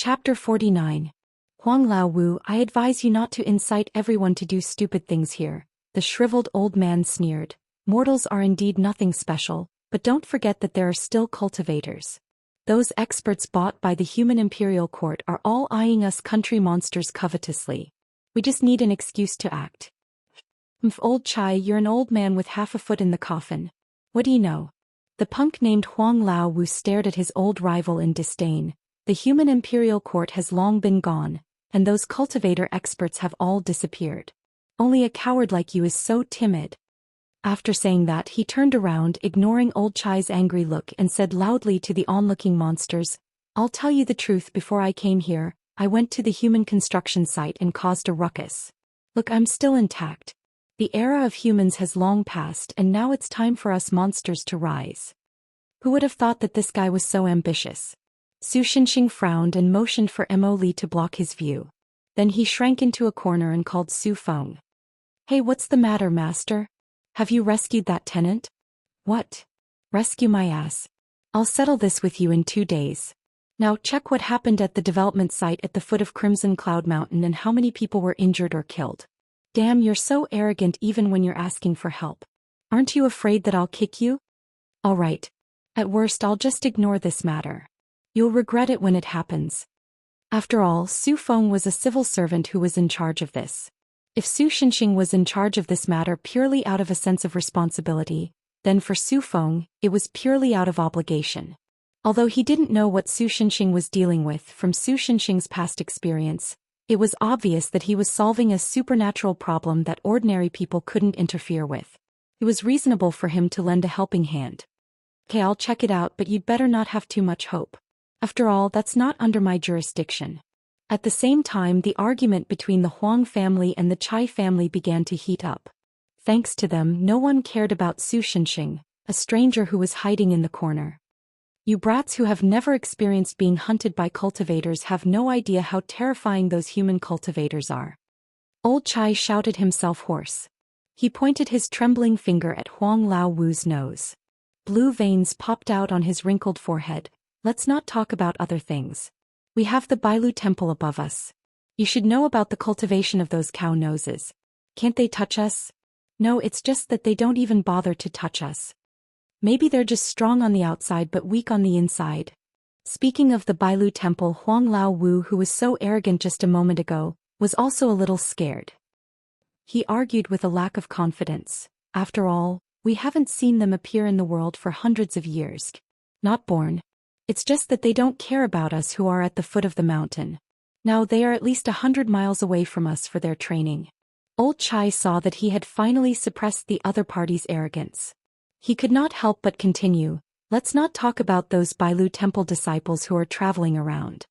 Chapter 49. Huang Lao Wu, I advise you not to incite everyone to do stupid things here, the shriveled old man sneered. Mortals are indeed nothing special, but don't forget that there are still cultivators. Those experts bought by the human imperial court are all eyeing us country monsters covetously. We just need an excuse to act. Old Chai, you're an old man with half a foot in the coffin. What do you know? The punk named Huang Lao Wu stared at his old rival in disdain. The human imperial court has long been gone, and those cultivator experts have all disappeared. Only a coward like you is so timid. After saying that, he turned around, ignoring old Chai's angry look, and said loudly to the onlooking monsters, I'll tell you the truth. Before I came here, I went to the human construction site and caused a ruckus. Look, I'm still intact. The era of humans has long passed, and now it's time for us monsters to rise. Who would have thought that this guy was so ambitious? Su Xinxing frowned and motioned for Mo Li to block his view. Then he shrank into a corner and called Su Feng. Hey, what's the matter, master? Have you rescued that tenant? What? Rescue my ass. I'll settle this with you in 2 days. Now check what happened at the development site at the foot of Crimson Cloud Mountain and how many people were injured or killed. Damn, you're so arrogant even when you're asking for help. Aren't you afraid that I'll kick you? All right. At worst, I'll just ignore this matter. You'll regret it when it happens. After all, Su Feng was a civil servant who was in charge of this. If Su Xinxing was in charge of this matter purely out of a sense of responsibility, then for Su Feng, it was purely out of obligation. Although he didn't know what Su Xinxing was dealing with from Su Xinxing's past experience, it was obvious that he was solving a supernatural problem that ordinary people couldn't interfere with. It was reasonable for him to lend a helping hand. Okay, I'll check it out, but you'd better not have too much hope. After all, that's not under my jurisdiction. At the same time, the argument between the Huang family and the Chai family began to heat up. Thanks to them, no one cared about Su Xinxing, a stranger who was hiding in the corner. You brats who have never experienced being hunted by cultivators have no idea how terrifying those human cultivators are. Old Chai shouted himself hoarse. He pointed his trembling finger at Huang Lao Wu's nose. Blue veins popped out on his wrinkled forehead. Let's not talk about other things. We have the Bailu Temple above us. You should know about the cultivation of those cow noses. Can't they touch us? No, it's just that they don't even bother to touch us. Maybe they're just strong on the outside but weak on the inside. Speaking of the Bailu Temple, Huang Lao Wu, who was so arrogant just a moment ago, was also a little scared. He argued with a lack of confidence. After all, we haven't seen them appear in the world for hundreds of years. Not born. It's just that they don't care about us who are at the foot of the mountain. Now they are at least 100 miles away from us for their training. Old Chai saw that he had finally suppressed the other party's arrogance. He could not help but continue, let's not talk about those Bailu Temple disciples who are traveling around.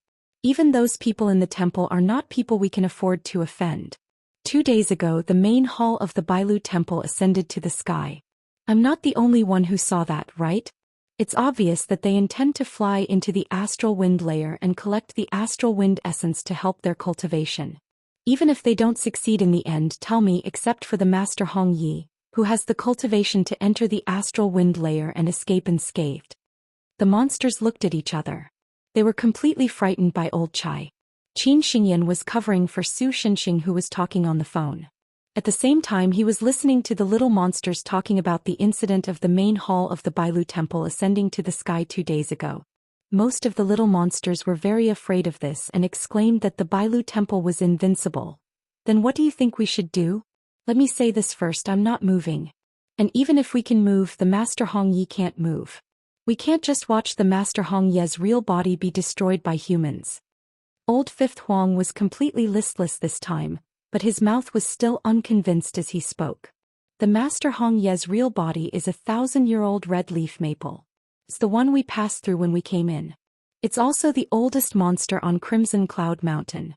Even those people in the temple are not people we can afford to offend. 2 days ago, the main hall of the Bailu Temple ascended to the sky. I'm not the only one who saw that, right? It's obvious that they intend to fly into the astral wind layer and collect the astral wind essence to help their cultivation. Even if they don't succeed in the end, tell me, except for the Master Hong Yi, who has the cultivation to enter the astral wind layer and escape unscathed. The monsters looked at each other. They were completely frightened by old Chai. Qin Xingyan was covering for Su Xinxing, who was talking on the phone. At the same time, he was listening to the little monsters talking about the incident of the main hall of the Bailu Temple ascending to the sky 2 days ago. Most of the little monsters were very afraid of this and exclaimed that the Bailu Temple was invincible. Then what do you think we should do? Let me say this first, I'm not moving. And even if we can move, the Master Hong Yi can't move. We can't just watch the Master Hong Ye's real body be destroyed by humans. Old Fifth Huang was completely listless this time, but his mouth was still unconvinced as he spoke. The Master Hong Ye's real body is a 1,000-year-old red leaf maple. It's the one we passed through when we came in. It's also the oldest monster on Crimson Cloud Mountain.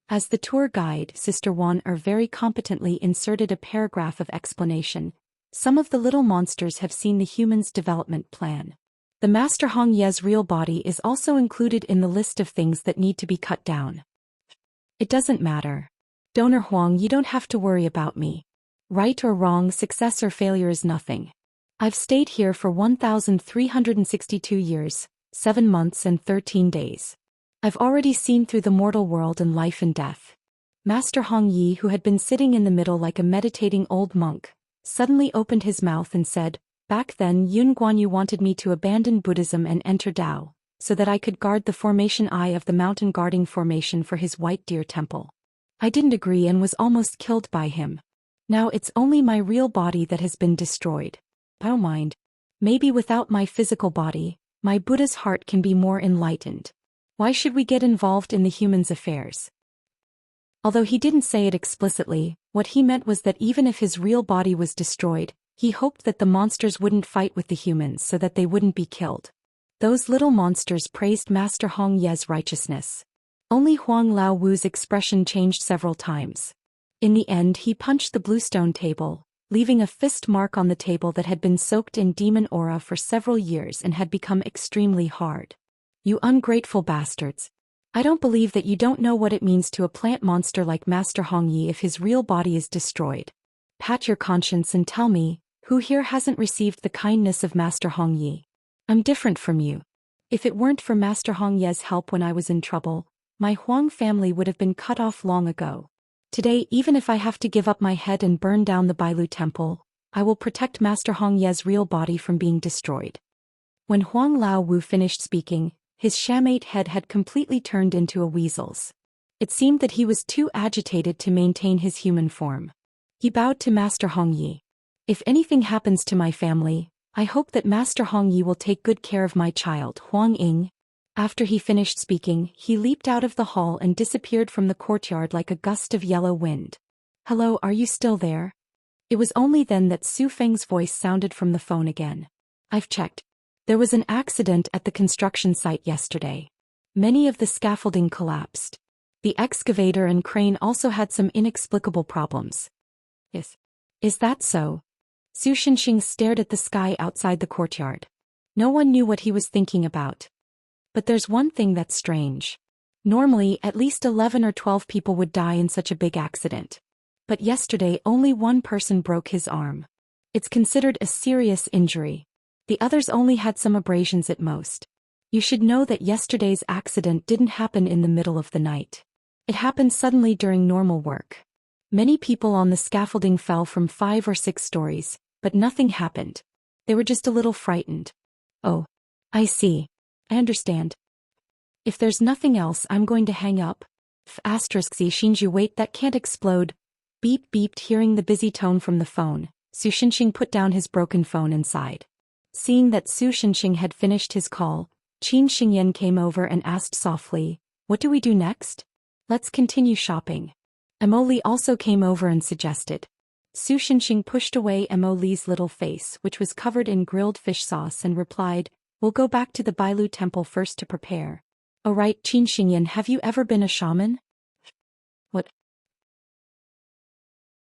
As the tour guide, Sister Wan very competently inserted a paragraph of explanation. Some of the little monsters have seen the human's development plan. The Master Hong Ye's real body is also included in the list of things that need to be cut down. It doesn't matter. Donor Huang, you don't have to worry about me. Right or wrong, success or failure is nothing. I've stayed here for 1,362 years, 7 months and 13 days. I've already seen through the mortal world and life and death. Master Hong Yi, who had been sitting in the middle like a meditating old monk, suddenly opened his mouth and said, "Back then Yun Guanyu wanted me to abandon Buddhism and enter Tao, so that I could guard the formation eye of the mountain guarding formation for his white deer temple. I didn't agree and was almost killed by him. Now it's only my real body that has been destroyed. I don't mind. Maybe without my physical body, my Buddha's heart can be more enlightened. Why should we get involved in the human's affairs?" Although he didn't say it explicitly, what he meant was that even if his real body was destroyed, he hoped that the monsters wouldn't fight with the humans so that they wouldn't be killed. Those little monsters praised Master Hong Ye's righteousness. Only Huang Lao Wu's expression changed several times. In the end, he punched the bluestone table, leaving a fist mark on the table that had been soaked in demon aura for several years and had become extremely hard. "You ungrateful bastards. I don't believe that you don't know what it means to a plant monster like Master Hong Yi if his real body is destroyed. Pat your conscience and tell me, who here hasn't received the kindness of Master Hong Yi? I'm different from you. If it weren't for Master Hong Ye's help when I was in trouble, my Huang family would have been cut off long ago. Today, even if I have to give up my head and burn down the Bailu temple, I will protect Master Hong Ye's real body from being destroyed." When Huang Lao Wu finished speaking, his shamate head had completely turned into a weasel's. It seemed that he was too agitated to maintain his human form. He bowed to Master Hong Yi. "If anything happens to my family, I hope that Master Hong Yi will take good care of my child, Huang Ying." After he finished speaking, he leaped out of the hall and disappeared from the courtyard like a gust of yellow wind. "Hello, are you still there?" It was only then that Su Feng's voice sounded from the phone again. "I've checked. There was an accident at the construction site yesterday. Many of the scaffolding collapsed. The excavator and crane also had some inexplicable problems." Is that so?" Su Shenxing stared at the sky outside the courtyard. No one knew what he was thinking about. "But there's one thing that's strange. Normally, at least 11 or 12 people would die in such a big accident. But yesterday only one person broke his arm. It's considered a serious injury. The others only had some abrasions at most. You should know that yesterday's accident didn't happen in the middle of the night. It happened suddenly during normal work. Many people on the scaffolding fell from 5 or 6 stories, but nothing happened. They were just a little frightened." "Oh. I see. I understand. If there's nothing else, I'm going to hang up." *Z Shinju, wait, that can't explode. Beep beeped. Hearing the busy tone from the phone, Su Shenxing put down his broken phone and sighed. Seeing that Su Shenxing had finished his call, Qin Xingyan came over and asked softly, "What do we do next?" "Let's continue shopping." Mo Li also came over and suggested. Su Shenxing pushed away Mo Li's little face, which was covered in grilled fish sauce, and replied, "We'll go back to the Bailu temple first to prepare." "Oh right, Qin Xingyan, have you ever been a shaman?" "What?"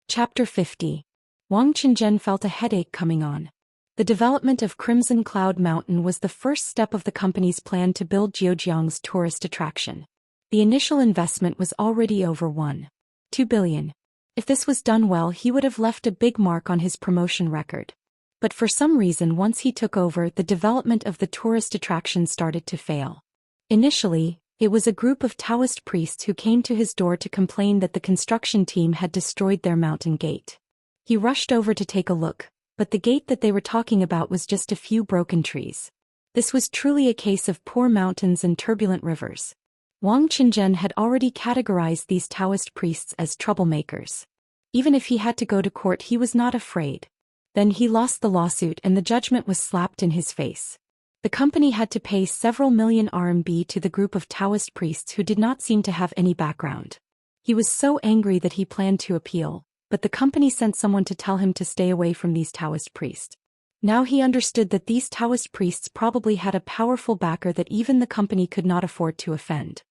Chapter 50. Wang Qinzhen felt a headache coming on. The development of Crimson Cloud Mountain was the first step of the company's plan to build Zhejiang's tourist attraction. The initial investment was already over 1.2 billion. If this was done well, he would have left a big mark on his promotion record. But for some reason, once he took over, the development of the tourist attraction started to fail. Initially, it was a group of Taoist priests who came to his door to complain that the construction team had destroyed their mountain gate. He rushed over to take a look, but the gate that they were talking about was just a few broken trees. This was truly a case of poor mountains and turbulent rivers. Wang Qinzhen had already categorized these Taoist priests as troublemakers. Even if he had to go to court, he was not afraid. Then he lost the lawsuit and the judgment was slapped in his face. The company had to pay several million RMB to the group of Taoist priests who did not seem to have any background. He was so angry that he planned to appeal, but the company sent someone to tell him to stay away from these Taoist priests. Now he understood that these Taoist priests probably had a powerful backer that even the company could not afford to offend.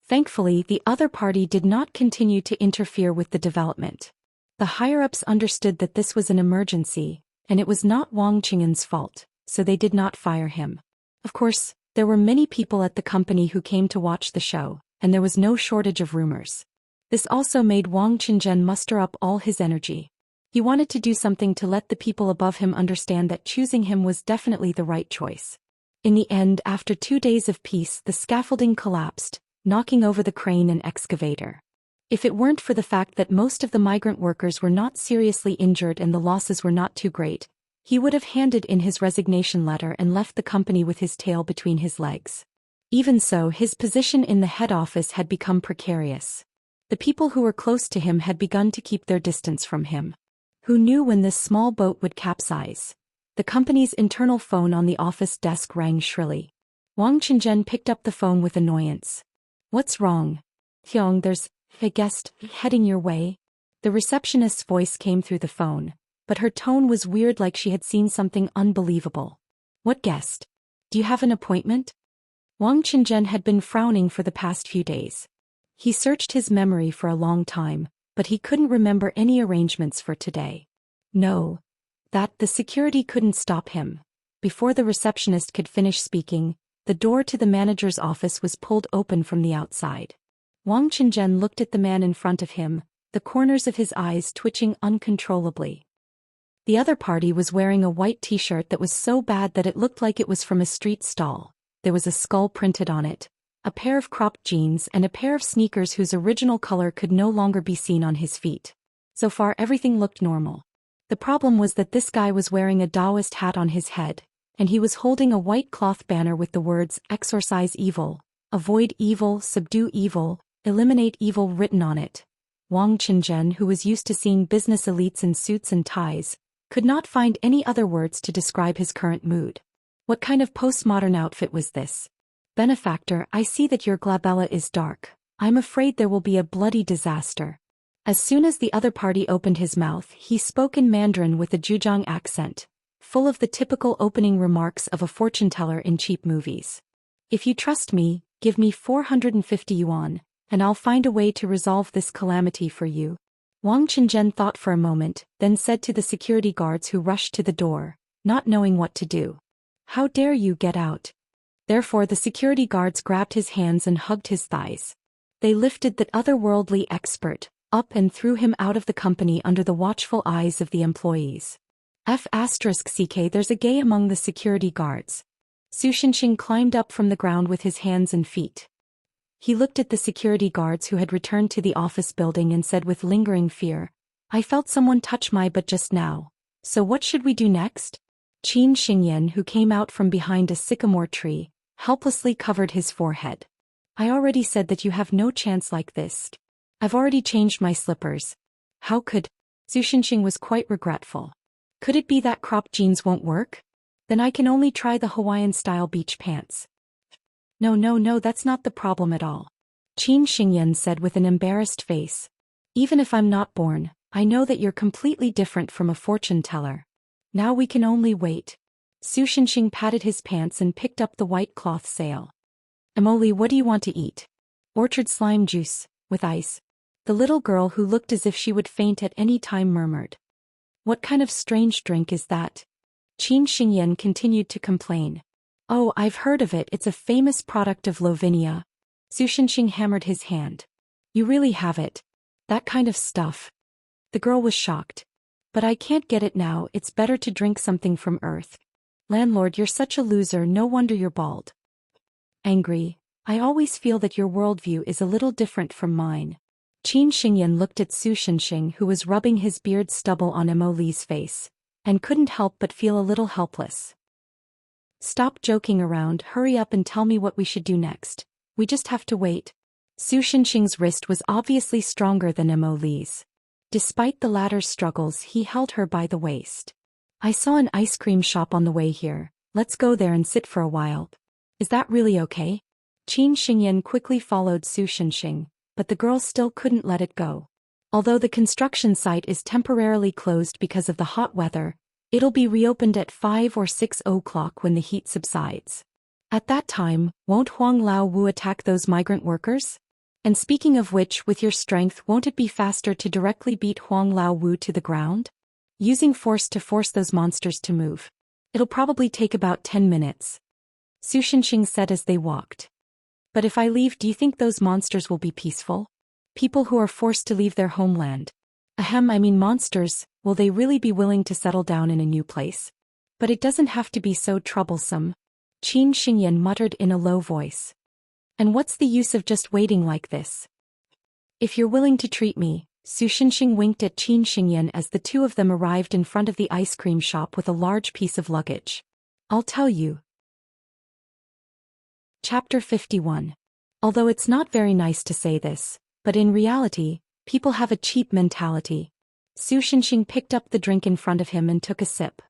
Thankfully, the other party did not continue to interfere with the development. The higher-ups understood that this was an emergency, and it was not Wang Qing'an's fault, so they did not fire him. Of course, there were many people at the company who came to watch the show, and there was no shortage of rumors. This also made Wang Qinzhen muster up all his energy. He wanted to do something to let the people above him understand that choosing him was definitely the right choice. In the end, after 2 days of peace, the scaffolding collapsed, knocking over the crane and excavator. If it weren't for the fact that most of the migrant workers were not seriously injured and the losses were not too great, he would have handed in his resignation letter and left the company with his tail between his legs. Even so, his position in the head office had become precarious. The people who were close to him had begun to keep their distance from him. Who knew when this small boat would capsize? The company's internal phone on the office desk rang shrilly. Wang Qinzhen picked up the phone with annoyance. "What's wrong?" "Hyung, there's a guest heading your way." The receptionist's voice came through the phone, but her tone was weird, like she had seen something unbelievable. "What guest? Do you have an appointment?" Wang Qinzhen had been frowning for the past few days. He searched his memory for a long time, but he couldn't remember any arrangements for today. No. The security couldn't stop him. Before the receptionist could finish speaking, the door to the manager's office was pulled open from the outside. Wang Qinzhen looked at the man in front of him, the corners of his eyes twitching uncontrollably. The other party was wearing a white t-shirt that was so bad that it looked like it was from a street stall. There was a skull printed on it, a pair of cropped jeans and a pair of sneakers whose original color could no longer be seen on his feet. So far everything looked normal. The problem was that this guy was wearing a Taoist hat on his head, and he was holding a white cloth banner with the words "Exorcise Evil, Avoid Evil, Subdue Evil, Eliminate Evil" written on it. Wang Qinzhen, who was used to seeing business elites in suits and ties, could not find any other words to describe his current mood. What kind of postmodern outfit was this? "Benefactor, I see that your glabella is dark. I'm afraid there will be a bloody disaster." As soon as the other party opened his mouth, he spoke in Mandarin with a Zhejiang accent, full of the typical opening remarks of a fortune teller in cheap movies. "If you trust me, give me 450 yuan, and I'll find a way to resolve this calamity for you." Wang Qinzhen thought for a moment, then said to the security guards who rushed to the door, not knowing what to do, "How dare you get out?" Therefore the security guards grabbed his hands and hugged his thighs. They lifted that otherworldly expert up and threw him out of the company under the watchful eyes of the employees. F***ck, there's a gay among the security guards. Su Shinxing climbed up from the ground with his hands and feet. He looked at the security guards who had returned to the office building and said with lingering fear, "I felt someone touch my butt just now. So what should we do next?" Qin Xingyan, who came out from behind a sycamore tree, helplessly covered his forehead. "I already said that you have no chance like this. I've already changed my slippers." "How could?" Su Shinxing was quite regretful. "Could it be that cropped jeans won't work? Then I can only try the Hawaiian-style beach pants." No, that's not the problem at all," Qin Xingyan said with an embarrassed face. "Even if I'm not born, I know that you're completely different from a fortune teller. Now we can only wait." Su Shinxing patted his pants and picked up the white cloth sail. "Emily, what do you want to eat?" "Orchard slime juice, with ice." The little girl, who looked as if she would faint at any time, murmured. "What kind of strange drink is that?" Qin Xingyan continued to complain. "Oh, I've heard of it, it's a famous product of Lavinia." Su Shinxing hammered his hand. "You really have it? That kind of stuff?" The girl was shocked. "But I can't get it now, it's better to drink something from Earth." "Landlord, you're such a loser, no wonder you're bald." Angry. "I always feel that your worldview is a little different from mine." Qin Xingyan looked at Su Shinxing, who was rubbing his beard stubble on Emily's face, and couldn't help but feel a little helpless. "Stop joking around, hurry up and tell me what we should do next. We just have to wait." Su Shinxing's wrist was obviously stronger than Emily's. Despite the latter's struggles, he held her by the waist. "I saw an ice cream shop on the way here, let's go there and sit for a while. Is that really okay?" Qin Xingyan quickly followed Su Shinxing, but the girl still couldn't let it go. "Although the construction site is temporarily closed because of the hot weather, it'll be reopened at 5 or 6 o'clock when the heat subsides. At that time, won't Huang Lao Wu attack those migrant workers? And speaking of which, with your strength, won't it be faster to directly beat Huang Lao Wu to the ground? Using force to force those monsters to move. It'll probably take about 10 minutes. Su Shinxing said as they walked. "But if I leave, do you think those monsters will be peaceful? People who are forced to leave their homeland. I mean monsters, will they really be willing to settle down in a new place? But it doesn't have to be so troublesome," Qin Xingyan muttered in a low voice. And what's the use of just waiting like this? If you're willing to treat me, Su Xinxing winked at Qin Xingyan as the two of them arrived in front of the ice cream shop with a large piece of luggage. I'll tell you. Chapter 51. Although it's not very nice to say this, but in reality, people have a cheap mentality. Su Xinxing picked up the drink in front of him and took a sip.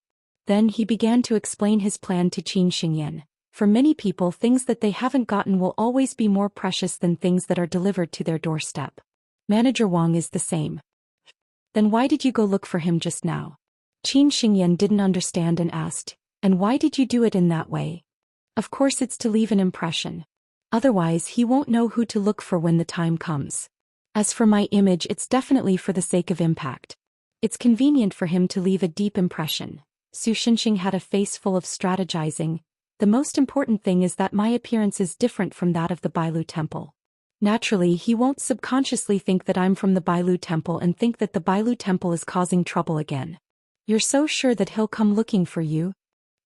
Then he began to explain his plan to Qin Xingyan. For many people, things that they haven't gotten will always be more precious than things that are delivered to their doorstep. Manager Wang is the same. Then why did you go look for him just now? Qin Xingyan didn't understand and asked, and why did you do it in that way? Of course it's to leave an impression. Otherwise he won't know who to look for when the time comes. As for my image, it's definitely for the sake of impact. It's convenient for him to leave a deep impression. Su Xinxing had a face full of strategizing. The most important thing is that my appearance is different from that of the Bailu Temple. Naturally, he won't subconsciously think that I'm from the Bailu Temple and think that the Bailu Temple is causing trouble again. You're so sure that he'll come looking for you?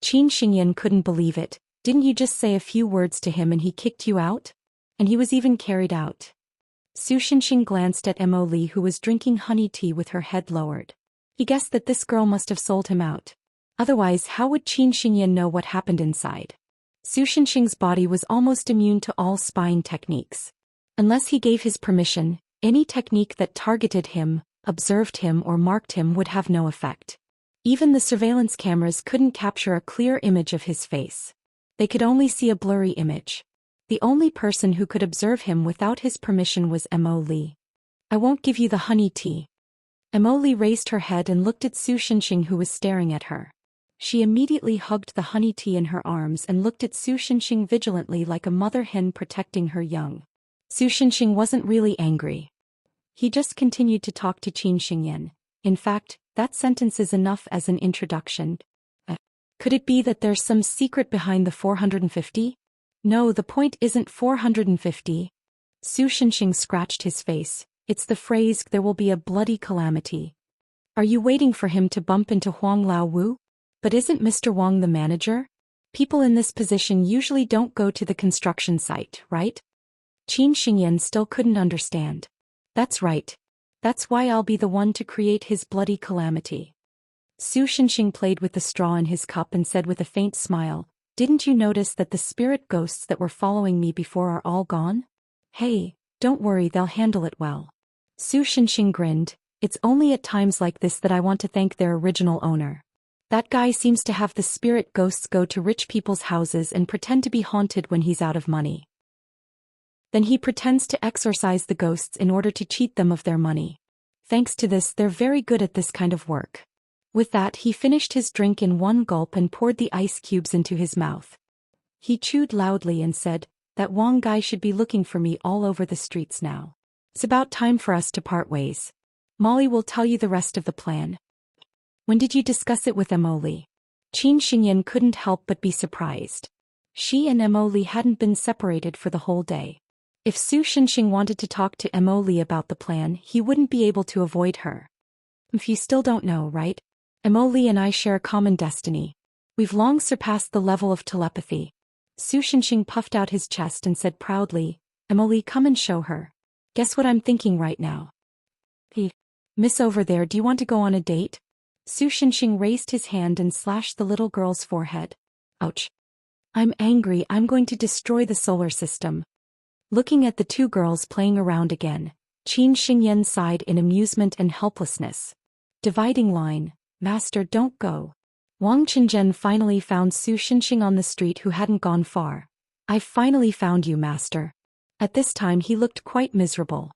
Qin Xingyan couldn't believe it. Didn't you just say a few words to him and he kicked you out? And he was even carried out. Su Xinxing glanced at Mo Li, who was drinking honey tea with her head lowered. He guessed that this girl must have sold him out. Otherwise, how would Qin Xingyan know what happened inside? Su Xinxing's body was almost immune to all spying techniques. Unless he gave his permission, any technique that targeted him, observed him or marked him would have no effect. Even the surveillance cameras couldn't capture a clear image of his face. They could only see a blurry image. The only person who could observe him without his permission was Mo Li. I won't give you the honey tea. Mo Li raised her head and looked at Su Xinxing, who was staring at her. She immediately hugged the honey tea in her arms and looked at Su Xinxing vigilantly like a mother hen protecting her young. Su Xinxing wasn't really angry. He just continued to talk to Qin Xingyan. In fact, that sentence is enough as an introduction. Could it be that there's some secret behind the 450? No, the point isn't 450. Su Xinxing scratched his face. It's the phrase, there will be a bloody calamity. Are you waiting for him to bump into Huang Laowu? But isn't Mr. Wang the manager? People in this position usually don't go to the construction site, right? Qin Xingyan still couldn't understand. That's right. That's why I'll be the one to create his bloody calamity. Su Xinxing played with the straw in his cup and said with a faint smile, didn't you notice that the spirit ghosts that were following me before are all gone? Hey, don't worry, they'll handle it well. Su Xinxing grinned. It's only at times like this that I want to thank their original owner. That guy seems to have the spirit ghosts go to rich people's houses and pretend to be haunted when he's out of money. Then he pretends to exorcise the ghosts in order to cheat them of their money. Thanks to this, they're very good at this kind of work. With that, he finished his drink in one gulp and poured the ice cubes into his mouth. He chewed loudly and said, that Wang guy should be looking for me all over the streets now. It's about time for us to part ways. Molly will tell you the rest of the plan. When did you discuss it with Mo Li? Qin Xingyan couldn't help but be surprised. She and Mo Li hadn't been separated for the whole day. If Su Xinxing wanted to talk to Mo Li about the plan, he wouldn't be able to avoid her. If you still don't know, right? Mo Li and I share a common destiny. We've long surpassed the level of telepathy. Su Xinxing puffed out his chest and said proudly, Mo Li, come and show her. Guess what I'm thinking right now? Miss over there, do you want to go on a date? Su Xinxing raised his hand and slashed the little girl's forehead. Ouch. I'm angry, I'm going to destroy the solar system. Looking at the two girls playing around again, Qin Xingyan sighed in amusement and helplessness. Dividing line, Master, don't go. Wang Qinzhen finally found Su Xinxing on the street, who hadn't gone far. I've finally found you, Master. At this time he looked quite miserable.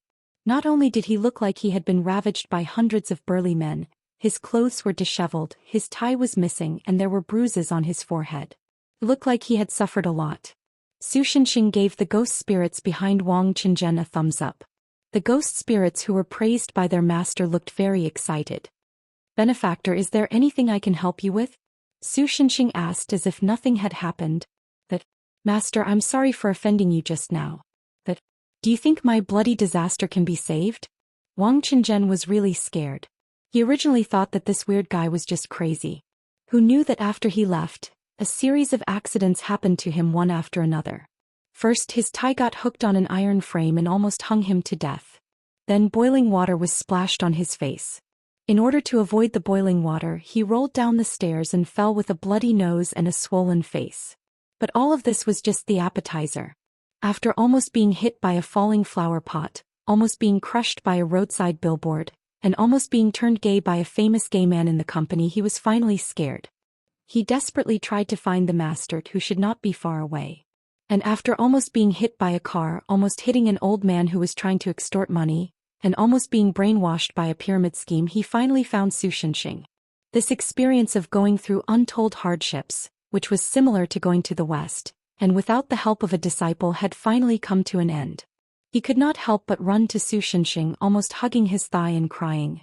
Not only did he look like he had been ravaged by hundreds of burly men, his clothes were disheveled, his tie was missing, and there were bruises on his forehead. It looked like he had suffered a lot. Su Xinxing gave the ghost spirits behind Wang Qinzhen a thumbs up. The ghost spirits who were praised by their master looked very excited. Benefactor, is there anything I can help you with? Su Xinxing asked as if nothing had happened. Master, I'm sorry for offending you just now. Do you think my bloody disaster can be saved? Wang Qinzhen was really scared. He originally thought that this weird guy was just crazy. Who knew that after he left, a series of accidents happened to him one after another. First, his tie got hooked on an iron frame and almost hung him to death. Then boiling water was splashed on his face. In order to avoid the boiling water, he rolled down the stairs and fell with a bloody nose and a swollen face. But all of this was just the appetizer. After almost being hit by a falling flower pot, almost being crushed by a roadside billboard, and almost being turned gay by a famous gay man in the company, he was finally scared. He desperately tried to find the master, who should not be far away. And after almost being hit by a car, almost hitting an old man who was trying to extort money, and almost being brainwashed by a pyramid scheme, he finally found Enchanting. This experience of going through untold hardships, which was similar to going to the West, and without the help of a disciple, had finally come to an end. He could not help but run to Enchanting, almost hugging his thigh and crying.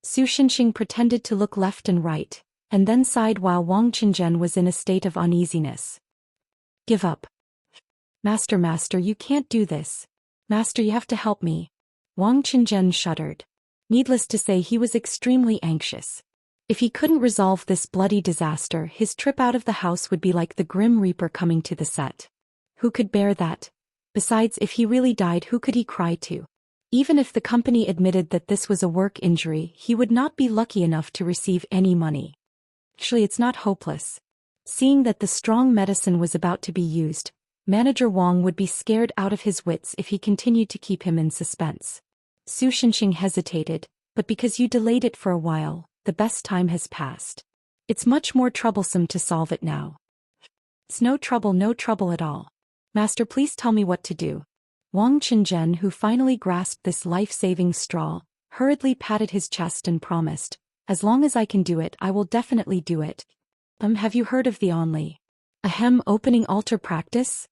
Enchanting pretended to look left and right, and then sighed while Wang Qingzhen was in a state of uneasiness. "Give up. Master, master, you can't do this. Master, you have to help me." Wang Qingzhen shuddered. Needless to say, he was extremely anxious. If he couldn't resolve this bloody disaster, his trip out of the house would be like the Grim Reaper coming to the set. Who could bear that? Besides, if he really died, who could he cry to? Even if the company admitted that this was a work injury, he would not be lucky enough to receive any money. Actually, it's not hopeless. Seeing that the strong medicine was about to be used, Manager Wang would be scared out of his wits if he continued to keep him in suspense. Enchanting hesitated, "But because you delayed it for a while, the best time has passed. It's much more troublesome to solve it now." "It's no trouble at all. Master, please tell me what to do." Wang Qingzhen, who finally grasped this life-saving straw, hurriedly patted his chest and promised, "As long as I can do it, I will definitely do it. Have you heard of the only opening altar practice?"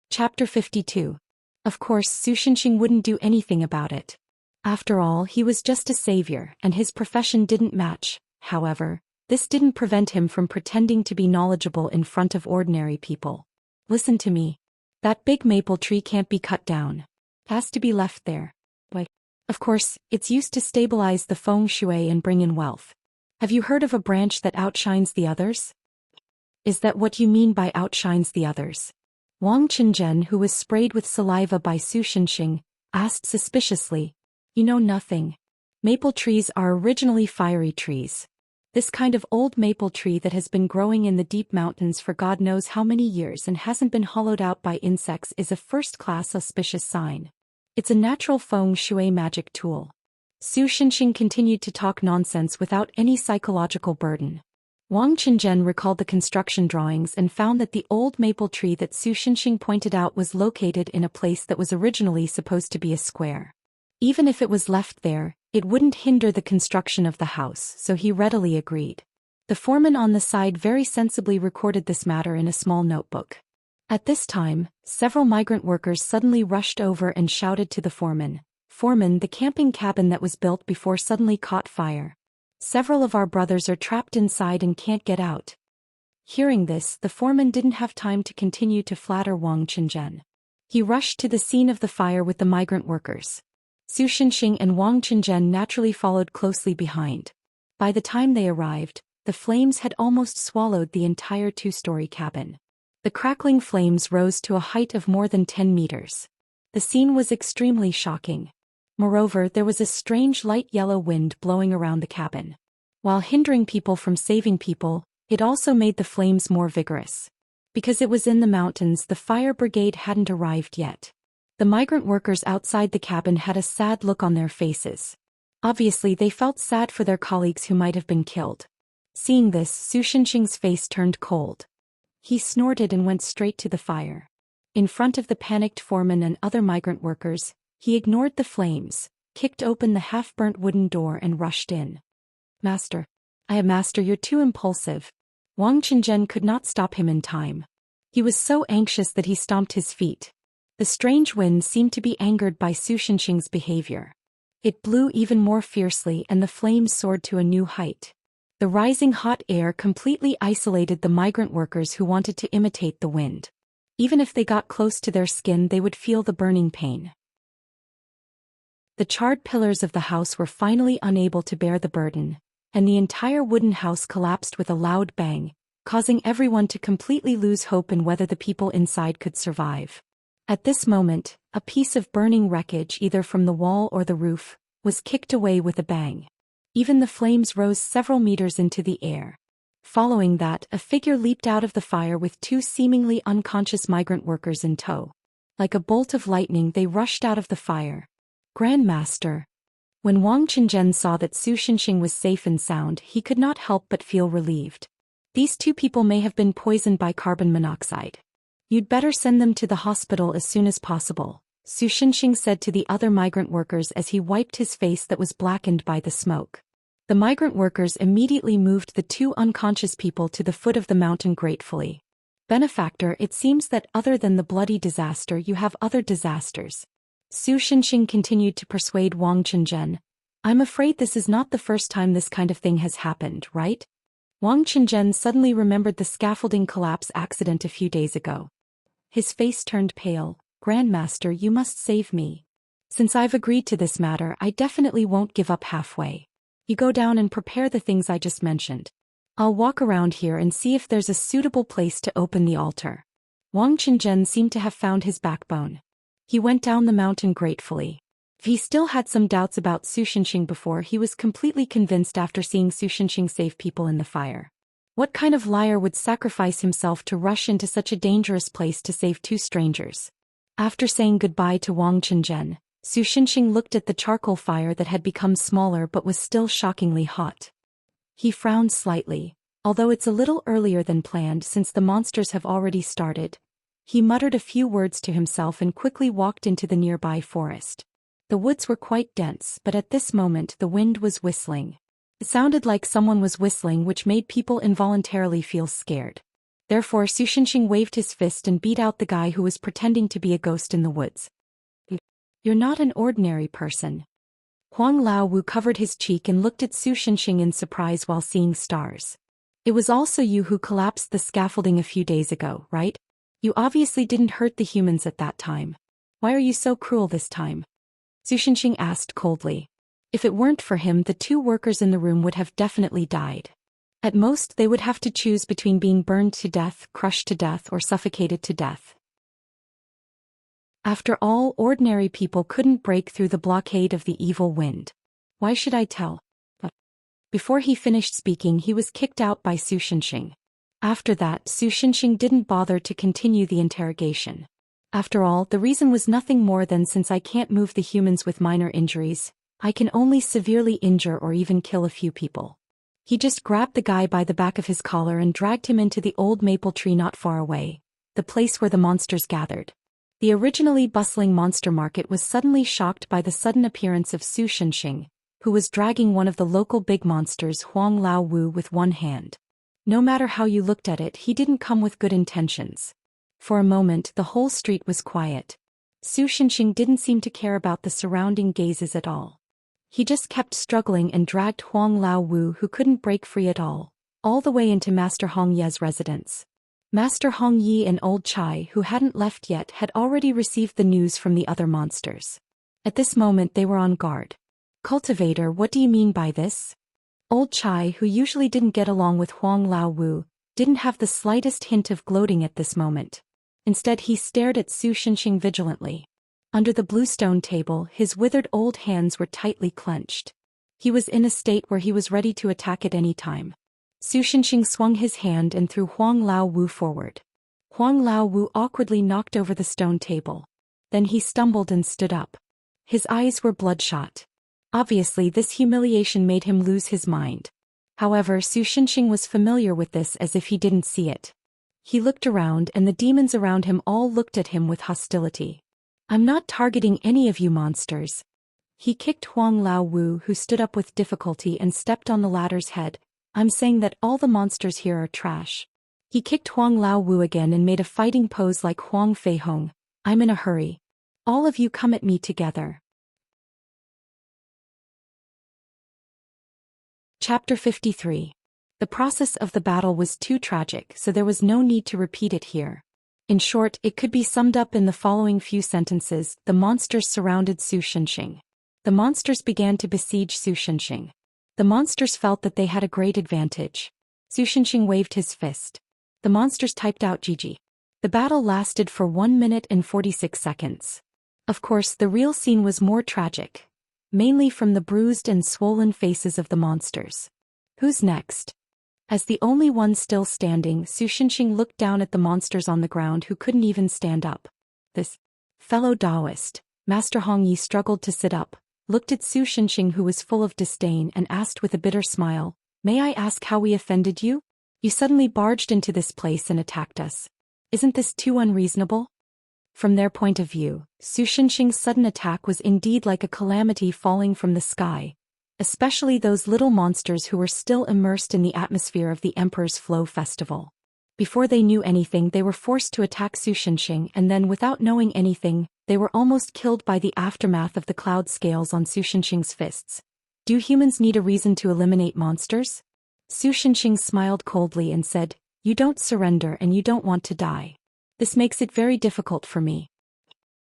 Chapter 52. Of course, Enchanting wouldn't do anything about it. After all, he was just a savior, and his profession didn't match. However, this didn't prevent him from pretending to be knowledgeable in front of ordinary people. "Listen to me. That big maple tree can't be cut down. It has to be left there. Why? Of course, it's used to stabilize the feng shui and bring in wealth. Have you heard of a branch that outshines the others?" "Is that what you mean by outshines the others?" Wang Qingzhen, who was sprayed with saliva by Enchanting, asked suspiciously. "You know nothing. Maple trees are originally fiery trees. This kind of old maple tree that has been growing in the deep mountains for God knows how many years and hasn't been hollowed out by insects is a first-class auspicious sign. It's a natural feng shui magic tool." Enchanting continued to talk nonsense without any psychological burden. Wang Qingzhen recalled the construction drawings and found that the old maple tree that Enchanting pointed out was located in a place that was originally supposed to be a square. Even if it was left there, it wouldn't hinder the construction of the house, so he readily agreed. The foreman on the side very sensibly recorded this matter in a small notebook. At this time, several migrant workers suddenly rushed over and shouted to the foreman, "Foreman, the camping cabin that was built before suddenly caught fire. Several of our brothers are trapped inside and can't get out." Hearing this, the foreman didn't have time to continue to flatter Wang Qingzhen. He rushed to the scene of the fire with the migrant workers. Enchanting and Wang Qingzhen naturally followed closely behind. By the time they arrived, the flames had almost swallowed the entire two-story cabin. The crackling flames rose to a height of more than 10 meters. The scene was extremely shocking. Moreover, there was a strange light yellow wind blowing around the cabin. While hindering people from saving people, it also made the flames more vigorous. Because it was in the mountains, the fire brigade hadn't arrived yet. The migrant workers outside the cabin had a sad look on their faces. Obviously, they felt sad for their colleagues who might have been killed. Seeing this, Enchanting's face turned cold. He snorted and went straight to the fire. In front of the panicked foreman and other migrant workers, he ignored the flames, kicked open the half-burnt wooden door and rushed in. "Master. Master, you're too impulsive." Wang Qingzhen could not stop him in time. He was so anxious that he stomped his feet. The strange wind seemed to be angered by Enchanting's behavior. It blew even more fiercely and the flames soared to a new height. The rising hot air completely isolated the migrant workers who wanted to imitate the wind. Even if they got close to their skin, they would feel the burning pain. The charred pillars of the house were finally unable to bear the burden. and the entire wooden house collapsed with a loud bang, causing everyone to completely lose hope in whether the people inside could survive. At this moment, a piece of burning wreckage either from the wall or the roof was kicked away with a bang. Even the flames rose several meters into the air. Following that, a figure leaped out of the fire with two seemingly unconscious migrant workers in tow. Like a bolt of lightning, they rushed out of the fire. Grandmaster. When Wang Qingzhen saw that Su Xinxing was safe and sound, he could not help but feel relieved. These two people may have been poisoned by carbon monoxide. You'd better send them to the hospital as soon as possible, Su Xinxing said to the other migrant workers as he wiped his face that was blackened by the smoke. The migrant workers immediately moved the two unconscious people to the foot of the mountain gratefully. Benefactor, it seems that other than the bloody disaster you have other disasters. Su Xinxing continued to persuade Wang Qingzhen. I'm afraid this is not the first time this kind of thing has happened, right? Wang Qingzhen suddenly remembered the scaffolding collapse accident a few days ago. His face turned pale. Grandmaster, you must save me. Since I've agreed to this matter, I definitely won't give up halfway. You go down and prepare the things I just mentioned. I'll walk around here and see if there's a suitable place to open the altar. Wang Qingzhen seemed to have found his backbone. He went down the mountain gratefully. If he still had some doubts about Su Xinxing before, he was completely convinced after seeing Su Xinxing save people in the fire. What kind of liar would sacrifice himself to rush into such a dangerous place to save two strangers? After saying goodbye to Wang Qingzhen, Su Xinxing looked at the charcoal fire that had become smaller but was still shockingly hot. He frowned slightly. Although it's a little earlier than planned since the monsters have already started, he muttered a few words to himself and quickly walked into the nearby forest. The woods were quite dense, but at this moment the wind was whistling. It sounded like someone was whistling, which made people involuntarily feel scared. Therefore Su Xinxing waved his fist and beat out the guy who was pretending to be a ghost in the woods. You're not an ordinary person. Huang Laowu covered his cheek and looked at Su Xinxing in surprise while seeing stars. It was also you who collapsed the scaffolding a few days ago, right? You obviously didn't hurt the humans at that time. Why are you so cruel this time? Su Xinxing asked coldly. If it weren't for him, the two workers in the room would have definitely died. At most, they would have to choose between being burned to death, crushed to death, or suffocated to death. After all, ordinary people couldn't break through the blockade of the evil wind. Why should I tell? But before he finished speaking, he was kicked out by Su Xinxing. After that, Su Xinxing didn't bother to continue the interrogation. After all, the reason was nothing more than since I can't move the humans with minor injuries, I can only severely injure or even kill a few people. He just grabbed the guy by the back of his collar and dragged him into the old maple tree not far away, the place where the monsters gathered. The originally bustling monster market was suddenly shocked by the sudden appearance of Su Xinxing, who was dragging one of the local big monsters, Huang Laowu, with one hand. No matter how you looked at it, he didn't come with good intentions. For a moment, the whole street was quiet. Su Xinxing didn't seem to care about the surrounding gazes at all. He just kept struggling and dragged Huang Laowu, who couldn't break free at all the way into Master Hong Ye's residence. Master Hong Yi and Old Chai, who hadn't left yet, had already received the news from the other monsters. At this moment they were on guard. Cultivator, what do you mean by this? Old Chai, who usually didn't get along with Huang Laowu, didn't have the slightest hint of gloating at this moment. Instead he stared at Su Xinxing vigilantly. Under the bluestone table, his withered old hands were tightly clenched. He was in a state where he was ready to attack at any time. Su Xinxing swung his hand and threw Huang Laowu forward. Huang Laowu awkwardly knocked over the stone table. Then he stumbled and stood up. His eyes were bloodshot. Obviously, this humiliation made him lose his mind. However, Su Xinxing was familiar with this as if he didn't see it. He looked around and the demons around him all looked at him with hostility. I'm not targeting any of you monsters. He kicked Huang Laowu, who stood up with difficulty and stepped on the ladder's head. I'm saying that all the monsters here are trash. He kicked Huang Laowu again and made a fighting pose like Huang Feihong. I'm in a hurry. All of you come at me together. Chapter 53. The process of the battle was too tragic, so there was no need to repeat it here. In short, it could be summed up in the following few sentences. The monsters surrounded Su Xinxing. The monsters began to besiege Su Xinxing. The monsters felt that they had a great advantage. Su Shenxing waved his fist. The monsters typed out GG. The battle lasted for 1 minute and 46 seconds. Of course, the real scene was more tragic, mainly from the bruised and swollen faces of the monsters. Who's next? As the only one still standing, Su Shenxing looked down at the monsters on the ground who couldn't even stand up. This fellow Taoist, Master Hong Yi, struggled to sit up, looked at Su Shenxing, who was full of disdain, and asked with a bitter smile, "May I ask how we offended you? You suddenly barged into this place and attacked us. Isn't this too unreasonable?" From their point of view, Su Shenxing's sudden attack was indeed like a calamity falling from the sky, especially those little monsters who were still immersed in the atmosphere of the Emperor's Flow Festival. Before they knew anything, they were forced to attack Su Shenxing, and then, without knowing anything, they were almost killed by the aftermath of the cloud scales on Su Shenxing's fists. Do humans need a reason to eliminate monsters? Su Shenxing smiled coldly and said, "You don't surrender and you don't want to die. This makes it very difficult for me.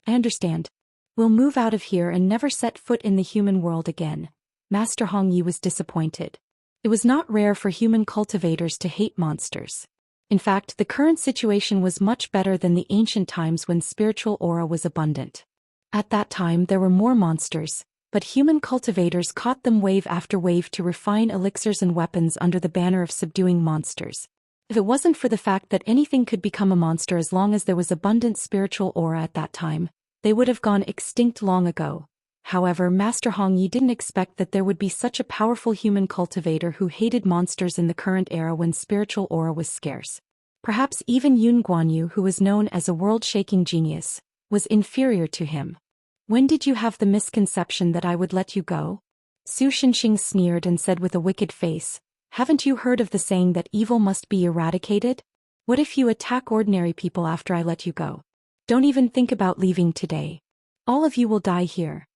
I understand. We'll move out of here and never set foot in the human world again." Master Hong Yi was disappointed. It was not rare for human cultivators to hate monsters. In fact, the current situation was much better than the ancient times when spiritual aura was abundant. At that time there were more monsters, but human cultivators caught them wave after wave to refine elixirs and weapons under the banner of subduing monsters. If it wasn't for the fact that anything could become a monster as long as there was abundant spiritual aura at that time, they would have gone extinct long ago. However, Master Hong Yi didn't expect that there would be such a powerful human cultivator who hated monsters in the current era when spiritual aura was scarce. Perhaps even Yun Guanyu, who was known as a world-shaking genius, was inferior to him. "When did you have the misconception that I would let you go?" Su Shenxing sneered and said with a wicked face, "Haven't you heard of the saying that evil must be eradicated? What if you attack ordinary people after I let you go? Don't even think about leaving today. All of you will die here."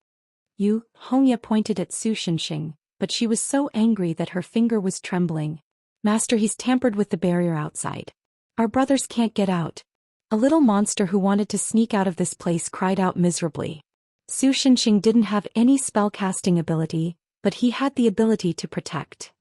Hongya pointed at Su Shenxing, but she was so angry that her finger was trembling. "Master, he's tampered with the barrier outside. Our brothers can't get out." A little monster who wanted to sneak out of this place cried out miserably. Su Shenxing didn't have any spellcasting ability, but he had the ability to protect.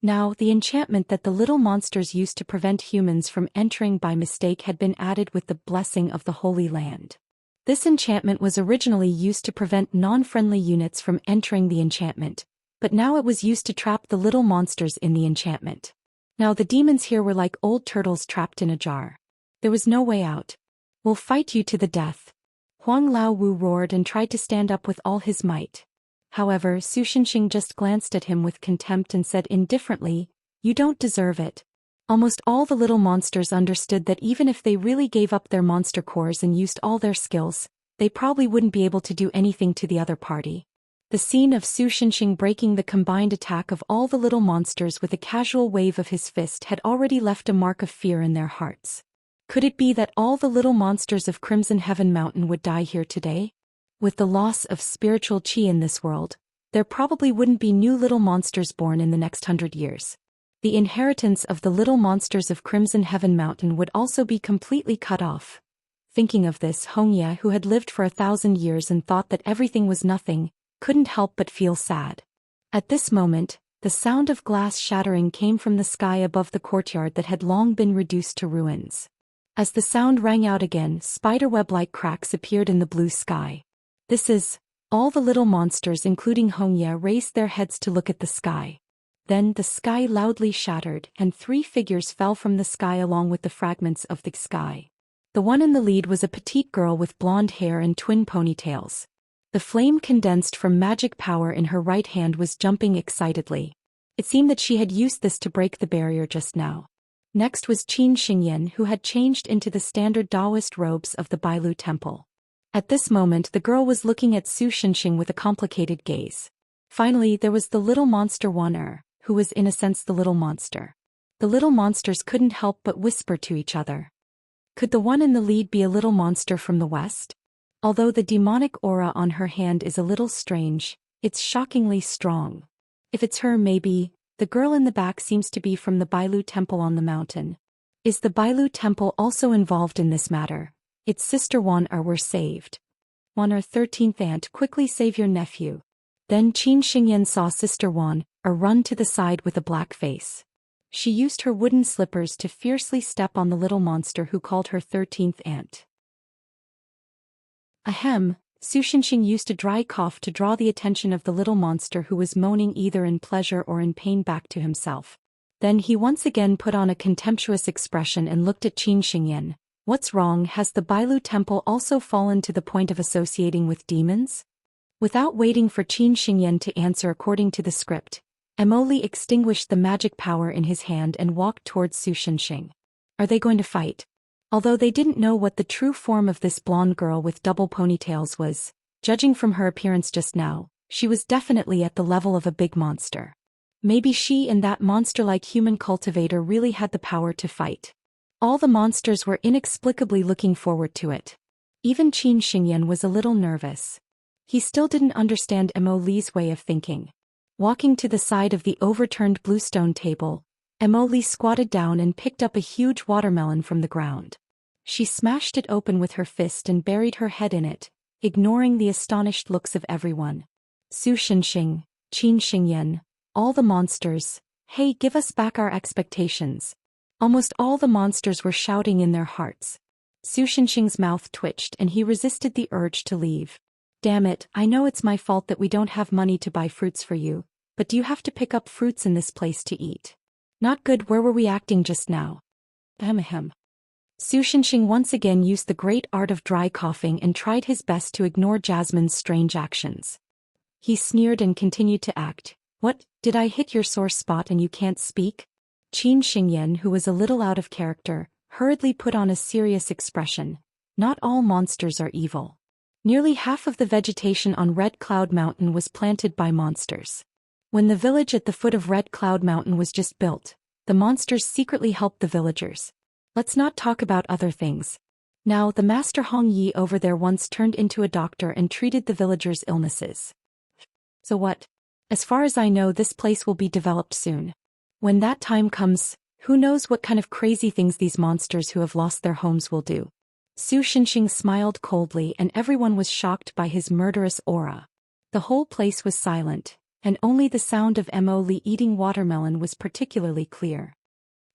Now, the enchantment that the little monsters used to prevent humans from entering by mistake had been added with the blessing of the Holy Land. This enchantment was originally used to prevent non-friendly units from entering the enchantment, but now it was used to trap the little monsters in the enchantment. Now the demons here were like old turtles trapped in a jar. There was no way out. "We'll fight you to the death." Huang Laowu roared and tried to stand up with all his might. However, Su Shenxing just glanced at him with contempt and said indifferently, "You don't deserve it." Almost all the little monsters understood that even if they really gave up their monster cores and used all their skills, they probably wouldn't be able to do anything to the other party. The scene of Su Shenxing breaking the combined attack of all the little monsters with a casual wave of his fist had already left a mark of fear in their hearts. Could it be that all the little monsters of Crimson Heaven Mountain would die here today? With the loss of spiritual chi in this world, there probably wouldn't be new little monsters born in the next 100 years. The inheritance of the little monsters of Crimson Heaven Mountain would also be completely cut off. Thinking of this, Hongya, who had lived for 1,000 years and thought that everything was nothing, couldn't help but feel sad. At this moment, the sound of glass shattering came from the sky above the courtyard that had long been reduced to ruins. As the sound rang out again, spiderweb-like cracks appeared in the blue sky. "This is..." All the little monsters, including Hongya, raised their heads to look at the sky. Then the sky loudly shattered, and 3 figures fell from the sky along with the fragments of the sky. The one in the lead was a petite girl with blonde hair and twin ponytails. The flame condensed from magic power in her right hand was jumping excitedly. It seemed that she had used this to break the barrier just now. Next was Qin Xingyan, who had changed into the standard Taoist robes of the Bailu Temple. At this moment the girl was looking at Su Shenxing with a complicated gaze. Finally there was the little monster Wan who was in a sense the little monster. The little monsters couldn't help but whisper to each other. Could the one in the lead be a little monster from the west? Although the demonic aura on her hand is a little strange, it's shockingly strong. If it's her, maybe. The girl in the back seems to be from the Bailu Temple on the mountain. Is the Bailu Temple also involved in this matter? Its sister Wan were saved. Wan 13th aunt, quickly save your nephew. Then Qin Xingyan saw Sister Wan run to the side with a black face. She used her wooden slippers to fiercely step on the little monster who called her 13th aunt. Ahem, Su Xinxing used a dry cough to draw the attention of the little monster who was moaning either in pleasure or in pain back to himself. Then he once again put on a contemptuous expression and looked at Qin Xingyan. What's wrong? Has the Bailu temple also fallen to the point of associating with demons? Without waiting for Qin Xingyan to answer according to the script, Emoli extinguished the magic power in his hand and walked towards Su Xinxing. Are they going to fight? Although they didn't know what the true form of this blonde girl with double ponytails was, judging from her appearance just now, she was definitely at the level of a big monster. Maybe she and that monster-like human cultivator really had the power to fight. All the monsters were inexplicably looking forward to it. Even Qin Xingyan was a little nervous. He still didn't understand Emoli's way of thinking. Walking to the side of the overturned bluestone table, Emoli squatted down and picked up a huge watermelon from the ground. She smashed it open with her fist and buried her head in it, ignoring the astonished looks of everyone. Su Xinxing, Qin Xingyan, all the monsters, hey, give us back our expectations. Almost all the monsters were shouting in their hearts. Su Xinxing's mouth twitched and he resisted the urge to leave. Damn it, I know it's my fault that we don't have money to buy fruits for you, but do you have to pick up fruits in this place to eat? Not good. Where were we acting just now? Ahem. Su Xinxing once again used the great art of dry coughing and tried his best to ignore Jasmine's strange actions. He sneered and continued to act. What, did I hit your sore spot and you can't speak? Qin Xingyan, who was a little out of character, hurriedly put on a serious expression. Not all monsters are evil. Nearly half of the vegetation on Red Cloud Mountain was planted by monsters. When the village at the foot of Red Cloud Mountain was just built, the monsters secretly helped the villagers. Let's not talk about other things. Now, the Master Hong Yi over there once turned into a doctor and treated the villagers' illnesses. So what? As far as I know, this place will be developed soon. When that time comes, who knows what kind of crazy things these monsters who have lost their homes will do. Su Xinxing smiled coldly and everyone was shocked by his murderous aura. The whole place was silent, and only the sound of Emoli eating watermelon was particularly clear.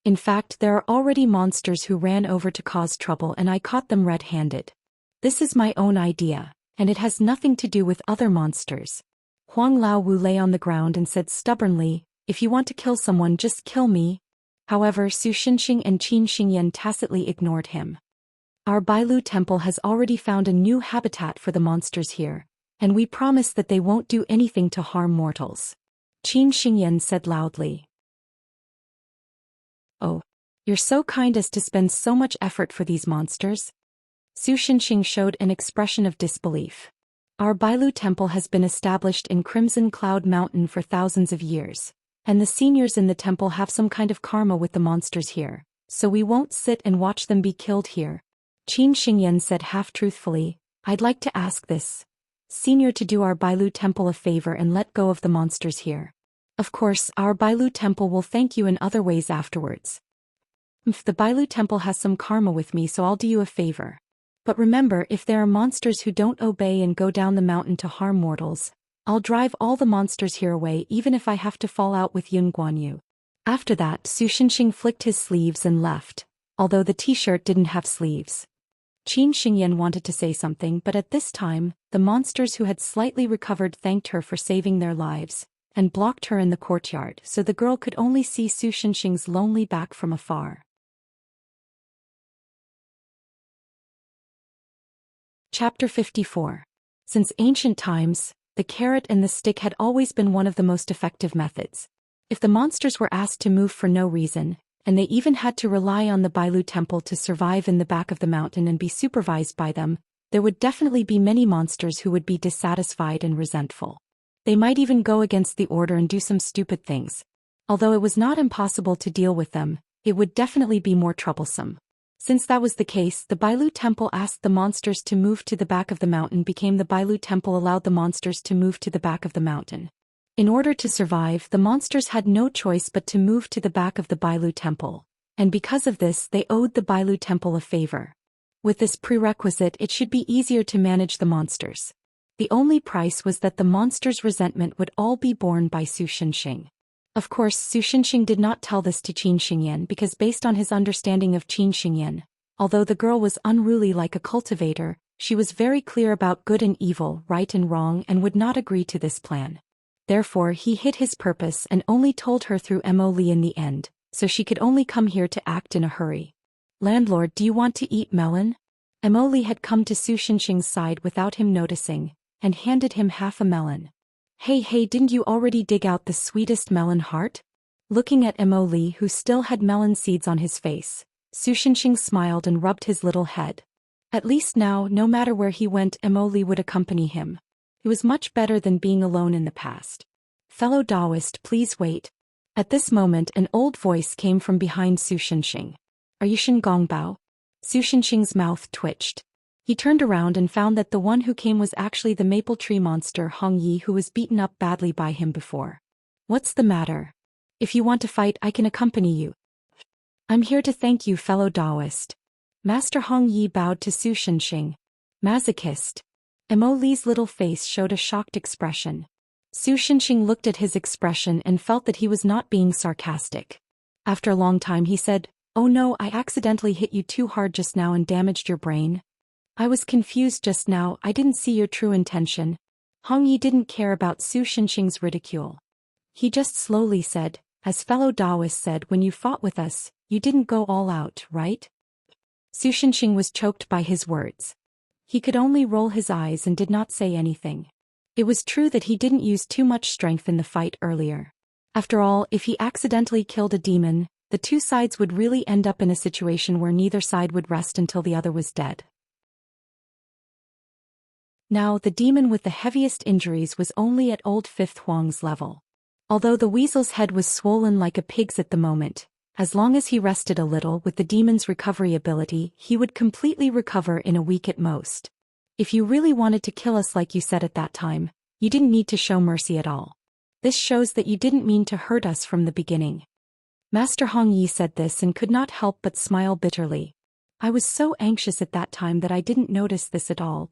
In fact, there are already monsters who ran over to cause trouble and I caught them red-handed. This is my own idea, and it has nothing to do with other monsters. Huang Laowu lay on the ground and said stubbornly, if you want to kill someone, just kill me. However, Su Xinxing and Qin Xingyan tacitly ignored him. Our Bailu temple has already found a new habitat for the monsters here, and we promise that they won't do anything to harm mortals. Qin Xingyan said loudly. Oh, you're so kind as to spend so much effort for these monsters? Su Xinxing showed an expression of disbelief. Our Bailu temple has been established in Crimson Cloud Mountain for thousands of years, and the seniors in the temple have some kind of karma with the monsters here, so we won't sit and watch them be killed here. Qin Xingyan said half-truthfully, I'd like to ask this senior to do our Bailu temple a favor and let go of the monsters here. Of course, our Bailu temple will thank you in other ways afterwards. The Bailu temple has some karma with me, so I'll do you a favor. But remember, if there are monsters who don't obey and go down the mountain to harm mortals, I'll drive all the monsters here away even if I have to fall out with Yun Guanyu. After that, Su Xinxing flicked his sleeves and left, although the t-shirt didn't have sleeves. Qin Xingyan wanted to say something, but at this time, the monsters who had slightly recovered thanked her for saving their lives, and blocked her in the courtyard so the girl could only see Su Xinxing's lonely back from afar. Chapter 54. Since ancient times, the carrot and the stick had always been one of the most effective methods. If the monsters were asked to move for no reason, and they even had to rely on the Bailu temple to survive in the back of the mountain and be supervised by them, there would definitely be many monsters who would be dissatisfied and resentful. They might even go against the order and do some stupid things. Although it was not impossible to deal with them, it would definitely be more troublesome. Since that was the case, the Bailu temple asked the monsters to move to the back of the mountain became the Bailu temple allowed the monsters to move to the back of the mountain. In order to survive, the monsters had no choice but to move to the back of the Bailu temple, and because of this they owed the Bailu temple a favor. With this prerequisite, it should be easier to manage the monsters. The only price was that the monster's resentment would all be borne by Su Shenxing. Of course, Su Shenxing did not tell this to Qin Xingyan because based on his understanding of Qin Xingyan, although the girl was unruly like a cultivator, she was very clear about good and evil, right and wrong, and would not agree to this plan. Therefore, he hid his purpose and only told her through Mo Li in the end, so she could only come here to act in a hurry. Landlord, do you want to eat melon? Mo Li had come to Su Shenxing's side without him noticing, and handed him half a melon. Hey, didn't you already dig out the sweetest melon heart? Looking at Mo Li who still had melon seeds on his face, Su Shenxing smiled and rubbed his little head. At least now, no matter where he went, Mo Li would accompany him. It was much better than being alone in the past. Fellow Taoist, please wait. At this moment an old voice came from behind Su Shenxing. Are you Shen Gongbao? Su Shenxing's mouth twitched. He turned around and found that the one who came was actually the maple tree monster Hong Yi who was beaten up badly by him before. What's the matter? If you want to fight, I can accompany you. I'm here to thank you, fellow Taoist. Master Hong Yi bowed to Su Shenxing. Masochist. Mo Li's little face showed a shocked expression. Su Shenxing looked at his expression and felt that he was not being sarcastic. After a long time he said, "Oh no, I accidentally hit you too hard just now and damaged your brain. I was confused just now, I didn't see your true intention." Hong Yi didn't care about Su Shenxing's ridicule. He just slowly said, "As fellow Taoist said, when you fought with us, you didn't go all out, right?" Su Shenxing was choked by his words. He could only roll his eyes and did not say anything. It was true that he didn't use too much strength in the fight earlier. After all, if he accidentally killed a demon, the two sides would really end up in a situation where neither side would rest until the other was dead. Now, the demon with the heaviest injuries was only at old Fifth Huang's level. Although the weasel's head was swollen like a pig's at the moment, as long as he rested a little with the demon's recovery ability, he would completely recover in a week at most. If you really wanted to kill us like you said at that time, you didn't need to show mercy at all. This shows that you didn't mean to hurt us from the beginning. Master Hong Yi said this and could not help but smile bitterly. I was so anxious at that time that I didn't notice this at all.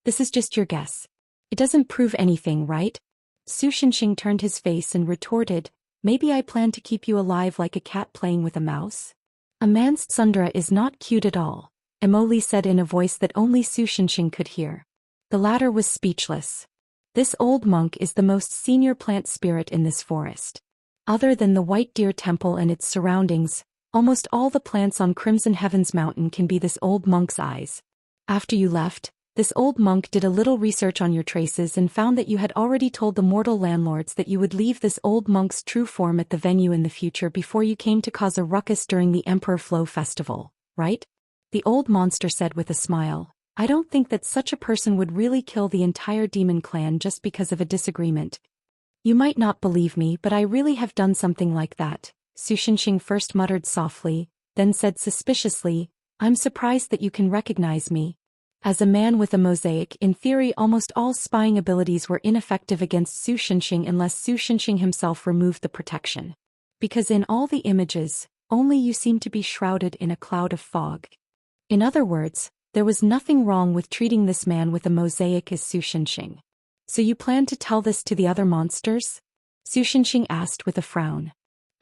This is just your guess. It doesn't prove anything, right? Su Shenxing turned his face and retorted, maybe I plan to keep you alive like a cat playing with a mouse? A man's tsundere is not cute at all, Mo Li said in a voice that only Su Shenxing could hear. The latter was speechless. This old monk is the most senior plant spirit in this forest. Other than the White Deer Temple and its surroundings, almost all the plants on Crimson Heaven's Mountain can be this old monk's eyes. After you left, this old monk did a little research on your traces and found that you had already told the mortal landlords that you would leave this old monk's true form at the venue in the future before you came to cause a ruckus during the Emperor Flow Festival, right? The old monster said with a smile, I don't think that such a person would really kill the entire demon clan just because of a disagreement. You might not believe me, but I really have done something like that, Su Shenxing first muttered softly, then said suspiciously, I'm surprised that you can recognize me. As a man with a mosaic, in theory almost all spying abilities were ineffective against Su Shenxing unless Su Shenxing himself removed the protection. Because in all the images, only you seem to be shrouded in a cloud of fog. In other words, there was nothing wrong with treating this man with a mosaic as Su Shenxing. So you plan to tell this to the other monsters? Su Shenxing asked with a frown.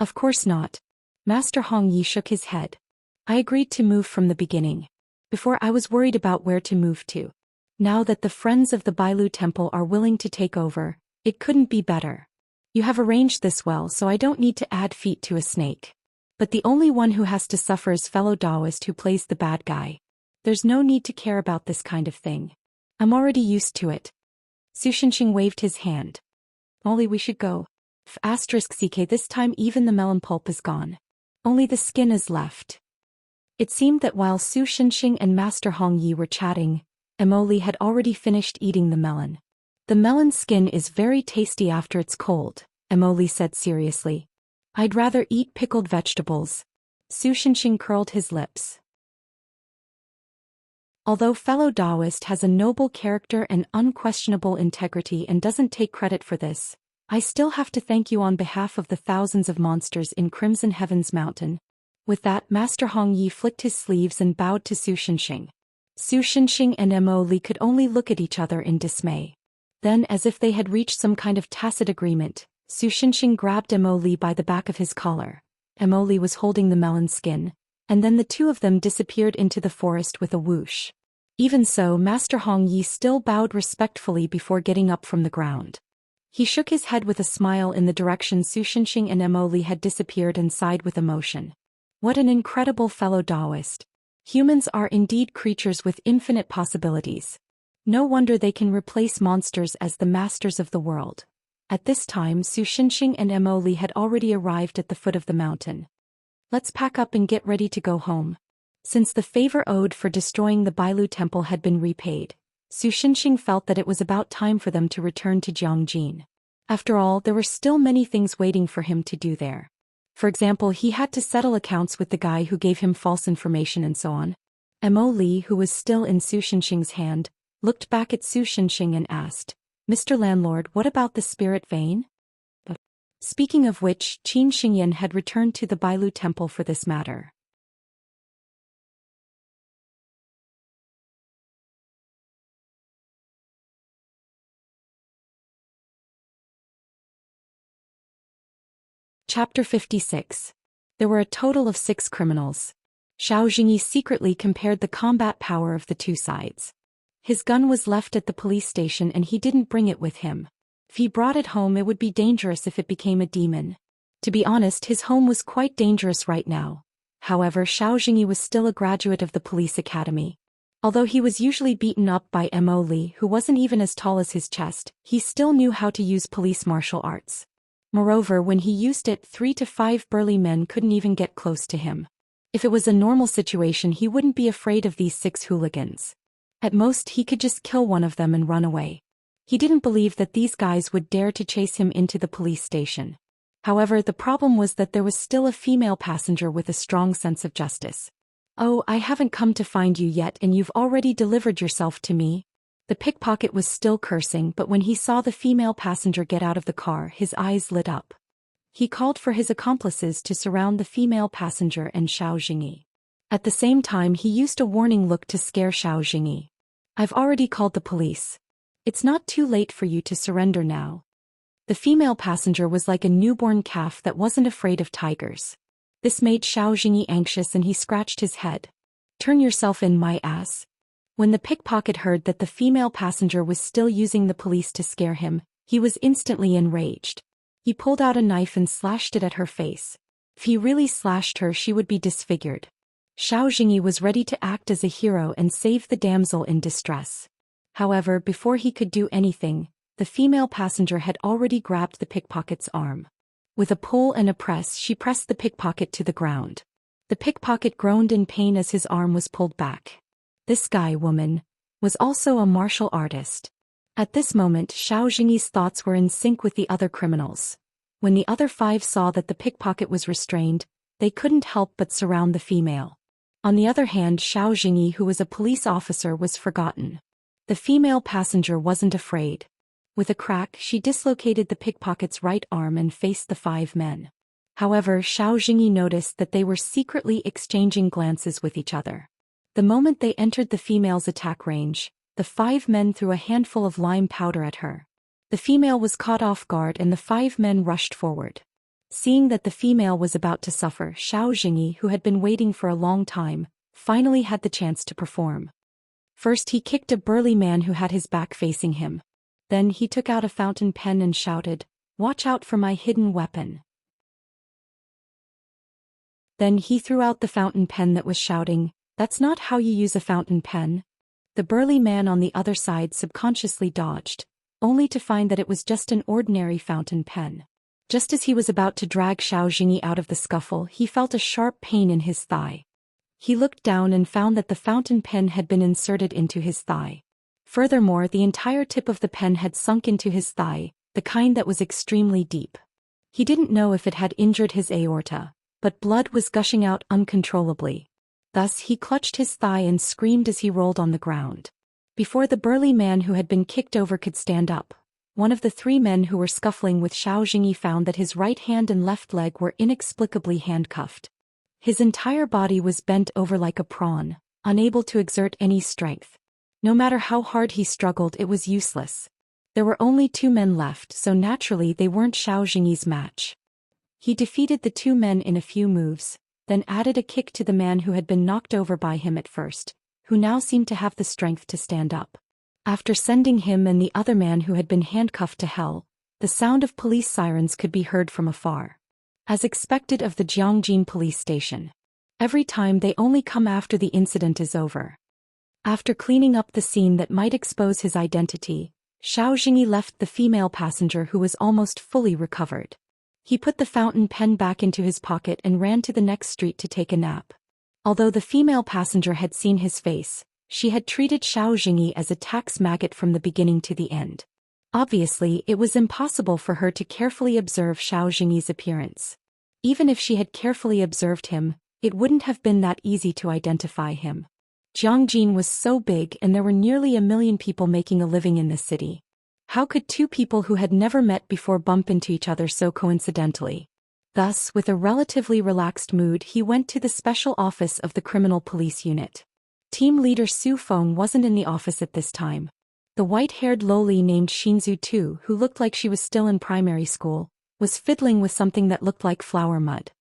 Of course not. Master Hong Yi shook his head. I agreed to move from the beginning. Before I was worried about where to move to. Now that the Friends of the Bailu Temple are willing to take over, it couldn't be better. You have arranged this well, so I don't need to add feet to a snake. But the only one who has to suffer is fellow Taoist who plays the bad guy. There's no need to care about this kind of thing. I'm already used to it. Su Shenxing waved his hand. Only we should go. *CK this time even the melon pulp is gone. Only the skin is left. It seemed that while Su Shenxing and Master Hong Yi were chatting, Mo Li had already finished eating the melon. The melon skin is very tasty after it's cold, Mo Li said seriously. I'd rather eat pickled vegetables. Su Shenxing curled his lips. Although fellow Taoist has a noble character and unquestionable integrity and doesn't take credit for this, I still have to thank you on behalf of the thousands of monsters in Crimson Heaven's Mountain. With that, Master Hong Yi flicked his sleeves and bowed to Su Shenxing. Su Shenxing and Mo Li could only look at each other in dismay. Then, as if they had reached some kind of tacit agreement, Su Xinxing grabbed Mo Li by the back of his collar. Mo Li was holding the melon skin, and then the two of them disappeared into the forest with a whoosh. Even so, Master Hong Yi still bowed respectfully before getting up from the ground. He shook his head with a smile in the direction Su Xinxing and Mo Li had disappeared and sighed with emotion. What an incredible fellow Taoist. Humans are indeed creatures with infinite possibilities. No wonder they can replace monsters as the masters of the world. At this time, Su Xinxing and Mo Li had already arrived at the foot of the mountain. Let's pack up and get ready to go home. Since the favor owed for destroying the Bailu temple had been repaid, Su Xinxing felt that it was about time for them to return to Jiangjin. After all, there were still many things waiting for him to do there. For example, he had to settle accounts with the guy who gave him false information and so on. Mo Li, who was still in Su Xinxing's hand, looked back at Su Xinxing and asked, "Mr. Landlord, what about the spirit vein?" Speaking of which, Qin Xingyan had returned to the Bailu temple for this matter. Chapter 56. There were a total of 6 criminals. Xiao Jingyi secretly compared the combat power of the two sides. His gun was left at the police station and he didn't bring it with him. If he brought it home, it would be dangerous if it became a demon. To be honest, his home was quite dangerous right now. However, Xiao Jingyi was still a graduate of the police academy. Although he was usually beaten up by Mo Li, who wasn't even as tall as his chest, he still knew how to use police martial arts. Moreover, when he used it, 3 to 5 burly men couldn't even get close to him. If it was a normal situation, he wouldn't be afraid of these 6 hooligans. At most, he could just kill one of them and run away. He didn't believe that these guys would dare to chase him into the police station. However, the problem was that there was still a female passenger with a strong sense of justice. "Oh, I haven't come to find you yet and you've already delivered yourself to me." The pickpocket was still cursing, but when he saw the female passenger get out of the car, his eyes lit up. He called for his accomplices to surround the female passenger and Xiao Jingyi. At the same time, he used a warning look to scare Xiao Jingyi. "I've already called the police. It's not too late for you to surrender now." The female passenger was like a newborn calf that wasn't afraid of tigers. This made Xiao Jingyi anxious and he scratched his head. "Turn yourself in, my ass." When the pickpocket heard that the female passenger was still using the police to scare him, he was instantly enraged. He pulled out a knife and slashed it at her face. If he really slashed her, she would be disfigured. Xiao Jingyi was ready to act as a hero and save the damsel in distress. However, before he could do anything, the female passenger had already grabbed the pickpocket's arm. With a pull and a press, she pressed the pickpocket to the ground. The pickpocket groaned in pain as his arm was pulled back. This guy, woman, was also a martial artist. At this moment, Xiao Jingyi's thoughts were in sync with the other criminals. When the other 5 saw that the pickpocket was restrained, they couldn't help but surround the female. On the other hand, Xiao Jingyi, who was a police officer, was forgotten. The female passenger wasn't afraid. With a crack, she dislocated the pickpocket's right arm and faced the 5 men. However, Xiao Jingyi noticed that they were secretly exchanging glances with each other. The moment they entered the female's attack range, the 5 men threw a handful of lime powder at her. The female was caught off guard and the 5 men rushed forward. Seeing that the female was about to suffer, Xiao Jingyi, who had been waiting for a long time, finally had the chance to perform. First, he kicked a burly man who had his back facing him. Then he took out a fountain pen and shouted, "Watch out for my hidden weapon." Then he threw out the fountain pen that was shouting, "That's not how you use a fountain pen." The burly man on the other side subconsciously dodged, only to find that it was just an ordinary fountain pen. Just as he was about to drag Xiao Jingyi out of the scuffle, he felt a sharp pain in his thigh. He looked down and found that the fountain pen had been inserted into his thigh. Furthermore, the entire tip of the pen had sunk into his thigh, the kind that was extremely deep. He didn't know if it had injured his aorta, but blood was gushing out uncontrollably. Thus he clutched his thigh and screamed as he rolled on the ground. Before the burly man who had been kicked over could stand up, one of the 3 men who were scuffling with Xiao Jingyi found that his right hand and left leg were inexplicably handcuffed. His entire body was bent over like a prawn, unable to exert any strength. No matter how hard he struggled, it was useless. There were only 2 men left, so naturally they weren't Xiao Jingyi's match. He defeated the 2 men in a few moves, then added a kick to the man who had been knocked over by him at first, who now seemed to have the strength to stand up. After sending him and the other man who had been handcuffed to hell, the sound of police sirens could be heard from afar. As expected of the Jiangjin police station. Every time they only come after the incident is over. After cleaning up the scene that might expose his identity, Xiao Jingyi left the female passenger who was almost fully recovered. He put the fountain pen back into his pocket and ran to the next street to take a nap. Although the female passenger had seen his face, she had treated Xiao Jingyi as a tax maggot from the beginning to the end. Obviously, it was impossible for her to carefully observe Xiao Jingyi's appearance. Even if she had carefully observed him, it wouldn't have been that easy to identify him. Jiangjin was so big and there were nearly 1 million people making a living in this city. How could 2 people who had never met before bump into each other so coincidentally? Thus, with a relatively relaxed mood, he went to the special office of the criminal police unit. Team leader Su Feng wasn't in the office at this time. The white-haired lowly named Xinzu Tu, who looked like she was still in primary school, was fiddling with something that looked like flour mud.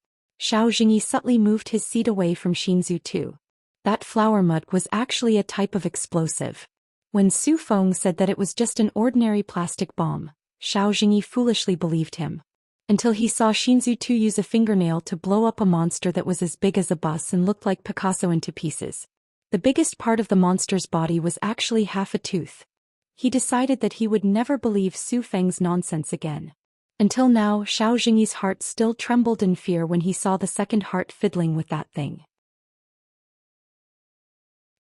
Xiao Jingyi subtly moved his seat away from Xinzu Tu. That flour mud was actually a type of explosive. When Su Feng said that it was just an ordinary plastic bomb, Xiao Jingyi foolishly believed him. Until he saw Xinzu Tu use a fingernail to blow up a monster that was as big as a bus and looked like Picasso into pieces. The biggest part of the monster's body was actually half a tooth. He decided that he would never believe Su Feng's nonsense again. Until now, Xiao Jingyi's heart still trembled in fear when he saw the second heart fiddling with that thing.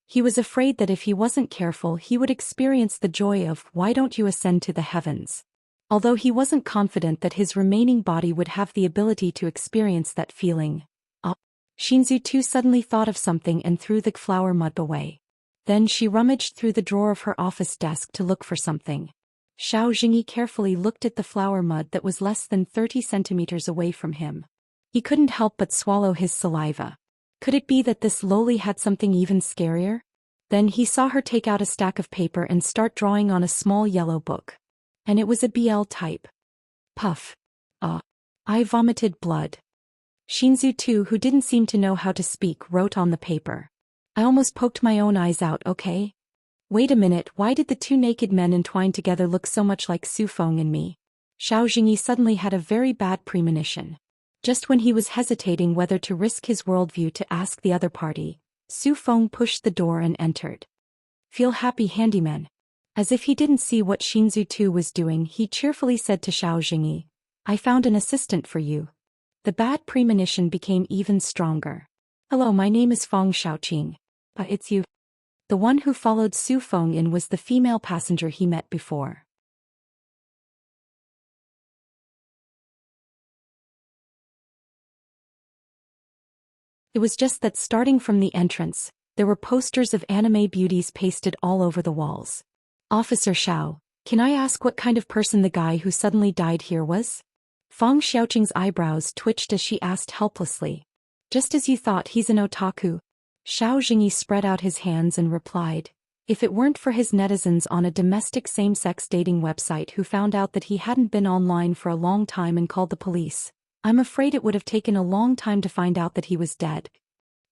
He was afraid that if he wasn't careful he would experience the joy of "Why don't you ascend to the heavens?" Although he wasn't confident that his remaining body would have the ability to experience that feeling. Xinzu Tu suddenly thought of something and threw the flour mud away. Then she rummaged through the drawer of her office desk to look for something. Xiao Jingyi carefully looked at the flour mud that was less than 30 centimeters away from him. He couldn't help but swallow his saliva. Could it be that this lowly had something even scarier? Then he saw her take out a stack of paper and start drawing on a small yellow book. And it was a BL type. Puff. I vomited blood. Xinzu Tu, who didn't seem to know how to speak, wrote on the paper. I almost poked my own eyes out, okay? Wait a minute, why did the 2 naked men entwined together look so much like Su Feng and me? Xiao Jingyi suddenly had a very bad premonition. Just when he was hesitating whether to risk his worldview to ask the other party, Su Feng pushed the door and entered. Feel happy, handyman. As if he didn't see what Xinzu Tu was doing, he cheerfully said to Xiao Jingyi, I found an assistant for you. The bad premonition became even stronger. Hello, my name is Feng Xiaoqing. But it's you. The one who followed Su Feng in was the female passenger he met before. It was just that starting from the entrance, there were posters of anime beauties pasted all over the walls. Officer Xiao, can I ask what kind of person the guy who suddenly died here was? Feng Xiaoqing's eyebrows twitched as she asked helplessly. Just as you thought, he's an otaku. Xiao Jingyi spread out his hands and replied, if it weren't for his netizens on a domestic same-sex dating website who found out that he hadn't been online for a long time and called the police, I'm afraid it would have taken a long time to find out that he was dead.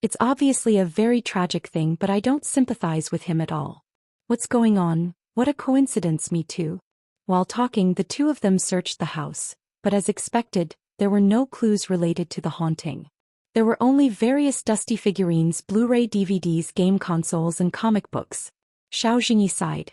It's obviously a very tragic thing, but I don't sympathize with him at all. What's going on? What a coincidence, me too. While talking, the 2 of them searched the house, but as expected, there were no clues related to the haunting. There were only various dusty figurines, Blu-ray DVDs, game consoles and comic books. Xiao Jingyi sighed.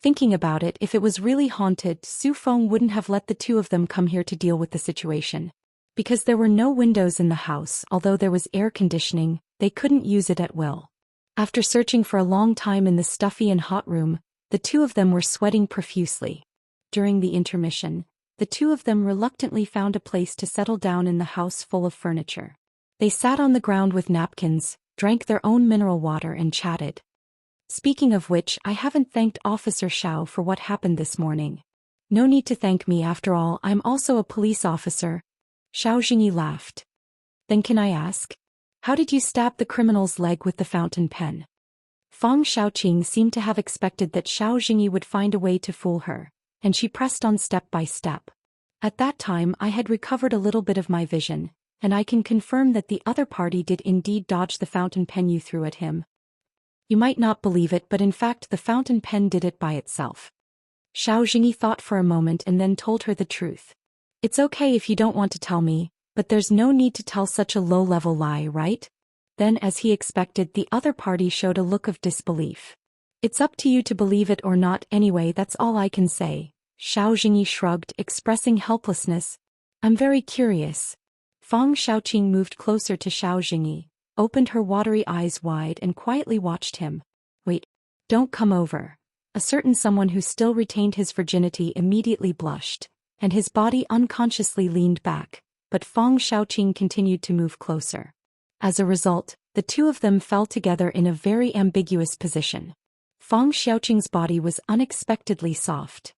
Thinking about it, if it was really haunted, Su Feng wouldn't have let the 2 of them come here to deal with the situation. Because there were no windows in the house, although there was air conditioning, they couldn't use it at will. After searching for a long time in the stuffy and hot room, the 2 of them were sweating profusely. During the intermission, the 2 of them reluctantly found a place to settle down in the house full of furniture. They sat on the ground with napkins, drank their own mineral water and chatted. Speaking of which, I haven't thanked Officer Xiao for what happened this morning. No need to thank me, after all, I'm also a police officer. Xiao Jingyi laughed. Then can I ask? How did you stab the criminal's leg with the fountain pen? Feng Xiaoqing seemed to have expected that Xiao Jingyi would find a way to fool her, and she pressed on step by step. At that time I had recovered a little bit of my vision, and I can confirm that the other party did indeed dodge the fountain pen you threw at him. You might not believe it, but in fact the fountain pen did it by itself. Xiao Jingyi thought for a moment and then told her the truth. It's okay if you don't want to tell me, but there's no need to tell such a low-level lie, right? Then, as he expected, the other party showed a look of disbelief. It's up to you to believe it or not anyway, that's all I can say. Xiao Jingyi shrugged, expressing helplessness. I'm very curious. Fang Xiaoqing moved closer to Xiao Jingyi, opened her watery eyes wide and quietly watched him. Wait, don't come over. A certain someone who still retained his virginity immediately blushed, and his body unconsciously leaned back, but Fang Xiaoqing continued to move closer. As a result, the two of them fell together in a very ambiguous position. Fang Xiaoqing's body was unexpectedly soft.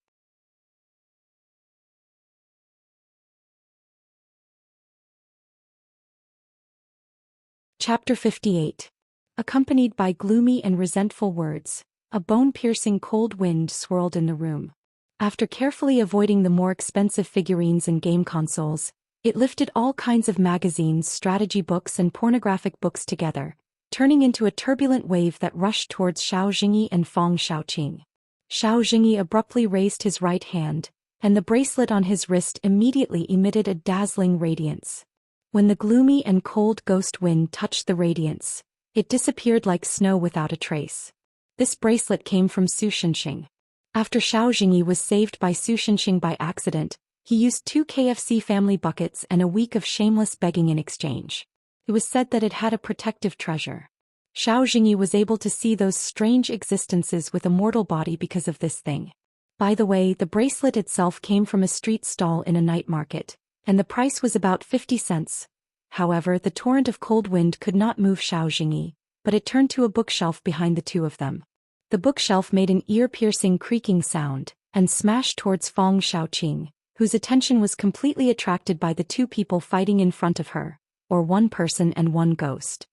Chapter 58. Accompanied by gloomy and resentful words, a bone-piercing cold wind swirled in the room. After carefully avoiding the more expensive figurines and game consoles, it lifted all kinds of magazines, strategy books and pornographic books together, turning into a turbulent wave that rushed towards Xiao Jingyi and Fang Xiaoqing. Xiao Jingyi abruptly raised his right hand, and the bracelet on his wrist immediately emitted a dazzling radiance. When the gloomy and cold ghost wind touched the radiance, it disappeared like snow without a trace. This bracelet came from Su Shenxing. After Xiao Jingyi was saved by Su Shenxing by accident, he used 2 KFC family buckets and a week of shameless begging in exchange. It was said that it had a protective treasure. Xiao Jingyi was able to see those strange existences with a mortal body because of this thing. By the way, the bracelet itself came from a street stall in a night market, and the price was about 50 cents. However, the torrent of cold wind could not move Xiao Jingyi, but it turned to a bookshelf behind the two of them. The bookshelf made an ear-piercing creaking sound, and smashed towards Fang Xiaoqing, whose attention was completely attracted by the two people fighting in front of her, or one person and one ghost.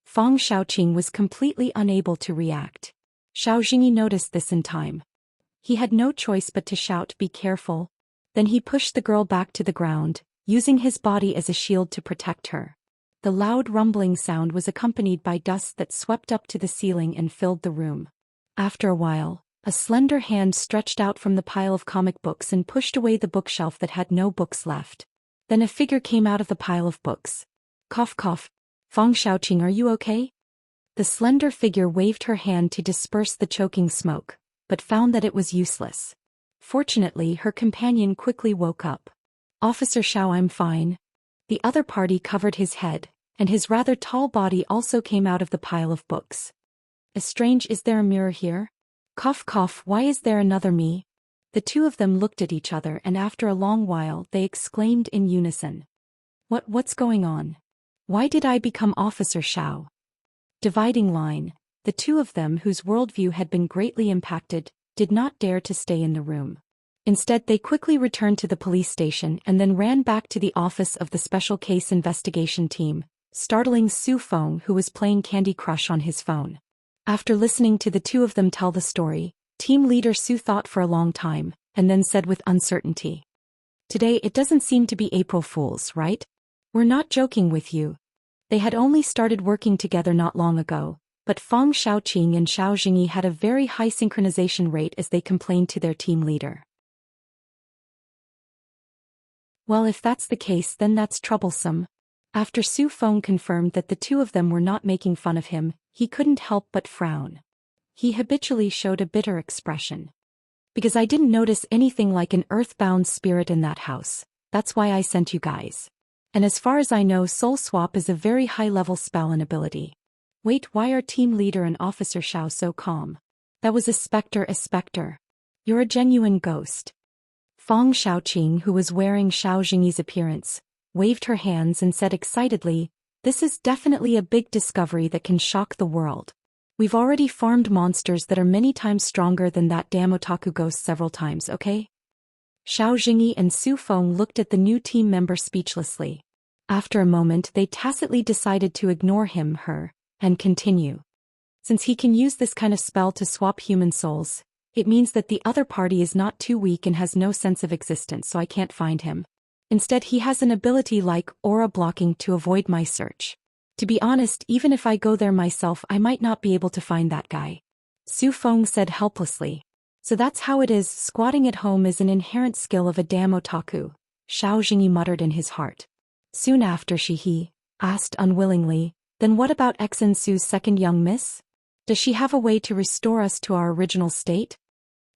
Fang Xiaoqing was completely unable to react. Xiao Jingyi noticed this in time. He had no choice but to shout, "Be careful." Then he pushed the girl back to the ground, using his body as a shield to protect her. The loud rumbling sound was accompanied by dust that swept up to the ceiling and filled the room. After a while, a slender hand stretched out from the pile of comic books and pushed away the bookshelf that had no books left. Then a figure came out of the pile of books. Cough cough. Fang Xiaoqing, are you okay? The slender figure waved her hand to disperse the choking smoke, but found that it was useless. Fortunately, her companion quickly woke up. Officer Xiao, I'm fine. The other party covered his head, and his rather tall body also came out of the pile of books. Strange, is there a mirror here? Cough cough, why is there another me? The two of them looked at each other and after a long while they exclaimed in unison. What's going on? Why did I become Officer Xiao? Dividing line, the two of them whose worldview had been greatly impacted, did not dare to stay in the room. Instead they quickly returned to the police station and then ran back to the office of the Special Case Investigation Team, startling Su Feng, who was playing Candy Crush on his phone. After listening to the two of them tell the story, team leader Su thought for a long time, and then said with uncertainty. Today it doesn't seem to be April Fool's, right? We're not joking with you. They had only started working together not long ago, but Fang Xiaoqing and Xiao Jingyi had a very high synchronization rate as they complained to their team leader. Well, if that's the case, then that's troublesome. After Su Feng confirmed that the two of them were not making fun of him, he couldn't help but frown. He habitually showed a bitter expression. Because I didn't notice anything like an earthbound spirit in that house, that's why I sent you guys. And as far as I know, Soul Swap is a very high-level spell and ability. Wait, why are team leader and Officer Xiao so calm? That was a specter. You're a genuine ghost. Fang Xiaoqing, who was wearing Xiao Jingyi's appearance, waved her hands and said excitedly, "This is definitely a big discovery that can shock the world. We've already farmed monsters that are many times stronger than that damn otaku ghost several times, okay?" Xiao Jingyi and Su Feng looked at the new team member speechlessly. After a moment they tacitly decided to ignore her, and continue. Since he can use this kind of spell to swap human souls, It means that the other party is not too weak and has no sense of existence, so I can't find him. Instead, he has an ability like aura blocking to avoid my search. To be honest, even if I go there myself, I might not be able to find that guy. Su Feng said helplessly. So that's how it is, squatting at home is an inherent skill of a damn otaku, Xiao Jingyi muttered in his heart. Soon after he asked unwillingly, then what about Exen Su's second young miss? Does she have a way to restore us to our original state?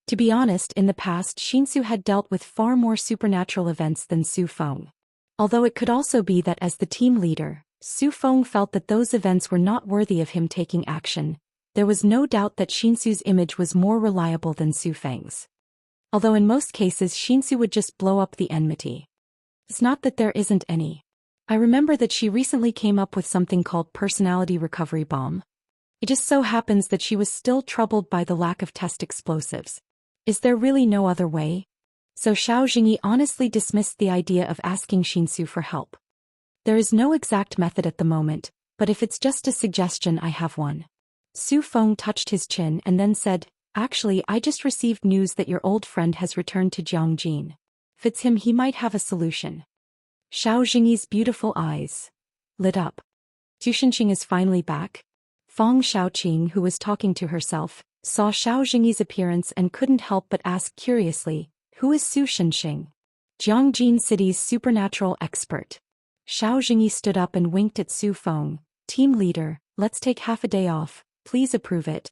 To be honest, in the past Shinsu had dealt with far more supernatural events than Su Feng. Although it could also be that as the team leader, Su Feng felt that those events were not worthy of him taking action. There was no doubt that Shinsu's image was more reliable than Su Feng's. Although in most cases Shinsu would just blow up the enmity. It's not that there isn't any. I remember that she recently came up with something called personality recovery bomb. It just so happens that she was still troubled by the lack of test explosives. Is there really no other way? So Xiao Jingyi honestly dismissed the idea of asking Shinsu for help. There is no exact method at the moment, but if it's just a suggestion, I have one. Su Feng touched his chin and then said, actually, I just received news that your old friend has returned to Jiangjin. If it's him, he might have a solution. Xiao Jingyi's beautiful eyes lit up. Su Shenxing is finally back? Fang Xiaoqing, who was talking to herself, saw Xiao Jingyi's appearance and couldn't help but ask curiously, who is Su Shenxing? Jiangjin City's supernatural expert. Xiao Jingyi stood up and winked at Su Feng. Team leader, let's take half a day off. Please approve it.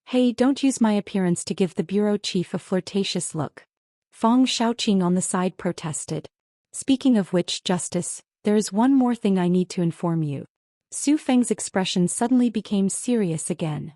Hey, don't use my appearance to give the bureau chief a flirtatious look. Fang Xiaoqing on the side protested. Speaking of which, Justice, there is one more thing I need to inform you. Su Feng's expression suddenly became serious again.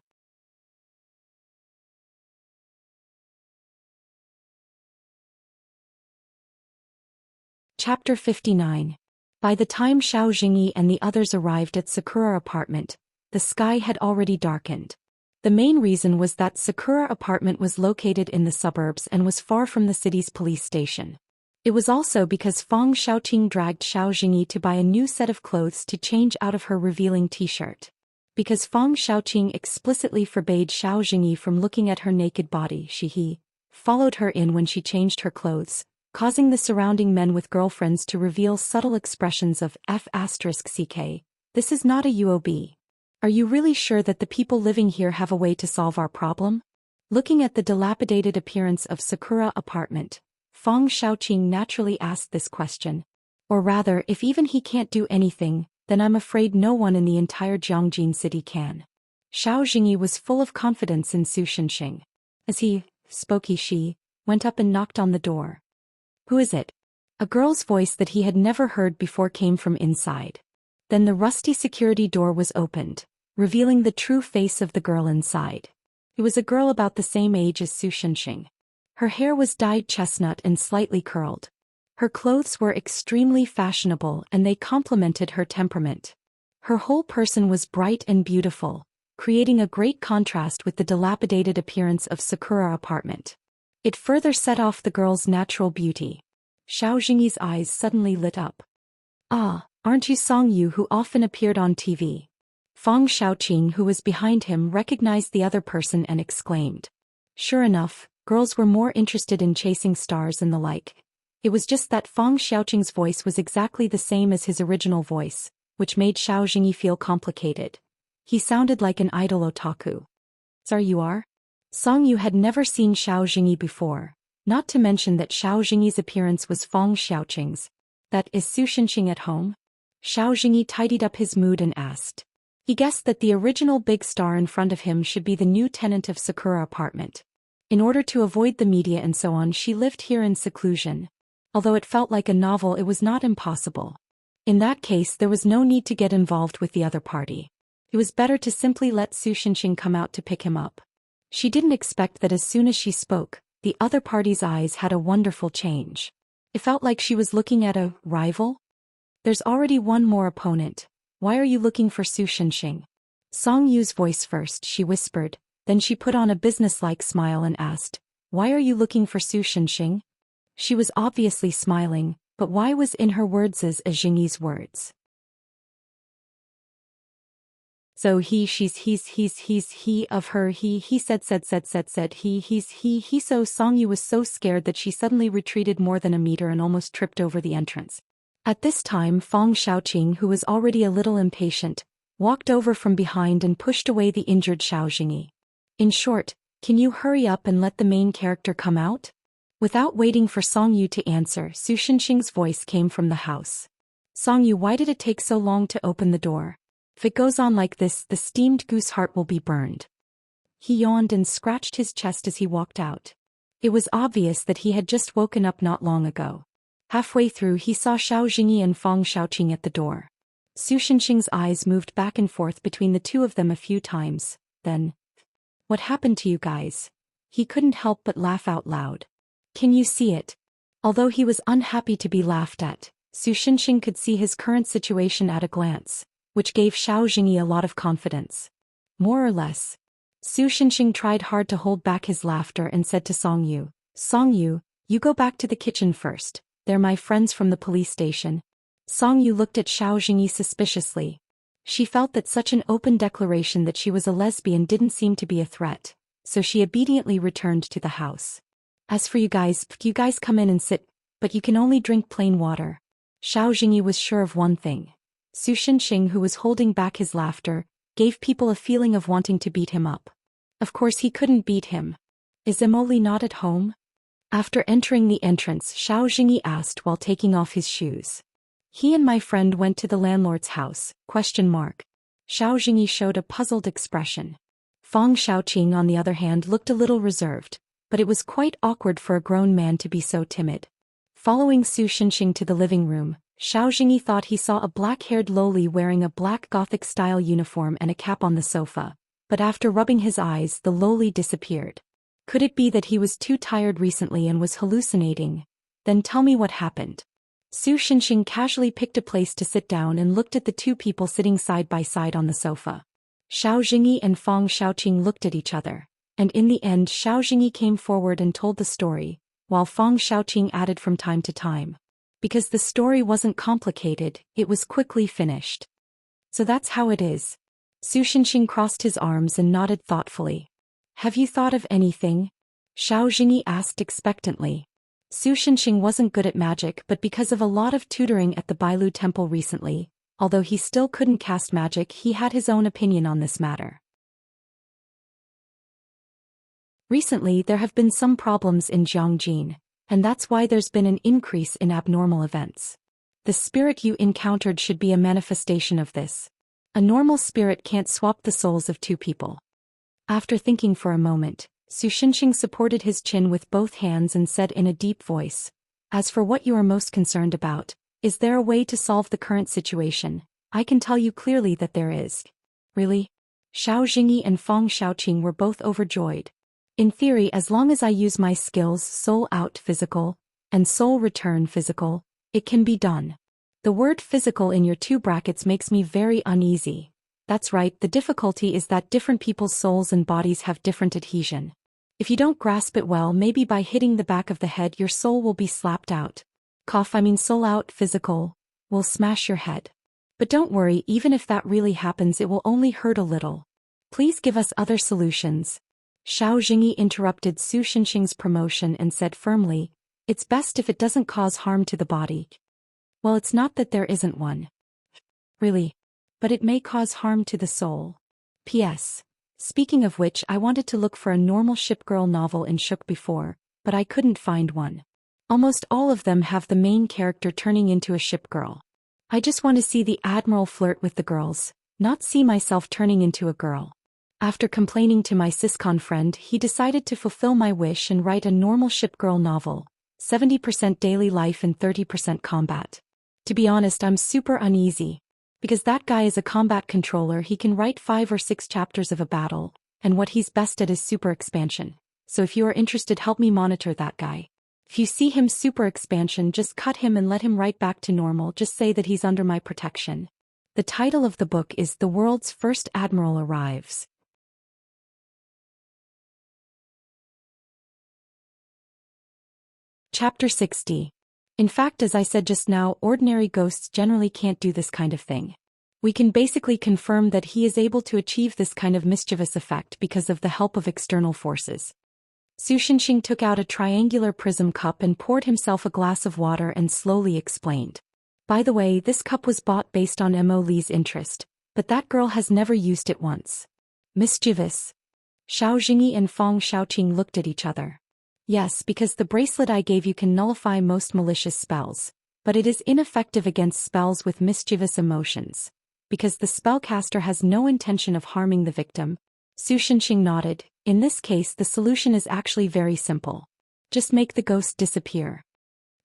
Chapter 59. By the time Xiao Jingyi and the others arrived at Sakura apartment, the sky had already darkened. The main reason was that Sakura apartment was located in the suburbs and was far from the city's police station. It was also because Fang Xiaoqing dragged Xiao Jingyi to buy a new set of clothes to change out of her revealing t-shirt. Because Fang Xiaoqing explicitly forbade Xiao Jingyi from looking at her naked body, he followed her in when she changed her clothes, causing the surrounding men with girlfriends to reveal subtle expressions of F***ck. This is not a UOB. Are you really sure that the people living here have a way to solve our problem? Looking at the dilapidated appearance of Sakura apartment, Fang Xiaoqing naturally asked this question. Or rather, if even he can't do anything, then I'm afraid no one in the entire Jiangjin city can. Xiao Jingyi was full of confidence in Su Shenxing. As he spoke, she went up and knocked on the door. Who is it? A girl's voice that he had never heard before came from inside. Then the rusty security door was opened, revealing the true face of the girl inside. It was a girl about the same age as Su Shenxing. Her hair was dyed chestnut and slightly curled. Her clothes were extremely fashionable and they complemented her temperament. Her whole person was bright and beautiful, creating a great contrast with the dilapidated appearance of Sakura apartment. It further set off the girl's natural beauty. Xiao Jingyi's eyes suddenly lit up. Ah, aren't you Song Yu who often appeared on TV? Fang Xiaoqing, who was behind him, recognized the other person and exclaimed. Sure enough, girls were more interested in chasing stars and the like. It was just that Fang Xiaoqing's voice was exactly the same as his original voice, which made Xiao Jingyi feel complicated. He sounded like an idol otaku. So you are? Song Yu had never seen Xiao Jingyi before, not to mention that Xiao Jingyi's appearance was Fang Xiaoqing's. That is Su Shenxing at home? Xiao Jingyi tidied up his mood and asked. He guessed that the original big star in front of him should be the new tenant of Sakura apartment. In order to avoid the media and so on, she lived here in seclusion. Although it felt like a novel, it was not impossible. In that case, there was no need to get involved with the other party. It was better to simply let Su Shenxing come out to pick him up. She didn't expect that as soon as she spoke, the other party's eyes had a wonderful change. It felt like she was looking at a rival. There's already one more opponent. Why are you looking for Su Shenxing? Song Yu's voice first, she whispered, then she put on a businesslike smile and asked, why are you looking for Su Shenxing? She was obviously smiling, but why was in her words as Jingyi's words? So he, she's, he's, he, of her, he said, he, so Songyu was so scared that she suddenly retreated more than a meter and almost tripped over the entrance. At this time Fong Xiaoqing, who was already a little impatient, walked over from behind and pushed away the injured Xiao Jingyi. In short, can you hurry up and let the main character come out? Without waiting for Songyu to answer, Su Shenxing's voice came from the house. Songyu, why did it take so long to open the door? If it goes on like this, the steamed goose heart will be burned. He yawned and scratched his chest as he walked out. It was obvious that he had just woken up not long ago. Halfway through he saw Xiao Jingyi and Fong Xiaoqing at the door. Su Shenxing's eyes moved back and forth between the two of them a few times, then, "What happened to you guys?" He couldn't help but laugh out loud. "Can you see it?" Although he was unhappy to be laughed at, Su Shenxing could see his current situation at a glance, which gave Xiao Jingyi a lot of confidence. More or less. Su Shenxing tried hard to hold back his laughter and said to Songyu, "Songyu, you go back to the kitchen first, they're my friends from the police station." Songyu looked at Xiao Jingyi suspiciously. She felt that such an open declaration that she was a lesbian didn't seem to be a threat, so she obediently returned to the house. "As for you guys come in and sit, but you can only drink plain water." Xiao Jingyi was sure of one thing. Su Shenxing, who was holding back his laughter, gave people a feeling of wanting to beat him up. Of course he couldn't beat him. "Is Emily not at home?" After entering the entrance, Xiao Jingyi asked while taking off his shoes. "He and my friend went to the landlord's house, ? Xiao Jingyi showed a puzzled expression. Fong Xiaoqing, on the other hand, looked a little reserved, but it was quite awkward for a grown man to be so timid. Following Su Shenxing to the living room, Xiao Jingyi thought he saw a black-haired lowly wearing a black Gothic-style uniform and a cap on the sofa, but after rubbing his eyes the lowly disappeared. Could it be that he was too tired recently and was hallucinating? Then tell me what happened. Su Shenxing casually picked a place to sit down and looked at the two people sitting side by side on the sofa. Xiao Jingyi and Fong Xiaoqing looked at each other, and in the end Xiao Jingyi came forward and told the story, while Fong Xiaoqing added from time to time. Because the story wasn't complicated, it was quickly finished. "So that's how it is." Su Shenxing crossed his arms and nodded thoughtfully. "Have you thought of anything?" Xiao Jingyi asked expectantly. Su Shenxing wasn't good at magic, but because of a lot of tutoring at the Bailu temple recently, although he still couldn't cast magic, he had his own opinion on this matter. Recently there have been some problems in Jiangjin, and that's why there's been an increase in abnormal events. The spirit you encountered should be a manifestation of this. A normal spirit can't swap the souls of two people. After thinking for a moment, Su Shenxing supported his chin with both hands and said in a deep voice, "As for what you are most concerned about, is there a way to solve the current situation? I can tell you clearly that there is." "Really?" Xiao Jingyi and Fong Xiaoqing were both overjoyed. "In theory, as long as I use my skills soul out physical, and soul return physical, it can be done." The word physical in your two brackets makes me very uneasy. That's right, the difficulty is that different people's souls and bodies have different adhesion. If you don't grasp it well, maybe by hitting the back of the head your soul will be slapped out. Soul out physical, will smash your head. But don't worry, even if that really happens it will only hurt a little. Please give us other solutions. Xiao Jingyi interrupted Su Shenxing's promotion and said firmly, "It's best if it doesn't cause harm to the body." "Well, it's not that there isn't one. Really. But it may cause harm to the soul. P.S. Speaking of which, I wanted to look for a normal shipgirl novel in Shuk before, but I couldn't find one. Almost all of them have the main character turning into a shipgirl. I just want to see the admiral flirt with the girls, not see myself turning into a girl." After complaining to my siscon friend, he decided to fulfill my wish and write a normal shipgirl novel, 70% daily life and 30% combat. To be honest, I'm super uneasy. Because that guy is a combat controller, he can write 5 or 6 chapters of a battle, and what he's best at is super expansion. So if you are interested, help me monitor that guy. If you see him super expansion, just cut him and let him right back to normal, just say that he's under my protection. The title of the book is The World's First Admiral Arrives. Chapter 60. In fact, as I said just now, ordinary ghosts generally can't do this kind of thing. We can basically confirm that he is able to achieve this kind of mischievous effect because of the help of external forces. Su Shenxing took out a triangular prism cup and poured himself a glass of water and slowly explained. By the way, this cup was bought based on Mo Li's interest, but that girl has never used it once. Mischievous. Xiao Jingyi and Feng Xiaoqing looked at each other. Yes, because the bracelet I gave you can nullify most malicious spells, but it is ineffective against spells with mischievous emotions. Because the spellcaster has no intention of harming the victim. Su Shenxing nodded. In this case, the solution is actually very simple. Just make the ghost disappear.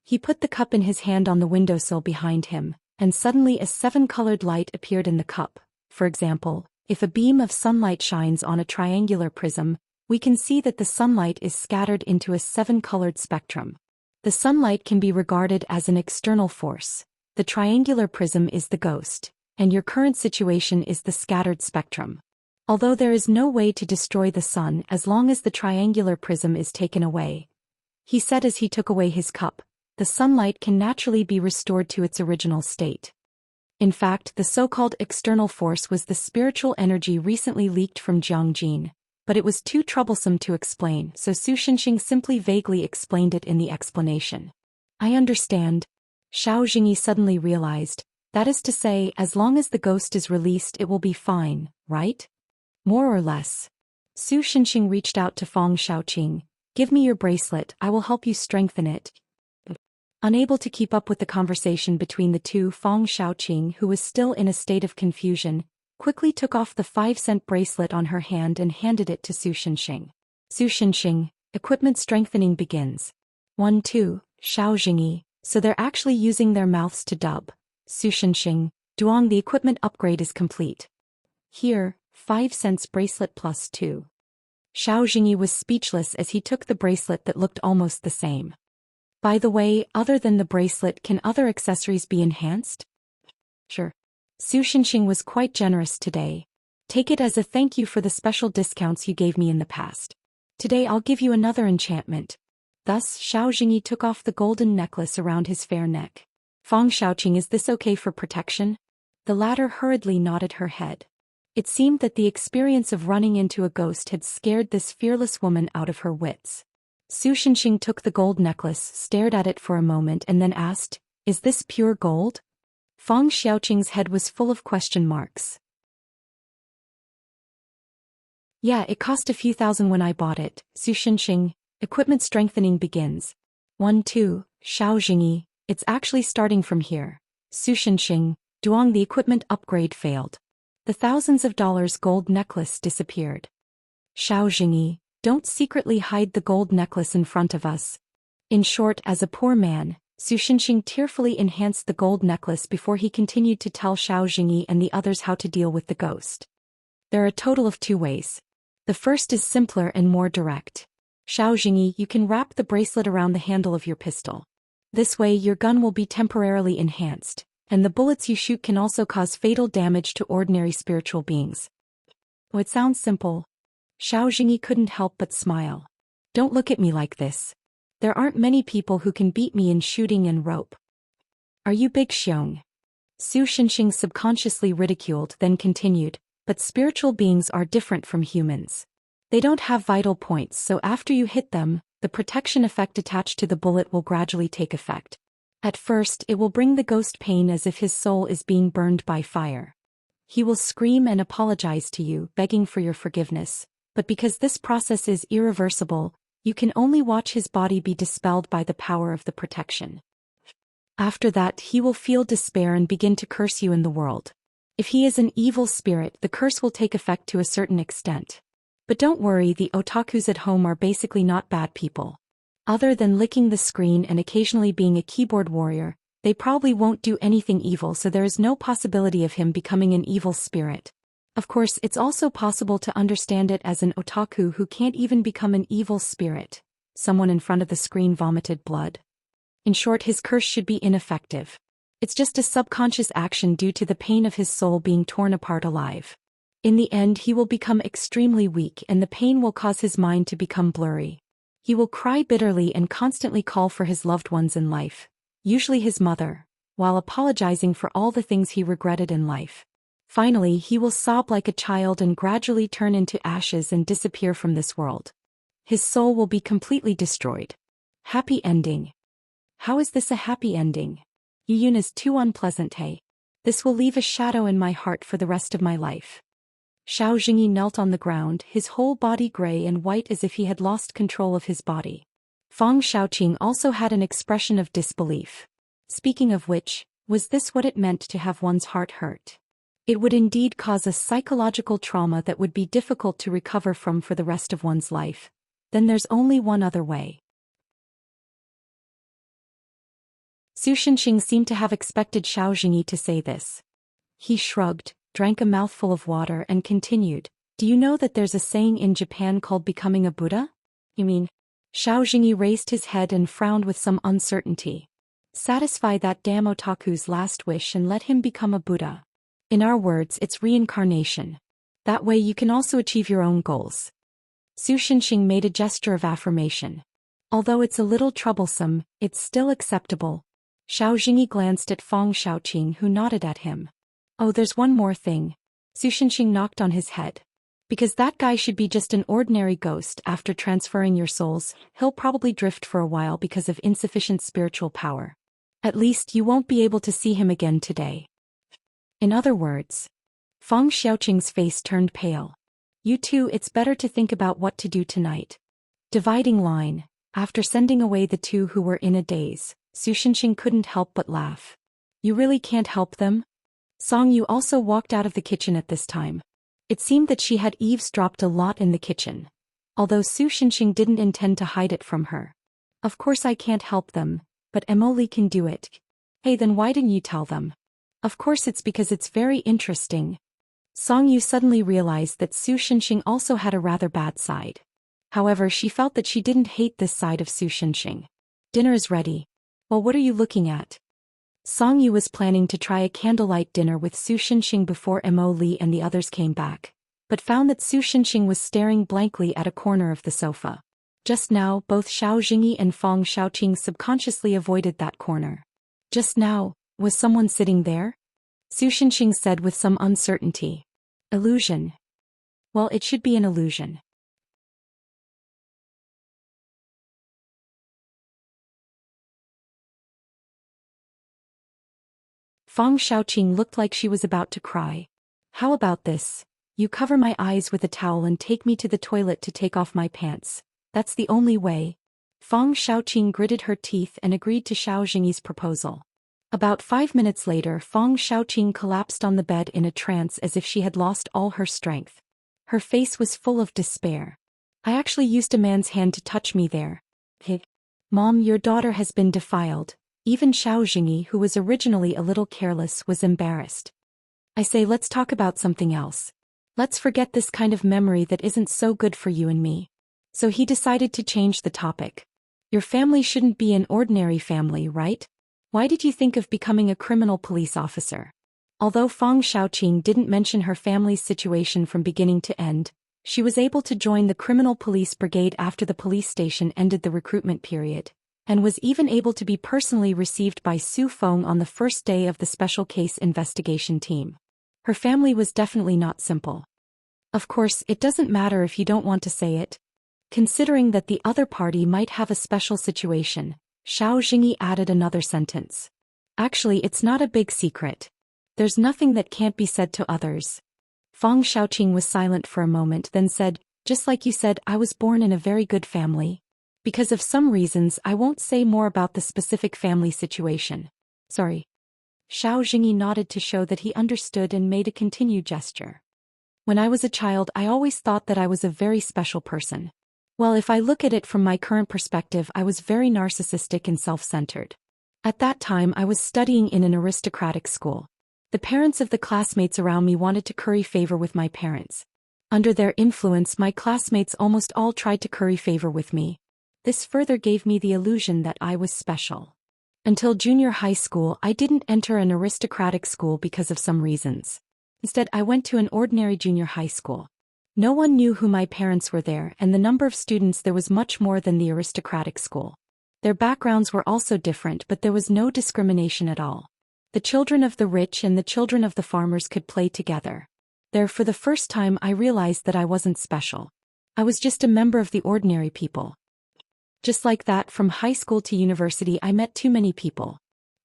He put the cup in his hand on the windowsill behind him, and suddenly a 7-colored light appeared in the cup. For example, if a beam of sunlight shines on a triangular prism, we can see that the sunlight is scattered into a 7-colored spectrum. The sunlight can be regarded as an external force. The triangular prism is the ghost, and your current situation is the scattered spectrum. Although there is no way to destroy the sun as long as the triangular prism is taken away, he said as he took away his cup, the sunlight can naturally be restored to its original state. In fact, the so-called external force was the spiritual energy recently leaked from Jiangjin, but it was too troublesome to explain, so Su Shenxing simply vaguely explained it in the explanation. I understand. Xiao Jingyi suddenly realized, that is to say, as long as the ghost is released it will be fine, right? More or less. Su Shenxing reached out to Feng Xiaoqing. Give me your bracelet, I will help you strengthen it. Unable to keep up with the conversation between the two, Feng Xiaoqing, who was still in a state of confusion, quickly took off the 5-cent bracelet on her hand and handed it to Su Shenxing. Su Shenxing, equipment strengthening begins. 1-2, Xiao Jingyi, so they're actually using their mouths to dub. Su Shenxing, Duong, the equipment upgrade is complete. Here, 5 cents bracelet plus 2. Xiao Jingyi was speechless as he took the bracelet that looked almost the same. By the way, other than the bracelet, can other accessories be enhanced? Sure. Su Shenxing was quite generous today. Take it as a thank you for the special discounts you gave me in the past. Today I'll give you another enchantment. Thus, Xiao Jingyi took off the golden necklace around his fair neck. Feng Xiaoqing, is this okay for protection? The latter hurriedly nodded her head. It seemed that the experience of running into a ghost had scared this fearless woman out of her wits. Su Shenxing took the gold necklace, stared at it for a moment and then asked, is this pure gold? Feng Xiaoqing's head was full of question marks. Yeah, it cost a few thousand when I bought it. Su Shenxing, equipment strengthening begins. 1-2, Xiao Jingyi, it's actually starting from here. Su Shenxing, Duong, the equipment upgrade failed. The thousands of dollars gold necklace disappeared. Xiao Jingyi, don't secretly hide the gold necklace in front of us. In short, as a poor man, Su Shenxing tearfully enhanced the gold necklace before he continued to tell Xiao Jingyi and the others how to deal with the ghost. There are a total of 2 ways. The first is simpler and more direct. Xiao Jingyi, you can wrap the bracelet around the handle of your pistol. This way your gun will be temporarily enhanced, and the bullets you shoot can also cause fatal damage to ordinary spiritual beings. Oh, it sounds simple. Xiao Jingyi couldn't help but smile. Don't look at me like this. There aren't many people who can beat me in shooting and rope. Are you Big Xiong? Su Shenxing subconsciously ridiculed, then continued, but spiritual beings are different from humans. They don't have vital points, so after you hit them, the protection effect attached to the bullet will gradually take effect. At first, it will bring the ghost pain as if his soul is being burned by fire. He will scream and apologize to you, begging for your forgiveness, but because this process is irreversible, you can only watch his body be dispelled by the power of the protection. After that, he will feel despair and begin to curse you in the world. If he is an evil spirit, the curse will take effect to a certain extent. But don't worry, the otakus at home are basically not bad people. Other than licking the screen and occasionally being a keyboard warrior, they probably won't do anything evil, so there is no possibility of him becoming an evil spirit. Of course, it's also possible to understand it as an otaku who can't even become an evil spirit. Someone in front of the screen vomited blood. In short, his curse should be ineffective. It's just a subconscious action due to the pain of his soul being torn apart alive. In the end, he will become extremely weak and the pain will cause his mind to become blurry. He will cry bitterly and constantly call for his loved ones in life, usually his mother, while apologizing for all the things he regretted in life. Finally, he will sob like a child and gradually turn into ashes and disappear from this world. His soul will be completely destroyed. Happy ending. How is this a happy ending? Yuyun is too unpleasant, hey. This will leave a shadow in my heart for the rest of my life. Xiao Jingyi knelt on the ground, his whole body gray and white as if he had lost control of his body. Fang Xiaoqing also had an expression of disbelief. Speaking of which, was this what it meant to have one's heart hurt? It would indeed cause a psychological trauma that would be difficult to recover from for the rest of one's life. Then there's only one other way. Su Shenxing seemed to have expected Xiao Jingyi to say this. He shrugged, drank a mouthful of water and continued, "Do you know that there's a saying in Japan called becoming a Buddha?" "You mean?" Xiao Jingyi raised his head and frowned with some uncertainty. "Satisfy that damn otaku's last wish and let him become a Buddha. In our words, it's reincarnation. That way you can also achieve your own goals." Su Shenxing made a gesture of affirmation. "Although it's a little troublesome, it's still acceptable." Xiao Jingyi glanced at Fang Xiaoqing, who nodded at him. "Oh, there's one more thing." Su Shenxing knocked on his head. "Because that guy should be just an ordinary ghost. After transferring your souls, he'll probably drift for a while because of insufficient spiritual power. At least you won't be able to see him again today." In other words, Fang Xiaoqing's face turned pale. "You two, it's better to think about what to do tonight." Dividing line. After sending away the two who were in a daze, Su Shenxing couldn't help but laugh. "You really can't help them?" Song Yu also walked out of the kitchen at this time. It seemed that she had eavesdropped a lot in the kitchen, although Su Shenxing didn't intend to hide it from her. "Of course I can't help them, but Emily can do it." "Hey, then why didn't you tell them?" "Of course it's because it's very interesting." Song Yu suddenly realized that Su Shenxing also had a rather bad side. However, she felt that she didn't hate this side of Su Shenxing. "Dinner is ready." "Well, what are you looking at?" Song Yu was planning to try a candlelight dinner with Su Shenxing before Mo Li and the others came back, but found that Su Shenxing was staring blankly at a corner of the sofa. Just now, both Xiao Jingyi and Fang Xiaoqing subconsciously avoided that corner. "Just now, was someone sitting there?" Su Shenxing said with some uncertainty. "Illusion." "Well, it should be an illusion." Fang Xiaoqing looked like she was about to cry. "How about this? You cover my eyes with a towel and take me to the toilet to take off my pants. That's the only way." Fang Xiaoqing gritted her teeth and agreed to Xiao Jingyi's proposal. About 5 minutes later, Fang Xiaoqing collapsed on the bed in a trance as if she had lost all her strength. Her face was full of despair. "I actually used a man's hand to touch me there." "Mom, your daughter has been defiled." Even Xiao Jingyi, who was originally a little careless, was embarrassed. "I say, let's talk about something else. Let's forget this kind of memory that isn't so good for you and me." So he decided to change the topic. "Your family shouldn't be an ordinary family, right? Why did you think of becoming a criminal police officer?" Although Fang Xiaoqing didn't mention her family's situation from beginning to end, she was able to join the criminal police brigade after the police station ended the recruitment period, and was even able to be personally received by Su Feng on the first day of the special case investigation team. Her family was definitely not simple. Of course, it doesn't matter if you don't want to say it. Considering that the other party might have a special situation, Xiao Jingyi added another sentence. "Actually, it's not a big secret. There's nothing that can't be said to others." Fang Xiaoqing was silent for a moment, then said, "Just like you said, I was born in a very good family. Because of some reasons, I won't say more about the specific family situation." "Sorry." Xiao Jingyi nodded to show that he understood and made a continued gesture. "When I was a child, I always thought that I was a very special person. Well, if I look at it from my current perspective, I was very narcissistic and self-centered. At that time, I was studying in an aristocratic school. The parents of the classmates around me wanted to curry favor with my parents. Under their influence, my classmates almost all tried to curry favor with me. This further gave me the illusion that I was special. Until junior high school, I didn't enter an aristocratic school because of some reasons. Instead, I went to an ordinary junior high school. No one knew who my parents were there, and the number of students there was much more than the aristocratic school. Their backgrounds were also different, but there was no discrimination at all. The children of the rich and the children of the farmers could play together. There, for the first time, I realized that I wasn't special. I was just a member of the ordinary people. Just like that, from high school to university, I met too many people.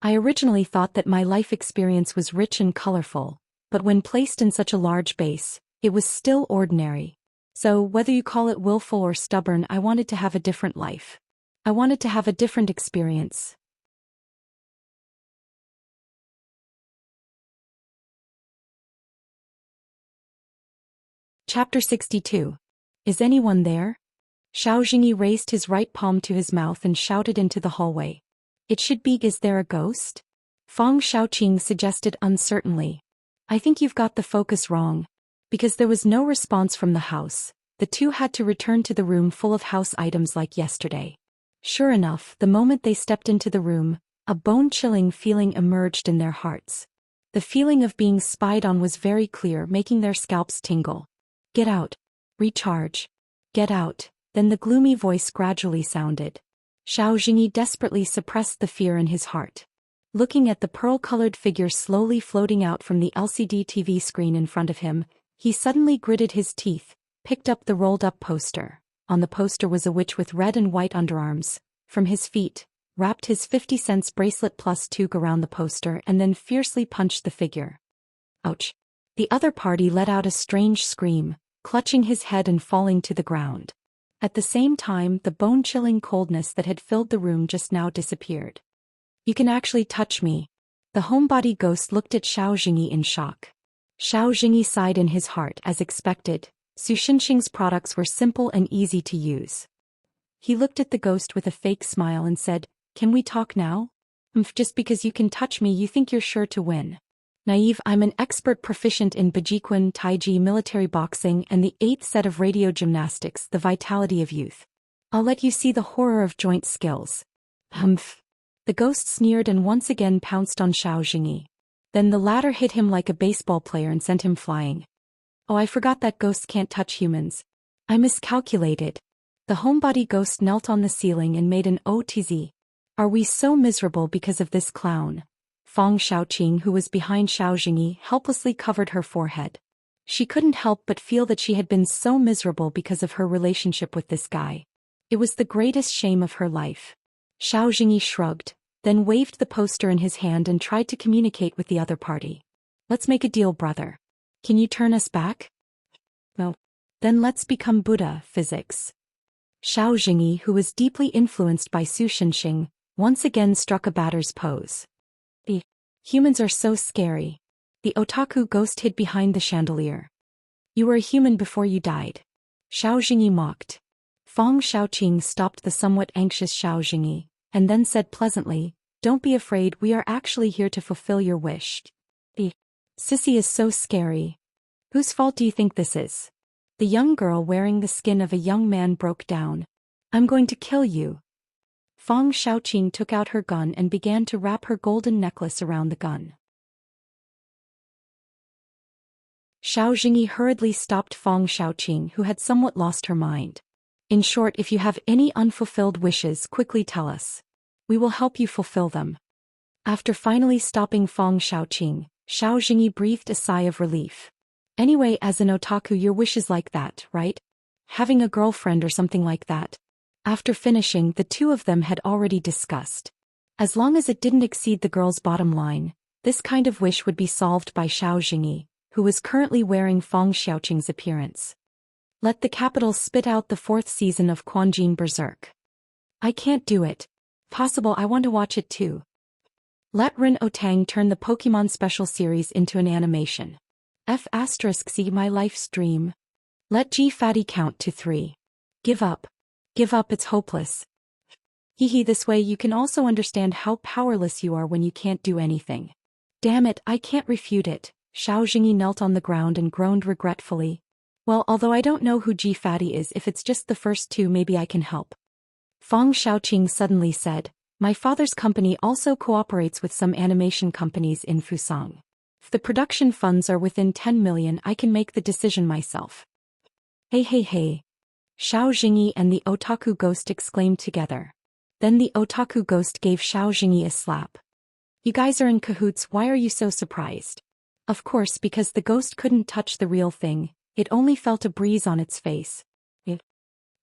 I originally thought that my life experience was rich and colorful, but when placed in such a large base, it was still ordinary. So, whether you call it willful or stubborn, I wanted to have a different life. I wanted to have a different experience. Chapter 62. Is anyone there? Xiao Jingyi raised his right palm to his mouth and shouted into the hallway. It should be, is there a ghost? Fang Xiaoqing suggested uncertainly. I think you've got the focus wrong. Because there was no response from the house, the two had to return to the room full of house items like yesterday. Sure enough, the moment they stepped into the room, a bone-chilling feeling emerged in their hearts. The feeling of being spied on was very clear, making their scalps tingle. Get out. Recharge. Get out. Then the gloomy voice gradually sounded. Xiao Jingyi desperately suppressed the fear in his heart. Looking at the pearl-colored figure slowly floating out from the LCD TV screen in front of him, he suddenly gritted his teeth, picked up the rolled-up poster. On the poster was a witch with red and white underarms. From his feet, wrapped his 50-cent bracelet plus toque around the poster and then fiercely punched the figure. Ouch. The other party let out a strange scream, clutching his head and falling to the ground. At the same time, the bone-chilling coldness that had filled the room just now disappeared. You can actually touch me. The homebody ghost looked at Xiao Jingyi in shock. Xiao Jingyi sighed in his heart. As expected, Su Xinxing's products were simple and easy to use. He looked at the ghost with a fake smile and said, Can we talk now? Just because you can touch me you think you're sure to win. Naive, I'm an expert proficient in Bajikun, Taiji, military boxing, and the 8th set of radio gymnastics, the vitality of youth. I'll let you see the horror of joint skills. Humph. The ghost sneered and once again pounced on Xiao Jingyi. Then the latter hit him like a baseball player and sent him flying. Oh, I forgot that ghosts can't touch humans. I miscalculated. The homebody ghost knelt on the ceiling and made an OTZ. Are we so miserable because of this clown? Fang Xiaoqing, who was behind Xiao Jingyi, helplessly covered her forehead. She couldn't help but feel that she had been so miserable because of her relationship with this guy. It was the greatest shame of her life. Xiao Jingyi shrugged, then waved the poster in his hand and tried to communicate with the other party. Let's make a deal, brother. Can you turn us back? No. Then let's become Buddha, physics. Xiao Jingyi, who was deeply influenced by Su Xinxing, once again struck a batter's pose. The humans are so scary. The otaku ghost hid behind the chandelier. You were a human before you died. Xiao Jingyi mocked. Fang Xiaoqing stopped the somewhat anxious Xiao Jingyi, and then said pleasantly, Don't be afraid, we are actually here to fulfill your wish. The sissy is so scary. Whose fault do you think this is? The young girl wearing the skin of a young man broke down. I'm going to kill you. Fang Xiaoqing took out her gun and began to wrap her golden necklace around the gun. Xiao Jingyi hurriedly stopped Fang Xiaoqing, who had somewhat lost her mind. In short, if you have any unfulfilled wishes, quickly tell us. We will help you fulfill them. After finally stopping Fang Xiaoqing, Xiao Jingyi breathed a sigh of relief. Anyway, as an otaku, your wish is like that, right? Having a girlfriend or something like that. After finishing, the two of them had already discussed. As long as it didn't exceed the girl's bottom line, this kind of wish would be solved by Xiao Jingyi, who was currently wearing Fang Xiaoqing's appearance. Let the capital spit out the 4th season of Quanjin Berserk. I can't do it. Possible, I want to watch it too. Let Rin Otang turn the Pokemon special series into an animation. See my life's dream. Let G Fatty count to 3. Give up. Give up, it's hopeless. Hehe, this way you can also understand how powerless you are when you can't do anything. Damn it, I can't refute it. Xiao Jingyi knelt on the ground and groaned regretfully. Well, although I don't know who G Fatty is, if it's just the first two, maybe I can help. Fang Xiaoqing suddenly said, My father's company also cooperates with some animation companies in Fusang. If the production funds are within 10 million, I can make the decision myself. Hey. Xiao Jingyi and the otaku ghost exclaimed together. Then the otaku ghost gave Xiao Jingyi a slap. You guys are in cahoots, why are you so surprised? Of course, because the ghost couldn't touch the real thing, it only felt a breeze on its face.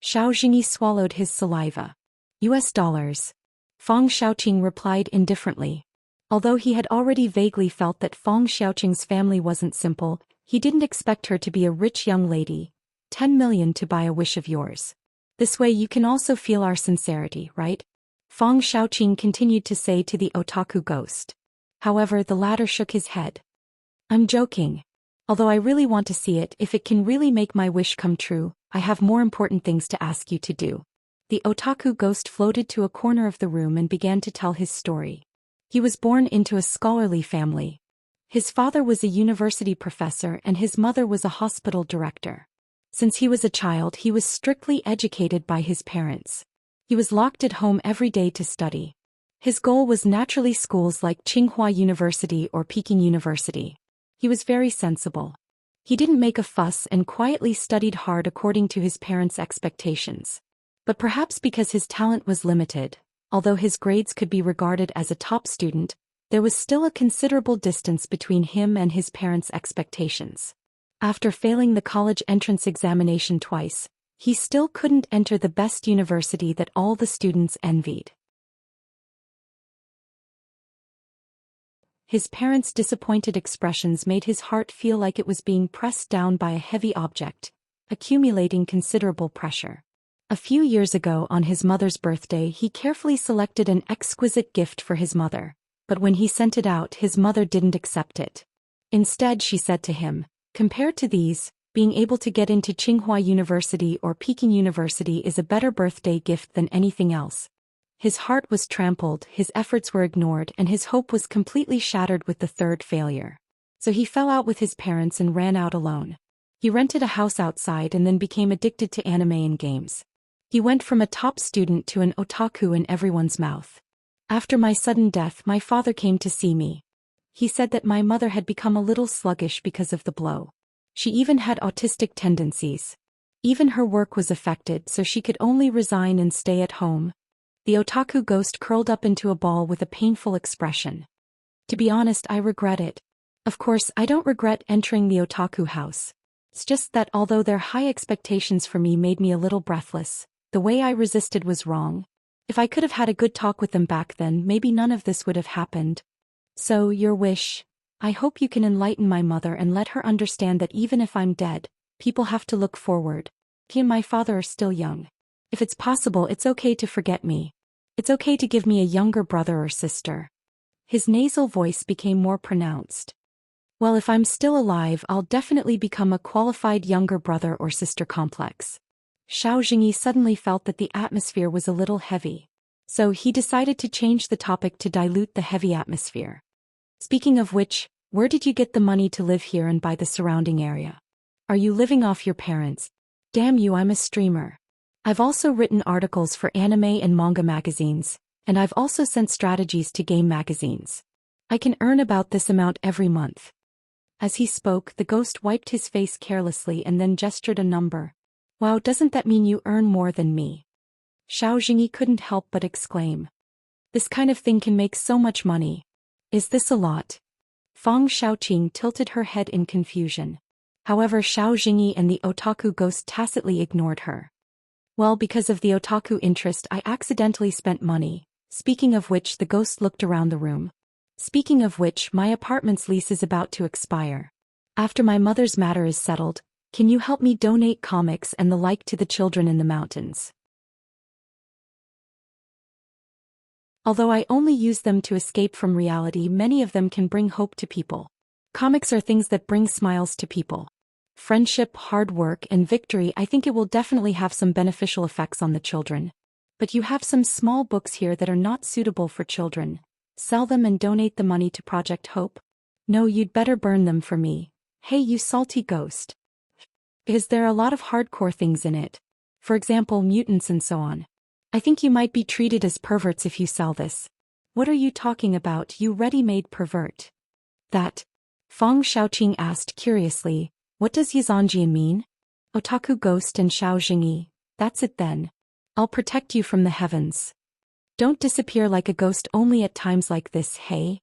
Xiao Jingyi swallowed his saliva. US dollars. Feng Xiaoqing replied indifferently. Although he had already vaguely felt that Feng Xiaoqing's family wasn't simple, he didn't expect her to be a rich young lady. 10 million to buy a wish of yours. This way you can also feel our sincerity, right? Feng Xiaoqing continued to say to the otaku ghost. However, the latter shook his head. I'm joking. Although I really want to see it, if it can really make my wish come true, I have more important things to ask you to do. The otaku ghost floated to a corner of the room and began to tell his story. He was born into a scholarly family. His father was a university professor and his mother was a hospital director. Since he was a child, he was strictly educated by his parents. He was locked at home every day to study. His goal was naturally schools like Tsinghua University or Peking University. He was very sensible. He didn't make a fuss and quietly studied hard according to his parents' expectations. But perhaps because his talent was limited, although his grades could be regarded as a top student, there was still a considerable distance between him and his parents' expectations. After failing the college entrance examination twice, he still couldn't enter the best university that all the students envied. His parents' disappointed expressions made his heart feel like it was being pressed down by a heavy object, accumulating considerable pressure. A few years ago on his mother's birthday, he carefully selected an exquisite gift for his mother, but when he sent it out, his mother didn't accept it. Instead, she said to him, "Compared to these, being able to get into Tsinghua University or Peking University is a better birthday gift than anything else." His heart was trampled, his efforts were ignored, and his hope was completely shattered with the third failure. So he fell out with his parents and ran out alone. He rented a house outside and then became addicted to anime and games. He went from a top student to an otaku in everyone's mouth. After my sudden death, my father came to see me. He said that my mother had become a little sluggish because of the blow. She even had autistic tendencies. Even her work was affected, so she could only resign and stay at home. The otaku ghost curled up into a ball with a painful expression. To be honest, I regret it. Of course, I don't regret entering the otaku house. It's just that although their high expectations for me made me a little breathless, the way I resisted was wrong. If I could have had a good talk with them back then, maybe none of this would have happened. So, your wish. I hope you can enlighten my mother and let her understand that even if I'm dead, people have to look forward. He and my father are still young. If it's possible, it's okay to forget me. It's okay to give me a younger brother or sister. His nasal voice became more pronounced. Well, if I'm still alive, I'll definitely become a qualified younger brother or sister complex. Xiao Jingyi suddenly felt that the atmosphere was a little heavy. So he decided to change the topic to dilute the heavy atmosphere. Speaking of which, where did you get the money to live here and buy the surrounding area? Are you living off your parents? Damn you, I'm a streamer. I've also written articles for anime and manga magazines, and I've also sent strategies to game magazines. I can earn about this amount every month. As he spoke, the ghost wiped his face carelessly and then gestured a number. Wow, doesn't that mean you earn more than me? Xiao Jingyi couldn't help but exclaim. This kind of thing can make so much money. Is this a lot? Feng Xiaoqing tilted her head in confusion. However, Xiao Jingyi and the otaku ghost tacitly ignored her. Well, because of the otaku interest, I accidentally spent money. Speaking of which, the ghost looked around the room. Speaking of which, my apartment's lease is about to expire. After my mother's matter is settled, can you help me donate comics and the like to the children in the mountains? Although I only use them to escape from reality, many of them can bring hope to people. Comics are things that bring smiles to people. Friendship, hard work, and victory. I think it will definitely have some beneficial effects on the children. But you have some small books here that are not suitable for children. Sell them and donate the money to Project Hope? No, you'd better burn them for me. Hey, you salty ghost. Because there are a lot of hardcore things in it. For example, mutants and so on. I think you might be treated as perverts if you sell this. What are you talking about, you ready-made pervert? That. Feng Xiaoqing asked curiously. What does Yazanjian mean? Otaku ghost and Xiao Jingyi. That's it then. I'll protect you from the heavens. Don't disappear like a ghost only at times like this, hey?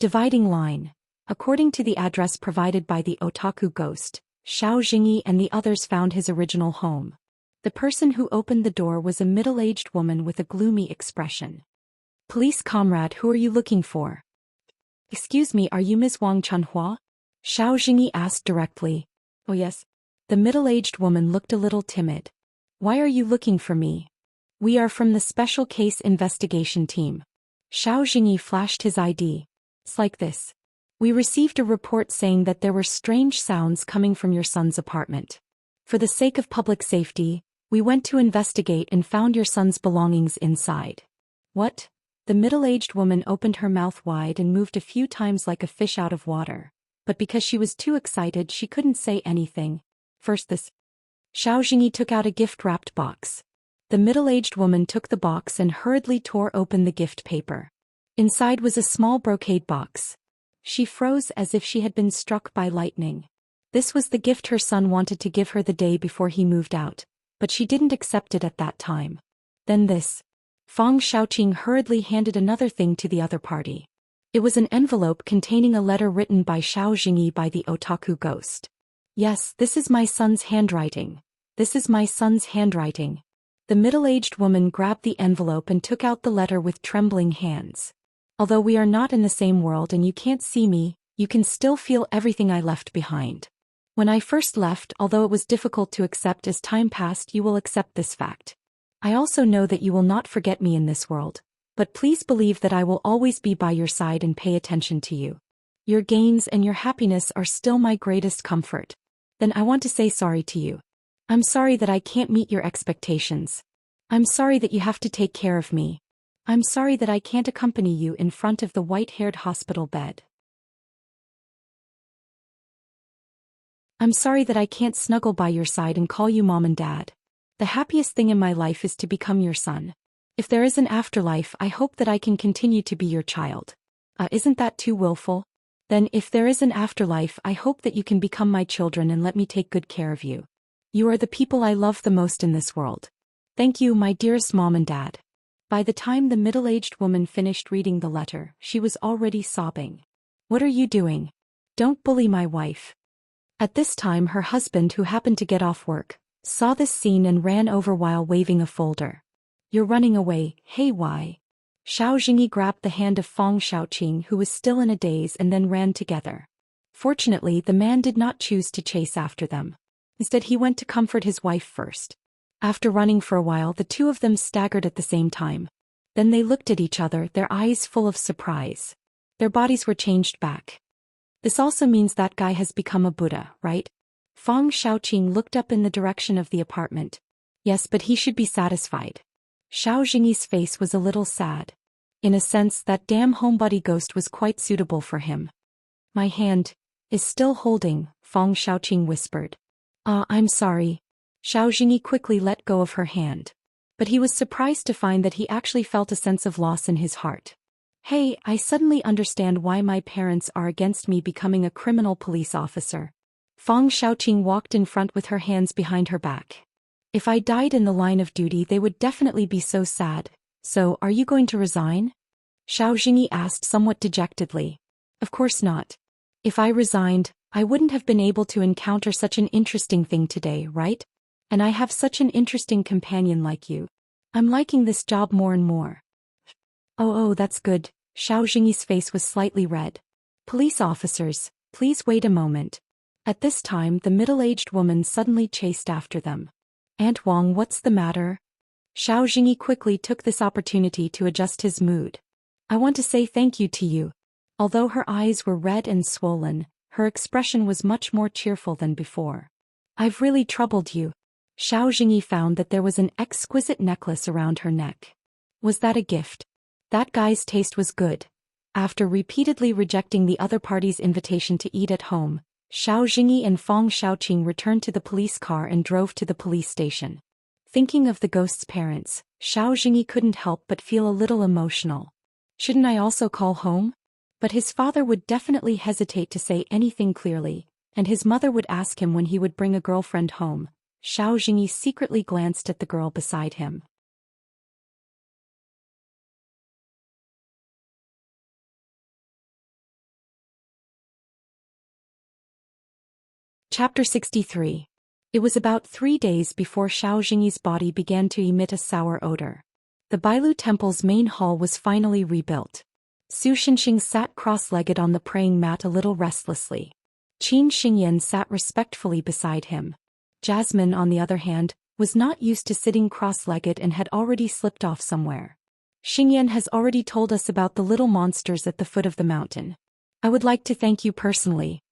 Dividing line. According to the address provided by the otaku ghost, Xiao Jingyi and the others found his original home. The person who opened the door was a middle-aged woman with a gloomy expression. Police comrade, who are you looking for? Excuse me, are you Ms. Wang Chunhua? Xiao Jingyi asked directly. Oh yes. The middle-aged woman looked a little timid. Why are you looking for me? We are from the Special Case Investigation Team. Xiao Jingyi flashed his ID. It's like this. We received a report saying that there were strange sounds coming from your son's apartment. For the sake of public safety, we went to investigate and found your son's belongings inside. What? The middle-aged woman opened her mouth wide and moved a few times like a fish out of water. But because she was too excited, she couldn't say anything. First this. Xiao Jingyi took out a gift-wrapped box. The middle-aged woman took the box and hurriedly tore open the gift paper. Inside was a small brocade box. She froze as if she had been struck by lightning. This was the gift her son wanted to give her the day before he moved out, but she didn't accept it at that time. Then this. Fang Xiaoqing hurriedly handed another thing to the other party. It was an envelope containing a letter written by Xiao Jingyi by the otaku ghost. Yes, this is my son's handwriting. This is my son's handwriting. The middle-aged woman grabbed the envelope and took out the letter with trembling hands. Although we are not in the same world and you can't see me, you can still feel everything I left behind. When I first left, although it was difficult to accept, as time passed you will accept this fact. I also know that you will not forget me in this world, but please believe that I will always be by your side and pay attention to you. Your gains and your happiness are still my greatest comfort. Then I want to say sorry to you. I'm sorry that I can't meet your expectations. I'm sorry that you have to take care of me. I'm sorry that I can't accompany you in front of the white-haired hospital bed. I'm sorry that I can't snuggle by your side and call you mom and dad. The happiest thing in my life is to become your son. If there is an afterlife, I hope that I can continue to be your child. Isn't that too willful? Then if there is an afterlife, I hope that you can become my children and let me take good care of you. You are the people I love the most in this world. Thank you, my dearest mom and dad. By the time the middle-aged woman finished reading the letter, she was already sobbing. What are you doing? Don't bully my wife. At this time her husband, who happened to get off work, saw this scene and ran over while waving a folder. You're running away, hey why? Xiao Jingyi grabbed the hand of Fang Xiaoqing, who was still in a daze, and then ran together. Fortunately, the man did not choose to chase after them. Instead he went to comfort his wife first. After running for a while, the two of them staggered at the same time. Then they looked at each other, their eyes full of surprise. Their bodies were changed back. This also means that guy has become a Buddha, right? Fang Xiaoqing looked up in the direction of the apartment. Yes, but he should be satisfied. Xiao Jingyi's face was a little sad. In a sense, that damn homebody ghost was quite suitable for him. My hand is still holding, Fang Xiaoqing whispered. I'm sorry. Xiao Jingyi quickly let go of her hand. But he was surprised to find that he actually felt a sense of loss in his heart. Hey, I suddenly understand why my parents are against me becoming a criminal police officer. Fang Xiaoqing walked in front with her hands behind her back. If I died in the line of duty, they would definitely be so sad. So, are you going to resign? Xiao Jingyi asked somewhat dejectedly. Of course not. If I resigned, I wouldn't have been able to encounter such an interesting thing today, right? And I have such an interesting companion like you. I'm liking this job more and more. Oh, that's good. Xiao Jingyi's face was slightly red. Police officers, please wait a moment. At this time, the middle-aged woman suddenly chased after them. Aunt Wang, what's the matter? Xiao Jingyi quickly took this opportunity to adjust his mood. I want to say thank you to you. Although her eyes were red and swollen, her expression was much more cheerful than before. I've really troubled you. Xiao Jingyi found that there was an exquisite necklace around her neck. Was that a gift? That guy's taste was good. After repeatedly rejecting the other party's invitation to eat at home, Xiao Jingyi and Fang Xiaoqing returned to the police car and drove to the police station. Thinking of the ghost's parents, Xiao Jingyi couldn't help but feel a little emotional. Shouldn't I also call home? But his father would definitely hesitate to say anything clearly, and his mother would ask him when he would bring a girlfriend home. Xiao Jingyi secretly glanced at the girl beside him. Chapter 63. It was about 3 days before Xiao Jingyi's body began to emit a sour odor. The Bailu Temple's main hall was finally rebuilt. Su Xinxing sat cross-legged on the praying mat a little restlessly. Qin Xingyan sat respectfully beside him. Jasmine, on the other hand, was not used to sitting cross-legged and had already slipped off somewhere. Xingyan has already told us about the little monsters at the foot of the mountain. I would like to thank you personally.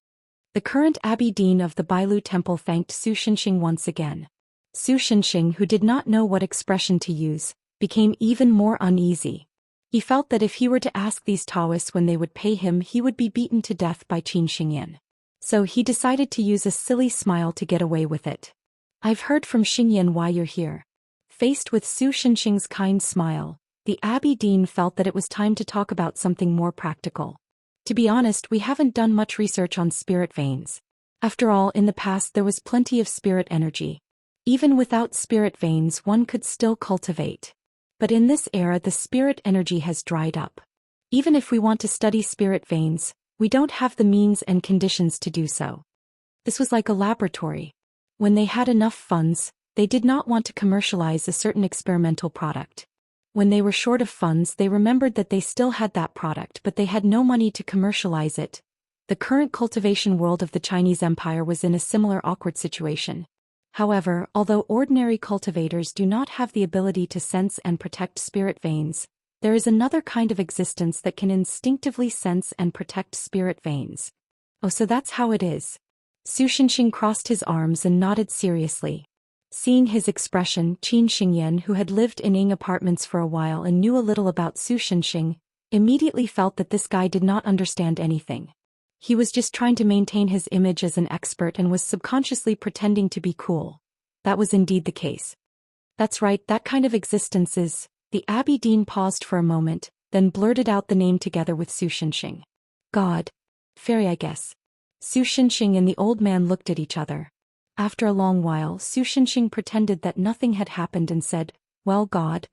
The current Abbey Dean of the Bailu Temple thanked Su Xinxing once again. Su Xinxing, who did not know what expression to use, became even more uneasy. He felt that if he were to ask these Taoists when they would pay him, he would be beaten to death by Qin Xingyan. So he decided to use a silly smile to get away with it. I've heard from Xingyan why you're here. Faced with Su Xinxing's kind smile, the Abbey Dean felt that it was time to talk about something more practical. To be honest, we haven't done much research on spirit veins. After all, in the past there was plenty of spirit energy. Even without spirit veins, one could still cultivate. But in this era, the spirit energy has dried up. Even if we want to study spirit veins, we don't have the means and conditions to do so. This was like a laboratory. When they had enough funds, they did not want to commercialize a certain experimental product. When they were short of funds, they remembered that they still had that product, but they had no money to commercialize it. The current cultivation world of the Chinese Empire was in a similar awkward situation. However, although ordinary cultivators do not have the ability to sense and protect spirit veins, there is another kind of existence that can instinctively sense and protect spirit veins. Oh, so that's how it is. Su Xinxing crossed his arms and nodded seriously. Seeing his expression, Qin Xingyan, who had lived in Ying apartments for a while and knew a little about Su Xinxing, immediately felt that this guy did not understand anything. He was just trying to maintain his image as an expert and was subconsciously pretending to be cool. That was indeed the case. That's right, that kind of existence is. The Abbey Dean paused for a moment, then blurted out the name together with Su Xinxing. God. Fairy, I guess. Su Xinxing and the old man looked at each other. After a long while, Su Xinxing pretended that nothing had happened and said, Well, God.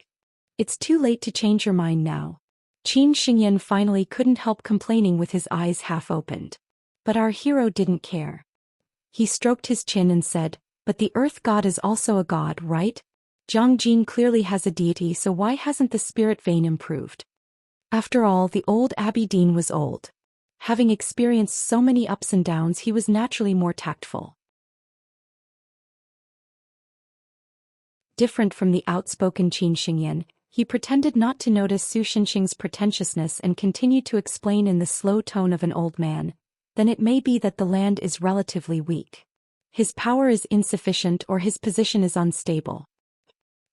It's too late to change your mind now. Qin Xingyan finally couldn't help complaining with his eyes half opened. But our hero didn't care. He stroked his chin and said, But the earth god is also a god, right? Jiangjin clearly has a deity, so why hasn't the spirit vein improved? After all, the old Abbey Dean was old. Having experienced so many ups and downs, he was naturally more tactful. Different from the outspoken Qin Xingyan, he pretended not to notice Su Xinxing's pretentiousness and continued to explain in the slow tone of an old man, Then it may be that the land is relatively weak. His power is insufficient or his position is unstable.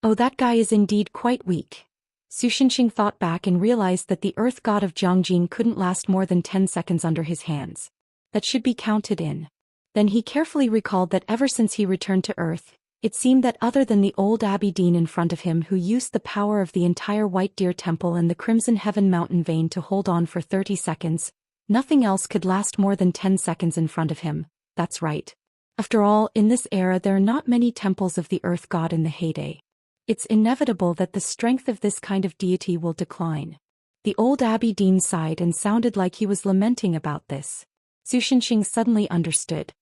Oh, that guy is indeed quite weak. Su Xinxing thought back and realized that the earth god of Jiangjin couldn't last more than 10 seconds under his hands. That should be counted in. Then he carefully recalled that ever since he returned to Earth, it seemed that other than the old Abbey Dean in front of him who used the power of the entire White Deer Temple and the Crimson Heaven Mountain Vein to hold on for 30 seconds, nothing else could last more than 10 seconds in front of him. That's right. After all, in this era there are not many temples of the Earth God in the heyday. It's inevitable that the strength of this kind of deity will decline. The old Abbey Dean sighed and sounded like he was lamenting about this. Su Xinxing suddenly understood.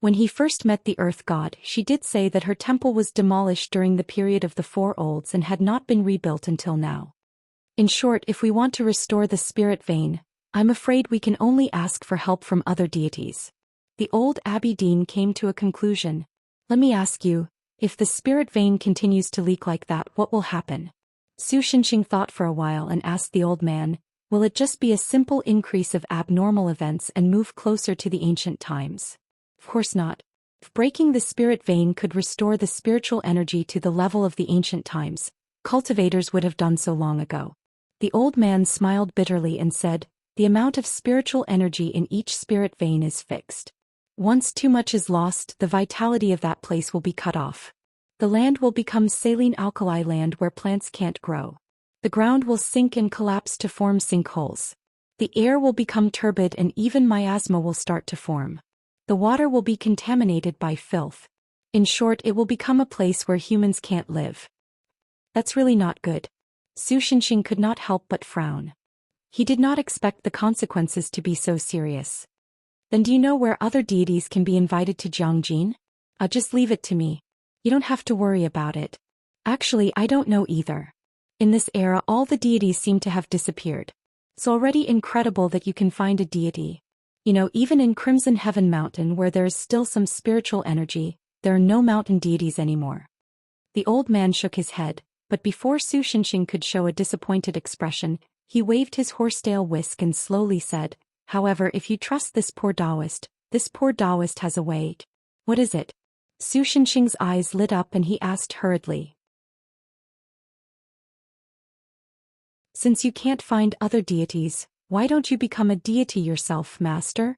When he first met the Earth God, she did say that her temple was demolished during the period of the Four Olds and had not been rebuilt until now. In short, if we want to restore the spirit vein, I'm afraid we can only ask for help from other deities. The old Abbey Dean came to a conclusion. Let me ask you, if the spirit vein continues to leak like that, what will happen? Su Xinxing thought for a while and asked the old man, Will it just be a simple increase of abnormal events and move closer to the ancient times? Of course not. If breaking the spirit vein could restore the spiritual energy to the level of the ancient times, cultivators would have done so long ago. The old man smiled bitterly and said, The amount of spiritual energy in each spirit vein is fixed. Once too much is lost, the vitality of that place will be cut off. The land will become saline alkali land where plants can't grow. The ground will sink and collapse to form sinkholes. The air will become turbid and even miasma will start to form. The water will be contaminated by filth. In short, it will become a place where humans can't live. That's really not good. Su Xinxing could not help but frown. He did not expect the consequences to be so serious. Then do you know where other deities can be invited to Jiangjin? Just leave it to me. You don't have to worry about it. Actually, I don't know either. In this era, all the deities seem to have disappeared. It's already incredible that you can find a deity. You know, even in Crimson Heaven Mountain, where there's still some spiritual energy, there are no mountain deities anymore. The old man shook his head, but before Su Xinxing could show a disappointed expression, he waved his horsetail whisk and slowly said, "However, if you trust this poor Taoist has a way." "What is it?" Su Xinxing's eyes lit up and he asked hurriedly. "Since you can't find other deities, why don't you become a deity yourself, master?"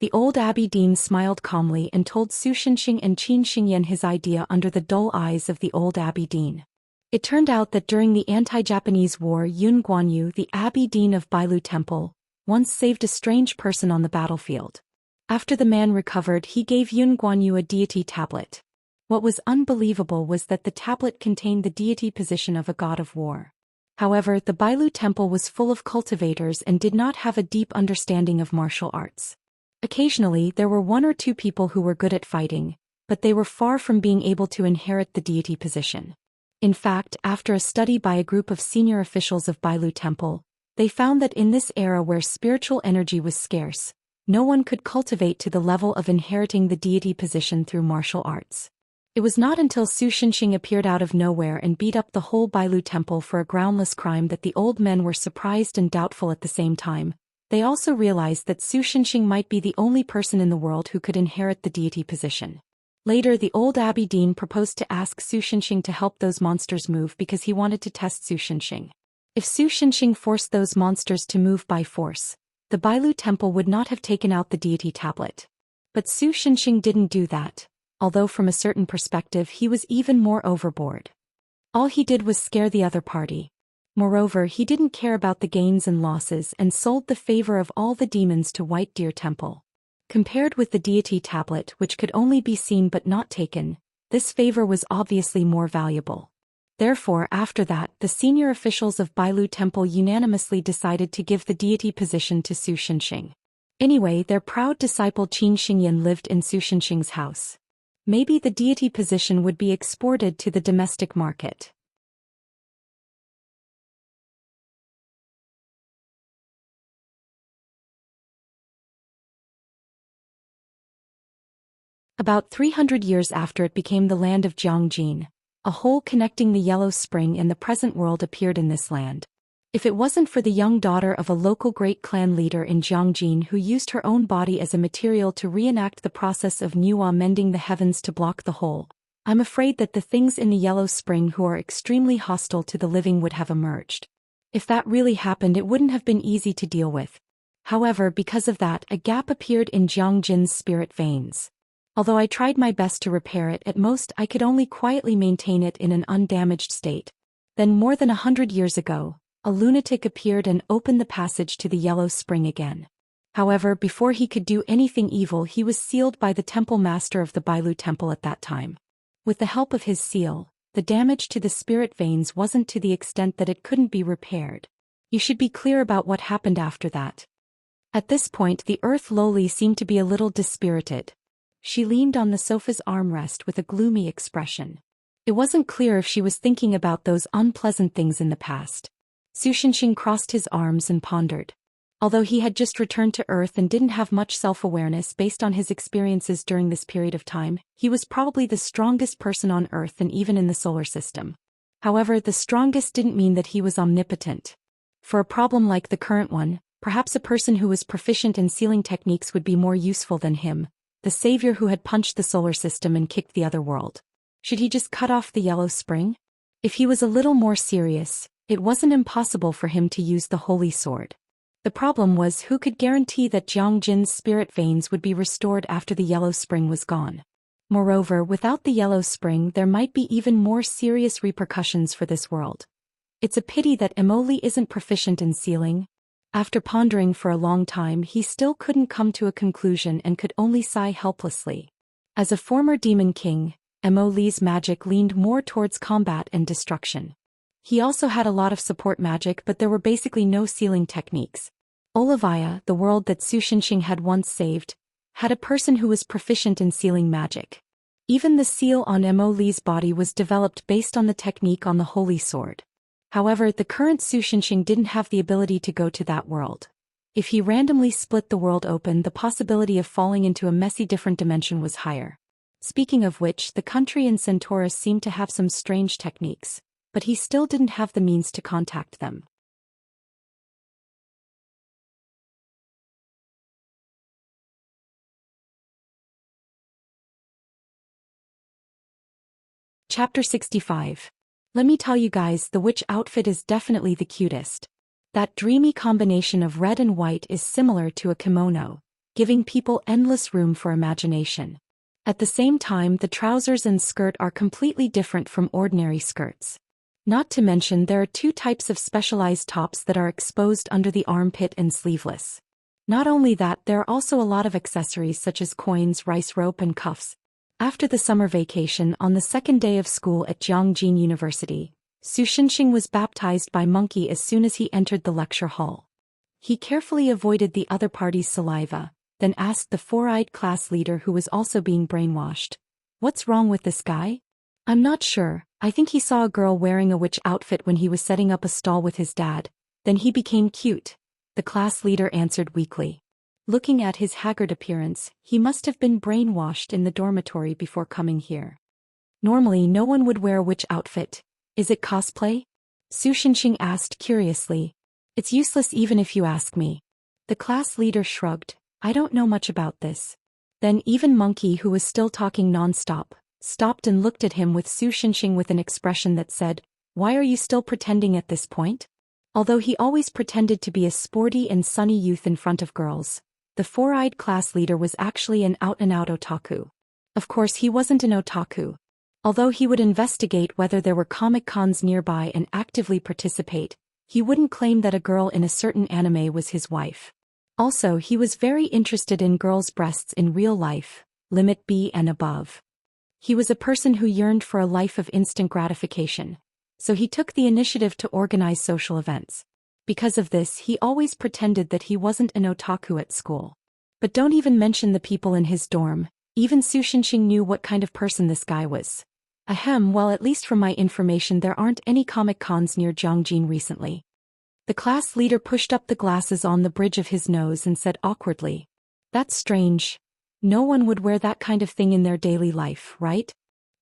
The old Abbey Dean smiled calmly and told Su Xinxing and Qin Xingyan his idea under the dull eyes of the old Abbey Dean. It turned out that during the anti-Japanese war, Yun Guanyu, the Abbey Dean of Bailu Temple, once saved a strange person on the battlefield. After the man recovered, he gave Yun Guanyu a deity tablet. What was unbelievable was that the tablet contained the deity position of a god of war. However, the Bailu Temple was full of cultivators and did not have a deep understanding of martial arts. Occasionally, there were one or two people who were good at fighting, but they were far from being able to inherit the deity position. In fact, after a study by a group of senior officials of Bailu Temple, they found that in this era where spiritual energy was scarce, no one could cultivate to the level of inheriting the deity position through martial arts. It was not until Su Xinxing appeared out of nowhere and beat up the whole Bailu Temple for a groundless crime that the old men were surprised and doubtful at the same time. They also realized that Su Xinxing might be the only person in the world who could inherit the deity position. Later, the old Abbey Dean proposed to ask Su Xinxing to help those monsters move because he wanted to test Su Xinxing. If Su Xinxing forced those monsters to move by force, the Bailu Temple would not have taken out the deity tablet. But Su Xinxing didn't do that, although from a certain perspective he was even more overboard. All he did was scare the other party. Moreover, he didn't care about the gains and losses and sold the favor of all the demons to White Deer Temple. Compared with the deity tablet, which could only be seen but not taken, this favor was obviously more valuable. Therefore, after that, the senior officials of Bailu Temple unanimously decided to give the deity position to Su Xinxing. Anyway, their proud disciple Qin Xingyan lived in Su Xinxing's house. Maybe the deity position would be exported to the domestic market. About 300 years after it became the land of Jiangjin, a hole connecting the Yellow Spring and the present world appeared in this land. If it wasn't for the young daughter of a local great clan leader in Jiangjin who used her own body as a material to reenact the process of Nuwa mending the heavens to block the hole, I'm afraid that the things in the Yellow Spring who are extremely hostile to the living would have emerged. If that really happened, it wouldn't have been easy to deal with. However, because of that, a gap appeared in Jiangjin's spirit veins. Although I tried my best to repair it, at most I could only quietly maintain it in an undamaged state. Then more than 100 years ago, a lunatic appeared and opened the passage to the Yellow Spring again. However, before he could do anything evil, he was sealed by the temple master of the Bailu Temple at that time. With the help of his seal, the damage to the spirit veins wasn't to the extent that it couldn't be repaired. You should be clear about what happened after that. At this point, the Earth Loli seemed to be a little dispirited. She leaned on the sofa's armrest with a gloomy expression. It wasn't clear if she was thinking about those unpleasant things in the past. Su Xinxing crossed his arms and pondered. Although he had just returned to Earth and didn't have much self-awareness based on his experiences during this period of time, he was probably the strongest person on Earth and even in the solar system. However, the strongest didn't mean that he was omnipotent. For a problem like the current one, perhaps a person who was proficient in sealing techniques would be more useful than him, the savior who had punched the solar system and kicked the other world. Should he just cut off the Yellow Spring? If he was a little more serious, it wasn't impossible for him to use the Holy Sword. The problem was, who could guarantee that Jiangjin's spirit veins would be restored after the Yellow Spring was gone? Moreover, without the Yellow Spring, there might be even more serious repercussions for this world. It's a pity that Emoli isn't proficient in sealing. After pondering for a long time, he still couldn't come to a conclusion and could only sigh helplessly. As a former demon king, Emoli's magic leaned more towards combat and destruction. He also had a lot of support magic, but there were basically no sealing techniques. Olivia, the world that Su Xinxing had once saved, had a person who was proficient in sealing magic. Even the seal on Mo Li's body was developed based on the technique on the Holy Sword. However, the current Su Xinxing didn't have the ability to go to that world. If he randomly split the world open, the possibility of falling into a messy different dimension was higher. Speaking of which, the country in Centaurus seemed to have some strange techniques, but he still didn't have the means to contact them. Chapter 65. Let me tell you guys, the witch outfit is definitely the cutest. That dreamy combination of red and white is similar to a kimono, giving people endless room for imagination. At the same time, the trousers and skirt are completely different from ordinary skirts. Not to mention, there are two types of specialized tops that are exposed under the armpit and sleeveless. Not only that, there are also a lot of accessories such as coins, rice rope and cuffs. After the summer vacation, on the second day of school at Jiangjin University, Su Xinxing was baptized by Monkey as soon as he entered the lecture hall. He carefully avoided the other party's saliva, then asked the four-eyed class leader who was also being brainwashed, "What's wrong with this guy?" "I'm not sure, I think he saw a girl wearing a witch outfit when he was setting up a stall with his dad, then he became cute," the class leader answered weakly. Looking at his haggard appearance, he must have been brainwashed in the dormitory before coming here. Normally no one would wear a witch outfit. Is it cosplay? Su Xinxing asked curiously. "It's useless even if you ask me." The class leader shrugged. "I don't know much about this." Then even Monkey, who was still talking non-stop, stopped and looked at him with Su Xinxing with an expression that said, "Why are you still pretending at this point?" Although he always pretended to be a sporty and sunny youth in front of girls, the four-eyed class leader was actually an out-and-out otaku. Of course, he wasn't an otaku. Although he would investigate whether there were comic-cons nearby and actively participate, he wouldn't claim that a girl in a certain anime was his wife. Also, he was very interested in girls' breasts in real life, limit B and above. He was a person who yearned for a life of instant gratification, so he took the initiative to organize social events. Because of this, he always pretended that he wasn't an otaku at school. But don't even mention the people in his dorm. Even Su Xinxing knew what kind of person this guy was. Ahem, well, at least from my information, there aren't any comic cons near Jiangjin recently. The class leader pushed up the glasses on the bridge of his nose and said awkwardly, "That's strange. No one would wear that kind of thing in their daily life, right?"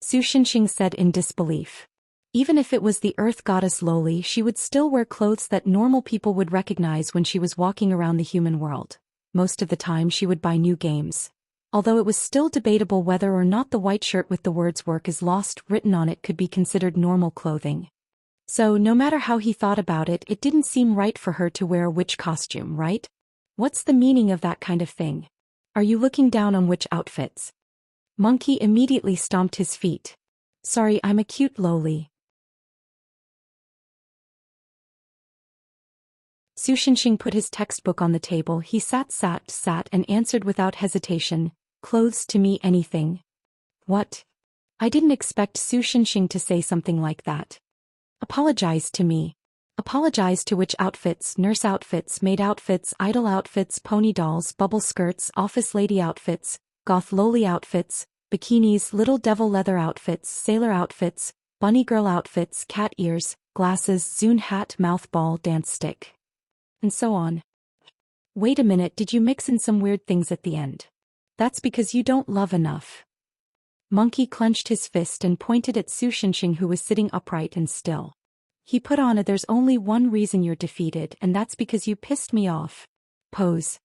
Su Xinxing said in disbelief. Even if it was the earth goddess Loli, she would still wear clothes that normal people would recognize when she was walking around the human world. Most of the time she would buy new games. Although it was still debatable whether or not the white shirt with the words "work is lost" written on it could be considered normal clothing. So no matter how he thought about it, it didn't seem right for her to wear a witch costume, right? What's the meaning of that kind of thing? Are you looking down on witch outfits? Monkey immediately stomped his feet. "Sorry, I'm a cute loli." Su Xinxing put his textbook on the table. He sat and answered without hesitation, "Clothes to me anything." "What?" I didn't expect Su Xinxing to say something like that. "Apologize to me." Apologize to witch outfits, nurse outfits, maid outfits, idol outfits, pony dolls, bubble skirts, office lady outfits, goth loli outfits, bikinis, little devil leather outfits, sailor outfits, bunny girl outfits, cat ears, glasses, Zune hat, mouth ball, dance stick, and so on. Wait a minute, did you mix in some weird things at the end? That's because you don't love enough. Monkey clenched his fist and pointed at Su Xinxing, who was sitting upright and still. He put on a "there's only one reason you're defeated, and that's because you pissed me off" pose.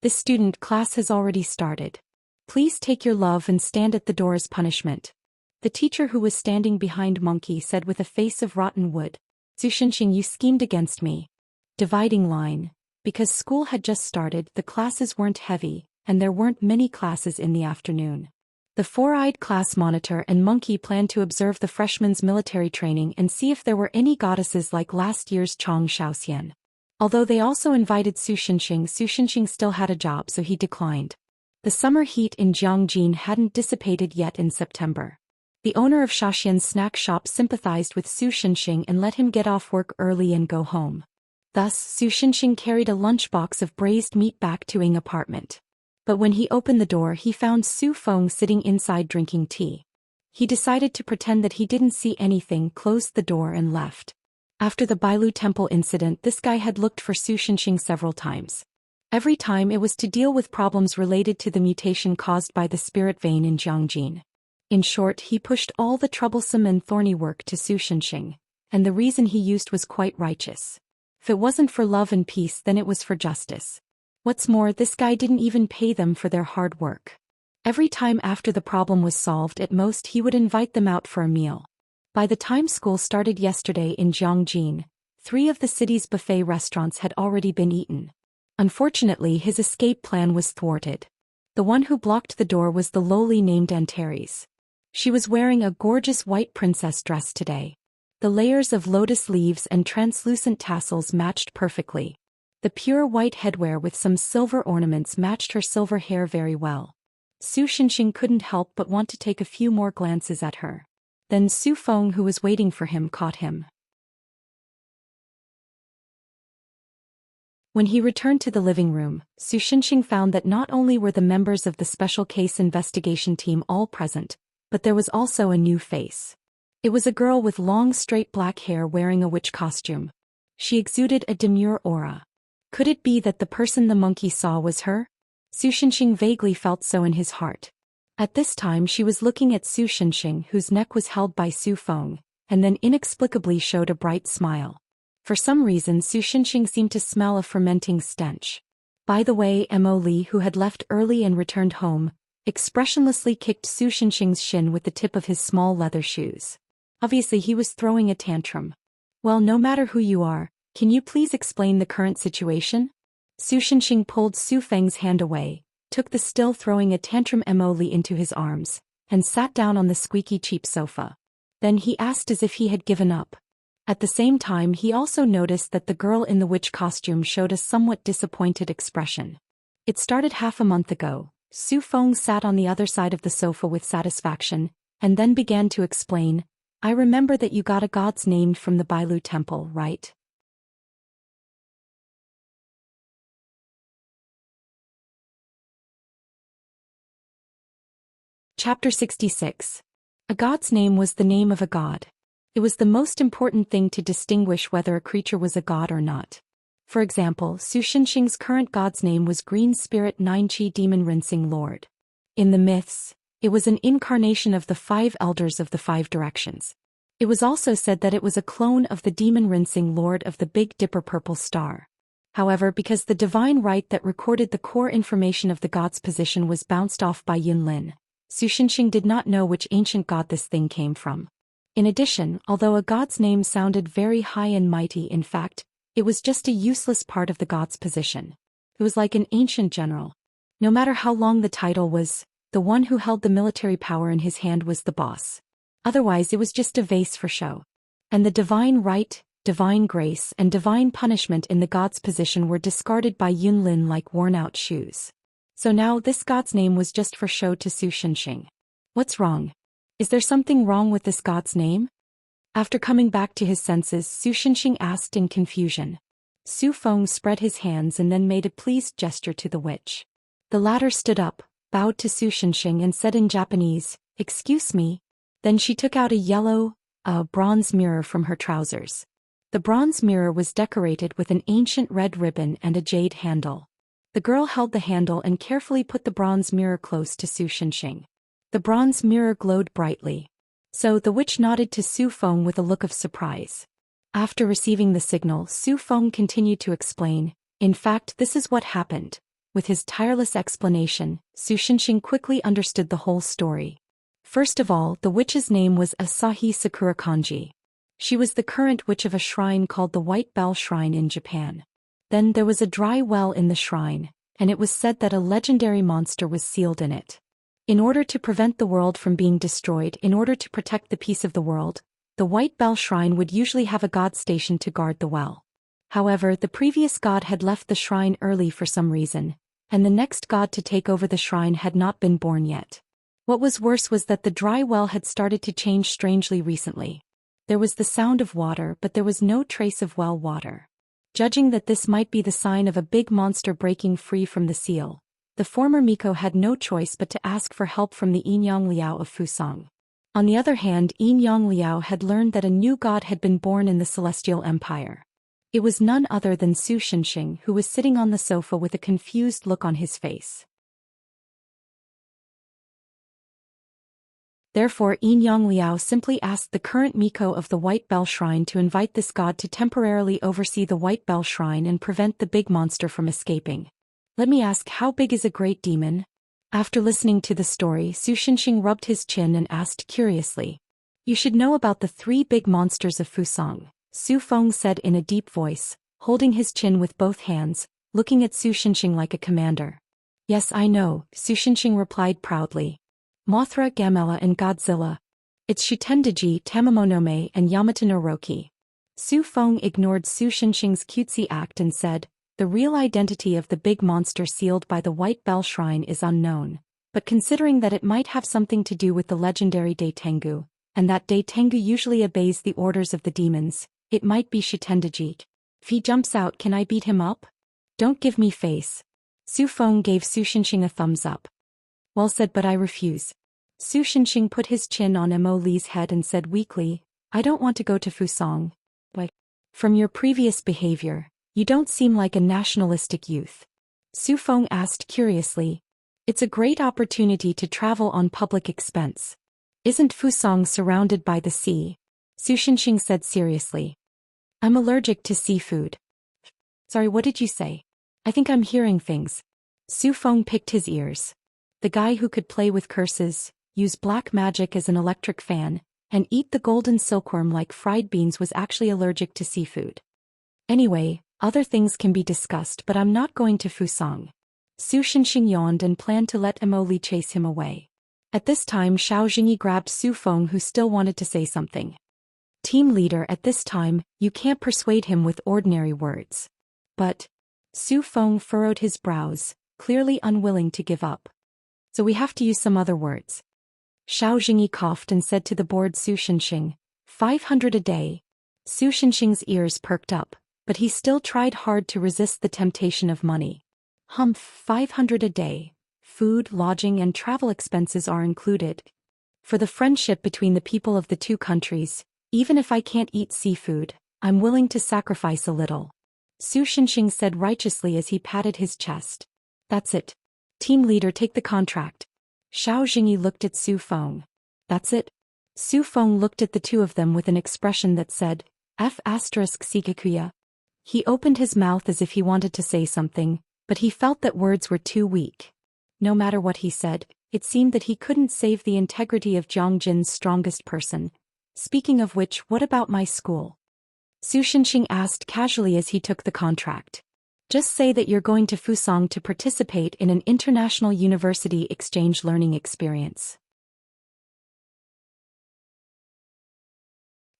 "This student class has already started. Please take your love and stand at the door as punishment," the teacher, who was standing behind Monkey, said with a face of rotten wood. "Su Xinxing, you schemed against me." Dividing line. Because school had just started, the classes weren't heavy, and there weren't many classes in the afternoon. The four-eyed class monitor and Monkey planned to observe the freshmen's military training and see if there were any goddesses like last year's Chong Shaoxian. Although they also invited Su Xinxing still had a job, so he declined. The summer heat in Jiangjin hadn't dissipated yet in September. The owner of Shaoxian's snack shop sympathized with Su Xinxing and let him get off work early and go home. Thus, Su Xinxing carried a lunchbox of braised meat back to Ying's apartment. But when he opened the door he found Su Feng sitting inside drinking tea. He decided to pretend that he didn't see anything, closed the door and left. After the Bailu Temple incident, this guy had looked for Su Shenxing several times. Every time it was to deal with problems related to the mutation caused by the spirit vein in Jiangjin. In short, he pushed all the troublesome and thorny work to Su Shenxing, and the reason he used was quite righteous. If it wasn't for love and peace, then it was for justice. What's more, this guy didn't even pay them for their hard work. Every time after the problem was solved, at most he would invite them out for a meal. By the time school started yesterday in Jiangjin, 3 of the city's buffet restaurants had already been eaten. Unfortunately, his escape plan was thwarted. The one who blocked the door was the lowly named Antares. She was wearing a gorgeous white princess dress today. The layers of lotus leaves and translucent tassels matched perfectly. The pure white headwear with some silver ornaments matched her silver hair very well. Su Shenxing couldn't help but want to take a few more glances at her. Then Su Feng, who was waiting for him, caught him. When he returned to the living room, Su Shenxing found that not only were the members of the special case investigation team all present, but there was also a new face. It was a girl with long straight black hair wearing a witch costume. She exuded a demure aura. Could it be that the person the monkey saw was her? Su Shenxing vaguely felt so in his heart. At this time she was looking at Su Shenxing, whose neck was held by Su Feng, and then inexplicably showed a bright smile. For some reason Su Shenxing seemed to smell a fermenting stench. By the way, Mo Li, who had left early and returned home, expressionlessly kicked Su Shenxing's shin with the tip of his small leather shoes. Obviously he was throwing a tantrum. Well, no matter who you are, can you please explain the current situation? Su Shenxing pulled Su Feng's hand away, took the still throwing a tantrum Mo Li into his arms, and sat down on the squeaky cheap sofa. Then he asked as if he had given up. At the same time he also noticed that the girl in the witch costume showed a somewhat disappointed expression. It started half a month ago. Su Feng sat on the other side of the sofa with satisfaction, and then began to explain, I remember that you got a god's name from the Bailu Temple, right? Chapter 66. A god's name was the name of a god. It was the most important thing to distinguish whether a creature was a god or not. For example, Su Shenxing's current god's name was Green Spirit Nine Chi Demon Rinsing Lord. In the myths, it was an incarnation of the 5 elders of the 5 directions. It was also said that it was a clone of the Demon Rinsing Lord of the Big Dipper Purple Star. However, because the divine right that recorded the core information of the god's position was bounced off by Yunlin, Su Shenxing did not know which ancient god this thing came from. In addition, although a god's name sounded very high and mighty, in fact, it was just a useless part of the god's position. It was like an ancient general. No matter how long the title was, the one who held the military power in his hand was the boss. Otherwise it was just a vase for show. And the divine right, divine grace and divine punishment in the god's position were discarded by Yunlin like worn-out shoes. So now this god's name was just for show to Su Shenxing. What's wrong? Is there something wrong with this god's name? After coming back to his senses, Su Shenxing asked in confusion. Su Feng spread his hands and then made a pleased gesture to the witch. The latter stood up, bowed to Su Shenxing and said in Japanese, "Excuse me." Then she took out a bronze mirror from her trousers. The bronze mirror was decorated with an ancient red ribbon and a jade handle. The girl held the handle and carefully put the bronze mirror close to Su Shenxing. The bronze mirror glowed brightly. So the witch nodded to Su Feng with a look of surprise. After receiving the signal, Su Feng continued to explain, in fact this is what happened. With his tireless explanation, Su Shenxing quickly understood the whole story. First of all, the witch's name was Asahi Sakura Kanji. She was the current witch of a shrine called the White Bell Shrine in Japan. Then there was a dry well in the shrine, and it was said that a legendary monster was sealed in it. In order to prevent the world from being destroyed, in order to protect the peace of the world, the White Bell Shrine would usually have a god stationed to guard the well. However, the previous god had left the shrine early for some reason, and the next god to take over the shrine had not been born yet. What was worse was that the dry well had started to change strangely recently. There was the sound of water, but there was no trace of well water. Judging that this might be the sign of a big monster breaking free from the seal, The former Miko had no choice but to ask for help from the Yinyang Liao of Fusang. On the other hand, Yinyang Liao had learned that a new god had been born in the Celestial Empire. It was none other than Su Shenxing, who was sitting on the sofa with a confused look on his face. Therefore, Yinyang Liao simply asked the current Miko of the White Bell Shrine to invite this god to temporarily oversee the White Bell Shrine and prevent the big monster from escaping. Let me ask, how big is a great demon? After listening to the story, Su Shenxing rubbed his chin and asked curiously. You should know about the 3 big monsters of Fusang, Su Feng said in a deep voice, holding his chin with both hands, looking at Su Shenxing like a commander. Yes, I know, Su Shenxing replied proudly. Mothra, Gamela and Godzilla. It's Shutendaji, Tamamonome and Yamata no Roki. Su Feng ignored Su Shenxing's cutesy act and said, the real identity of the big monster sealed by the White Bell Shrine is unknown, but considering that it might have something to do with the legendary Daitengu, and that Daitengu usually obeys the orders of the demons, it might be Shutendaji. If he jumps out, can I beat him up? Don't give me face. Su Feng gave Su Shenxing a thumbs up. Well said, but I refuse. Su Shenxing put his chin on Mo Li's head and said weakly, I don't want to go to Fusang. But from your previous behavior, you don't seem like a nationalistic youth. Su Feng asked curiously. It's a great opportunity to travel on public expense. Isn't Fusang surrounded by the sea? Su Shenxing said seriously. I'm allergic to seafood. Sorry, what did you say? I think I'm hearing things. Su Feng picked his ears. The guy who could play with curses, use black magic as an electric fan, and eat the golden silkworm like fried beans was actually allergic to seafood. Anyway, other things can be discussed, but I'm not going to Fusang. Su Shenxing yawned and planned to let Mo Li chase him away. At this time, Xiao Jingyi grabbed Su Feng, who still wanted to say something. Team leader, at this time, you can't persuade him with ordinary words. But Su Feng furrowed his brows, clearly unwilling to give up. So we have to use some other words. Xiao Jingyi coughed and said to the bored Su Shenxing, 500 a day. Su Shenxing's ears perked up, but he still tried hard to resist the temptation of money. 500 a day. Food, lodging and travel expenses are included. For the friendship between the people of the 2 countries, even if I can't eat seafood, I'm willing to sacrifice a little. Su Shenxing said righteously as he patted his chest. That's it. Team leader, take the contract. Xiao Jingyi looked at Su Feng. That's it? Su Feng looked at the 2 of them with an expression that said, F** Sikakuya. He opened his mouth as if he wanted to say something, but he felt that words were too weak. No matter what he said, it seemed that he couldn't save the integrity of Jiangjin's strongest person. Speaking of which, what about my school? Su Shenxing asked casually as he took the contract. Just say that you're going to Fusang to participate in an international university exchange learning experience.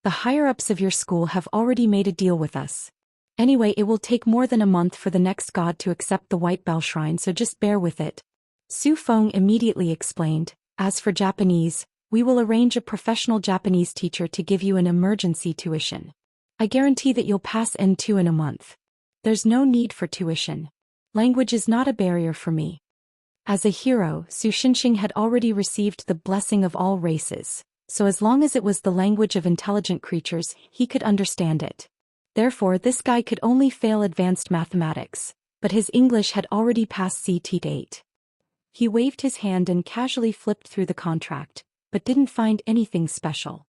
The higher-ups of your school have already made a deal with us. Anyway, it will take more than a month for the next god to accept the White Bell Shrine, so just bear with it. Su Feng immediately explained, as for Japanese, we will arrange a professional Japanese teacher to give you an emergency tuition. I guarantee that you'll pass N2 in a month. There's no need for tuition. Language is not a barrier for me. As a hero, Su Shenxing had already received the blessing of all races, so as long as it was the language of intelligent creatures, he could understand it. Therefore, this guy could only fail advanced mathematics, but his English had already passed CT8. He waved his hand and casually flipped through the contract, but didn't find anything special.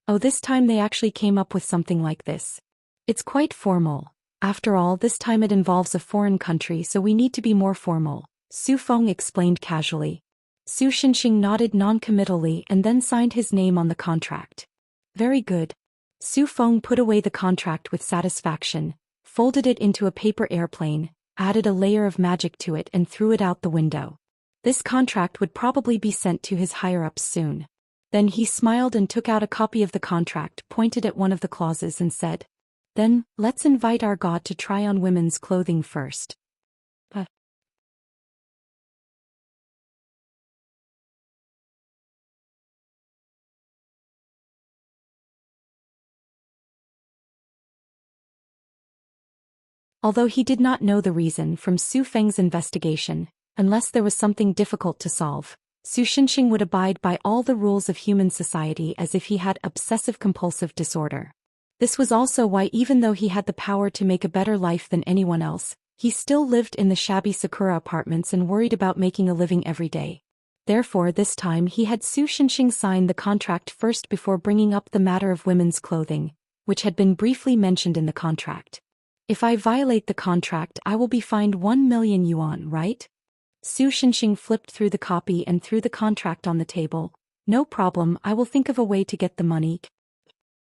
Oh, this time they actually came up with something like this. It's quite formal. After all, this time it involves a foreign country, so we need to be more formal, Su Feng explained casually. Su Shenxing nodded non-committally and then signed his name on the contract. Very good. Su Feng put away the contract with satisfaction, folded it into a paper airplane, added a layer of magic to it and threw it out the window. This contract would probably be sent to his higher-ups soon. Then he smiled and took out a copy of the contract, pointed at one of the clauses and said, Then, let's invite our god to try on women's clothing first. Although he did not know the reason from Su Feng's investigation, Unless there was something difficult to solve, Su Xinxing would abide by all the rules of human society as if he had obsessive-compulsive disorder. This was also why, even though he had the power to make a better life than anyone else, he still lived in the shabby Sakura apartments and worried about making a living every day. Therefore, this time he had Su Xinxing sign the contract first before bringing up the matter of women's clothing, which had been briefly mentioned in the contract. If I violate the contract, I will be fined 1 million yuan, right? Su Xinxing flipped through the copy and threw the contract on the table. No problem, I will think of a way to get the money.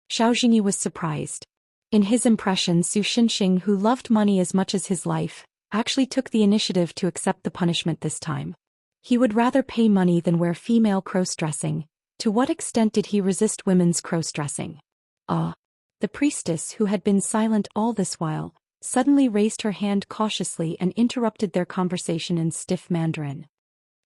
Xiao Jingyi was surprised. In his impression, Su Xinxing, who loved money as much as his life, actually took the initiative to accept the punishment this time. He would rather pay money than wear female cross-dressing. To what extent did he resist women's cross-dressing? The priestess, who had been silent all this while, suddenly raised her hand cautiously and interrupted their conversation in stiff Mandarin.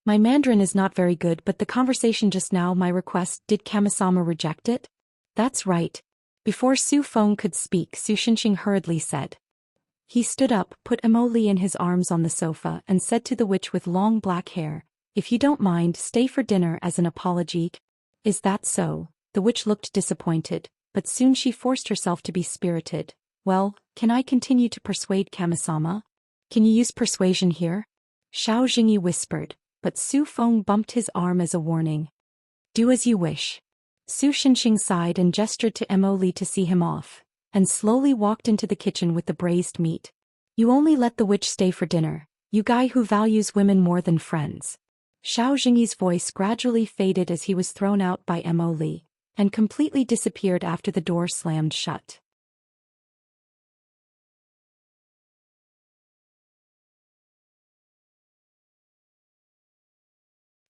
My Mandarin is not very good, but the conversation just now, my request, did Kamisama reject it? That's right. Before Su Feng could speak, Su Xinxing hurriedly said. He stood up, put Emily in his arms on the sofa, and said to the witch with long black hair, "If you don't mind, stay for dinner as an apology." Is that so? The witch looked disappointed, but soon she forced herself to be spirited. Well, can I continue to persuade Kamisama? Can you use persuasion here? Xiao Jingyi whispered, but Su Feng bumped his arm as a warning. Do as you wish. Su Xinxing sighed and gestured to Emily to see him off, and slowly walked into the kitchen with the braised meat. You only let the witch stay for dinner, you guy who values women more than friends. Xiao Jingyi's voice gradually faded as he was thrown out by Emily, and completely disappeared after the door slammed shut.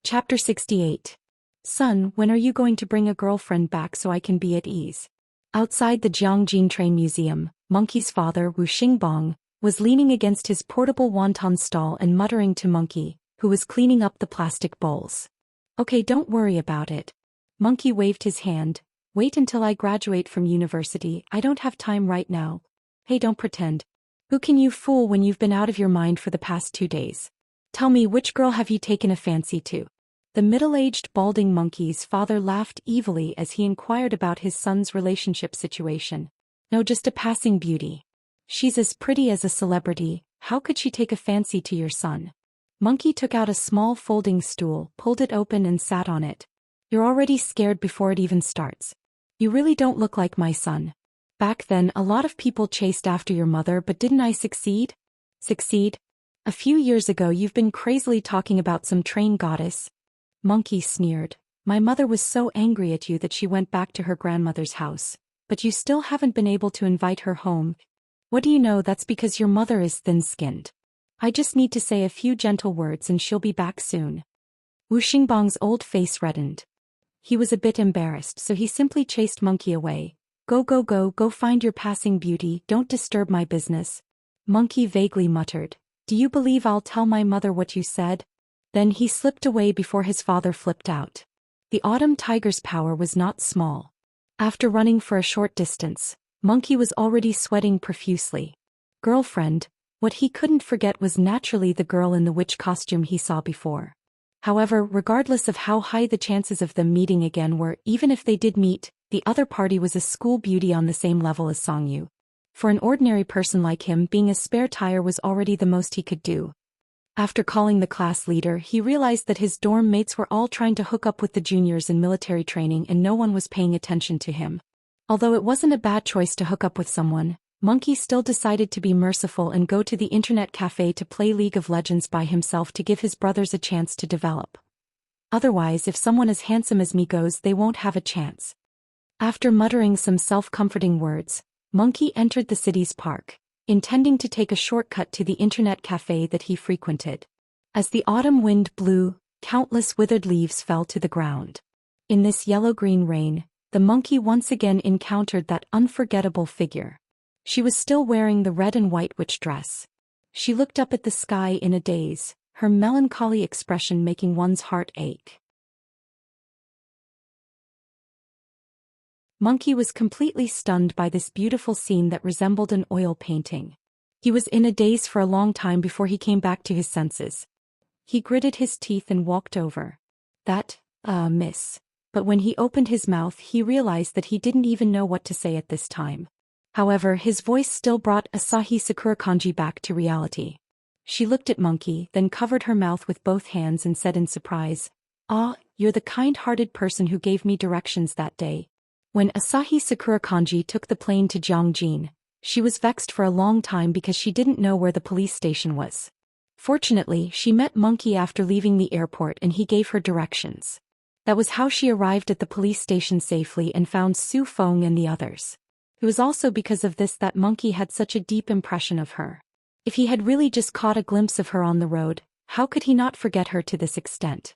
Chapter 68. Son, when are you going to bring a girlfriend back so I can be at ease? Outside the Jiangjin Train Museum, Monkey's father, Wu Xingbong, was leaning against his portable wonton stall and muttering to Monkey, who was cleaning up the plastic bowls. Okay, don't worry about it. Monkey waved his hand. Wait until I graduate from university, I don't have time right now. Hey, don't pretend. Who can you fool when you've been out of your mind for the past 2 days? Tell me, which girl have you taken a fancy to? The middle-aged balding Monkey's father laughed evilly as he inquired about his son's relationship situation. No, just a passing beauty. She's as pretty as a celebrity, how could she take a fancy to your son? Monkey took out a small folding stool, pulled it open and sat on it. You're already scared before it even starts. You really don't look like my son. Back then, a lot of people chased after your mother, but didn't I succeed? Succeed? A few years ago you've been crazily talking about some train goddess. Monkey sneered. My mother was so angry at you that she went back to her grandmother's house. But you still haven't been able to invite her home. What do you know, that's because your mother is thin-skinned. I just need to say a few gentle words and she'll be back soon. Wu Xingbong's old face reddened. He was a bit embarrassed, so he simply chased Monkey away. Go find your passing beauty, don't disturb my business. Monkey vaguely muttered. Do you believe I'll tell my mother what you said? Then he slipped away before his father flipped out. The autumn tiger's power was not small. After running for a short distance, Monkey was already sweating profusely. Girlfriend, what he couldn't forget was naturally the girl in the witch costume he saw before. However, regardless of how high the chances of them meeting again were, even if they did meet, the other party was a school beauty on the same level as Songyu. For an ordinary person like him, being a spare tire was already the most he could do. After calling the class leader, he realized that his dorm mates were all trying to hook up with the juniors in military training and no one was paying attention to him. Although it wasn't a bad choice to hook up with someone, Monkey still decided to be merciful and go to the internet cafe to play League of Legends by himself to give his brothers a chance to develop. Otherwise, if someone as handsome as me goes, they won't have a chance. After muttering some self-comforting words, Monkey entered the city's park, intending to take a shortcut to the internet cafe that he frequented. As the autumn wind blew, countless withered leaves fell to the ground. In this yellow-green rain, the monkey once again encountered that unforgettable figure. She was still wearing the red and white witch dress. She looked up at the sky in a daze, her melancholy expression making one's heart ache. Monkey was completely stunned by this beautiful scene that resembled an oil painting. He was in a daze for a long time before he came back to his senses. He gritted his teeth and walked over. Miss. But when he opened his mouth he realized that he didn't even know what to say at this time. However, his voice still brought Asahi Sakurakanji back to reality. She looked at Monkey, then covered her mouth with both hands and said in surprise, "Ah, you're the kind-hearted person who gave me directions that day." When Asahi Sakurakanji took the plane to Jiangjin, she was vexed for a long time because she didn't know where the police station was. Fortunately, she met Monkey after leaving the airport and he gave her directions. That was how she arrived at the police station safely and found Su Feng and the others. It was also because of this that Monkey had such a deep impression of her. If he had really just caught a glimpse of her on the road, how could he not forget her to this extent?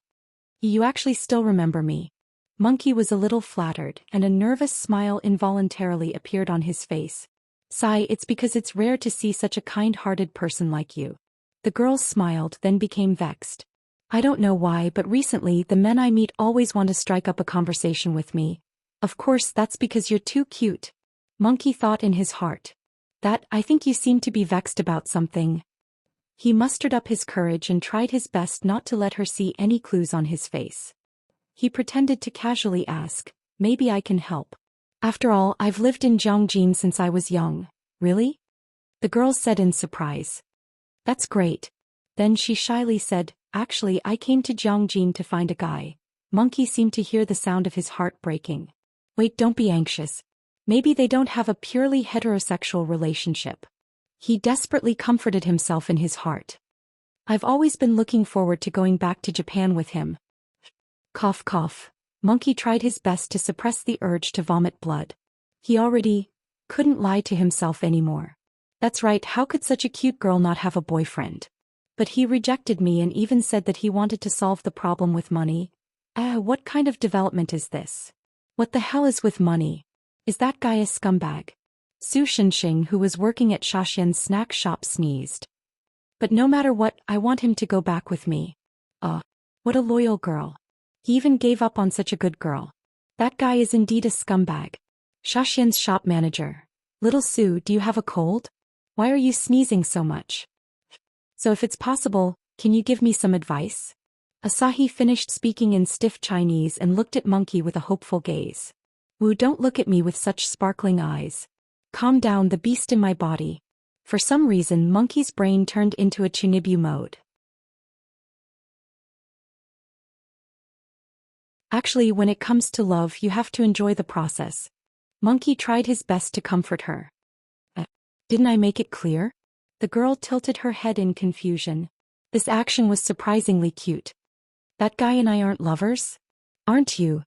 "You actually still remember me." Monkey was a little flattered, and a nervous smile involuntarily appeared on his face. "Sigh, it's because it's rare to see such a kind-hearted person like you." The girl smiled, then became vexed. "I don't know why, but recently the men I meet always want to strike up a conversation with me. Of course, that's because you're too cute." Monkey thought in his heart. I think you seem to be vexed about something." He mustered up his courage and tried his best not to let her see any clues on his face. He pretended to casually ask, "Maybe I can help. After all, I've lived in Jiangjin since I was young." "Really?" the girl said in surprise. "That's great." Then she shyly said, "Actually, I came to Jiangjin to find a guy." Monkey seemed to hear the sound of his heart breaking. "Wait, don't be anxious. Maybe they don't have a purely heterosexual relationship." He desperately comforted himself in his heart. "I've always been looking forward to going back to Japan with him." Cough cough. Monkey tried his best to suppress the urge to vomit blood. He already couldn't lie to himself anymore. "That's right, how could such a cute girl not have a boyfriend? But he rejected me and even said that he wanted to solve the problem with money." What kind of development is this? What the hell is with money? Is that guy a scumbag? Su Shenxing, who was working at Shaxian's snack shop, sneezed. "But no matter what, I want him to go back with me." What a loyal girl. He even gave up on such a good girl. That guy is indeed a scumbag. Shaxian's shop manager. "Little Su, do you have a cold? Why are you sneezing so much? So if it's possible, can you give me some advice?" Asahi finished speaking in stiff Chinese and looked at Monkey with a hopeful gaze. "Wu, don't look at me with such sparkling eyes. Calm down, the beast in my body." For some reason, Monkey's brain turned into a Chunibu mode. "Actually, when it comes to love, you have to enjoy the process." Monkey tried his best to comfort her. Didn't I make it clear?" The girl tilted her head in confusion. This action was surprisingly cute. "That guy and I aren't lovers? Aren't you?"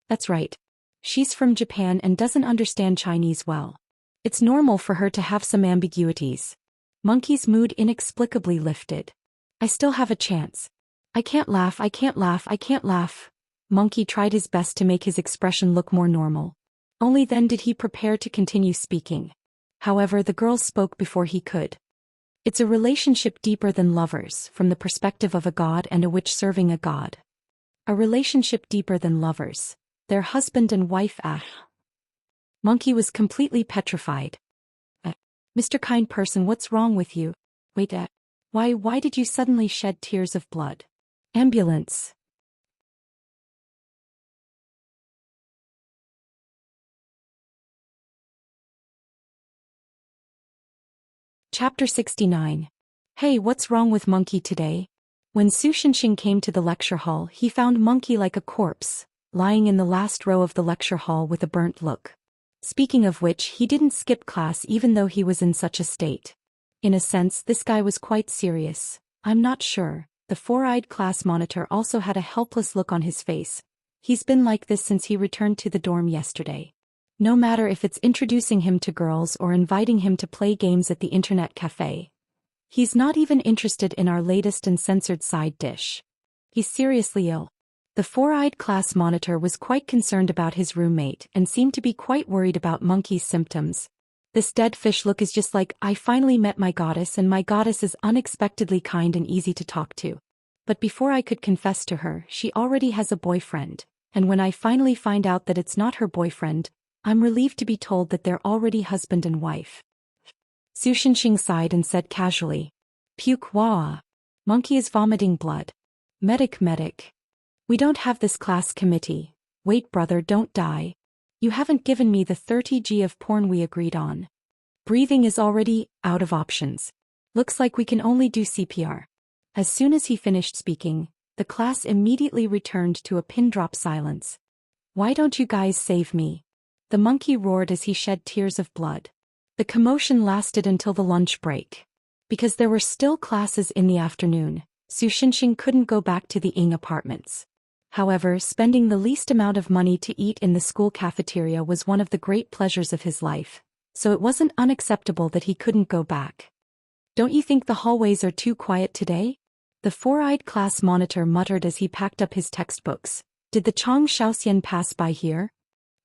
"That's right. She's from Japan and doesn't understand Chinese well. It's normal for her to have some ambiguities." Monkey's mood inexplicably lifted. "I still have a chance. I can't laugh, I can't laugh, I can't laugh." Monkey tried his best to make his expression look more normal. Only then did he prepare to continue speaking. However, the girl spoke before he could. "It's a relationship deeper than lovers, from the perspective of a god and a witch serving a god. A relationship deeper than lovers. They're husband and wife." Monkey was completely petrified. "Mr. Kind Person, what's wrong with you? Wait, why did you suddenly shed tears of blood?" "Ambulance." Chapter 69. Hey, what's wrong with Monkey today? When Su Shenxing came to the lecture hall, he found Monkey like a corpse, lying in the last row of the lecture hall with a burnt look. Speaking of which, he didn't skip class even though he was in such a state. In a sense, this guy was quite serious. I'm not sure. The four-eyed class monitor also had a helpless look on his face. He's been like this since he returned to the dorm yesterday. No matter if it's introducing him to girls or inviting him to play games at the internet cafe. He's not even interested in our latest and censored side dish. He's seriously ill. The four-eyed class monitor was quite concerned about his roommate and seemed to be quite worried about Monkey's symptoms. "This dead fish look is just like, I finally met my goddess and my goddess is unexpectedly kind and easy to talk to. But before I could confess to her, she already has a boyfriend, and when I finally find out that it's not her boyfriend, I'm relieved to be told that they're already husband and wife." Su Shenxing sighed and said casually, "Puke wah. Monkey is vomiting blood." Medic. We don't have this class committee. Wait brother, don't die. You haven't given me the 30G of porn we agreed on. Breathing is already out of options. Looks like we can only do CPR. As soon as he finished speaking, the class immediately returned to a pin-drop silence. Why don't you guys save me? The monkey roared as he shed tears of blood. The commotion lasted until the lunch break. Because there were still classes in the afternoon, Su Xinxing couldn't go back to the Ying apartments. However, spending the least amount of money to eat in the school cafeteria was one of the great pleasures of his life, so it wasn't unacceptable that he couldn't go back. Don't you think the hallways are too quiet today? The four-eyed class monitor muttered as he packed up his textbooks. Did the Chong Shaoxian pass by here?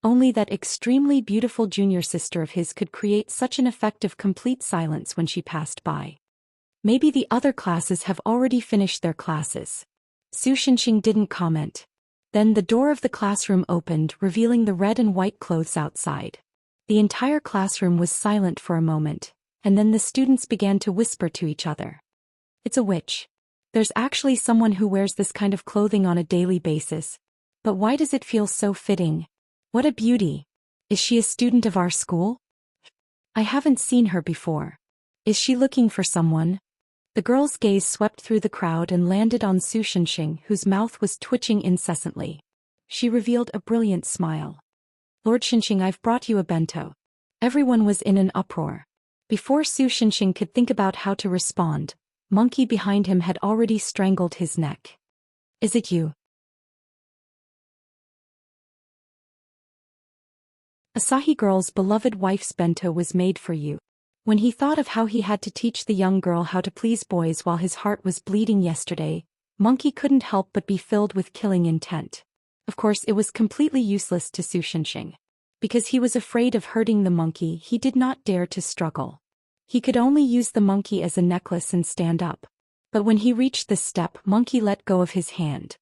Only that extremely beautiful junior sister of his could create such an effect of complete silence when she passed by. Maybe the other classes have already finished their classes. Su Xinxing didn't comment. Then the door of the classroom opened, revealing the red and white clothes outside. The entire classroom was silent for a moment, and then the students began to whisper to each other. It's a witch. There's actually someone who wears this kind of clothing on a daily basis. But why does it feel so fitting? What a beauty. Is she a student of our school? I haven't seen her before. Is she looking for someone? The girl's gaze swept through the crowd and landed on Su Xinxing, whose mouth was twitching incessantly. She revealed a brilliant smile. Lord Xinxing, I've brought you a bento. Everyone was in an uproar. Before Su Xinxing could think about how to respond, Monkey behind him had already strangled his neck. Is it you? Asahi girl's beloved wife's bento was made for you. When he thought of how he had to teach the young girl how to please boys while his heart was bleeding yesterday, Monkey couldn't help but be filled with killing intent. Of course, it was completely useless to Su Xinxing. Because he was afraid of hurting the monkey, he did not dare to struggle. He could only use the monkey as a necklace and stand up. But when he reached this step, Monkey let go of his hand.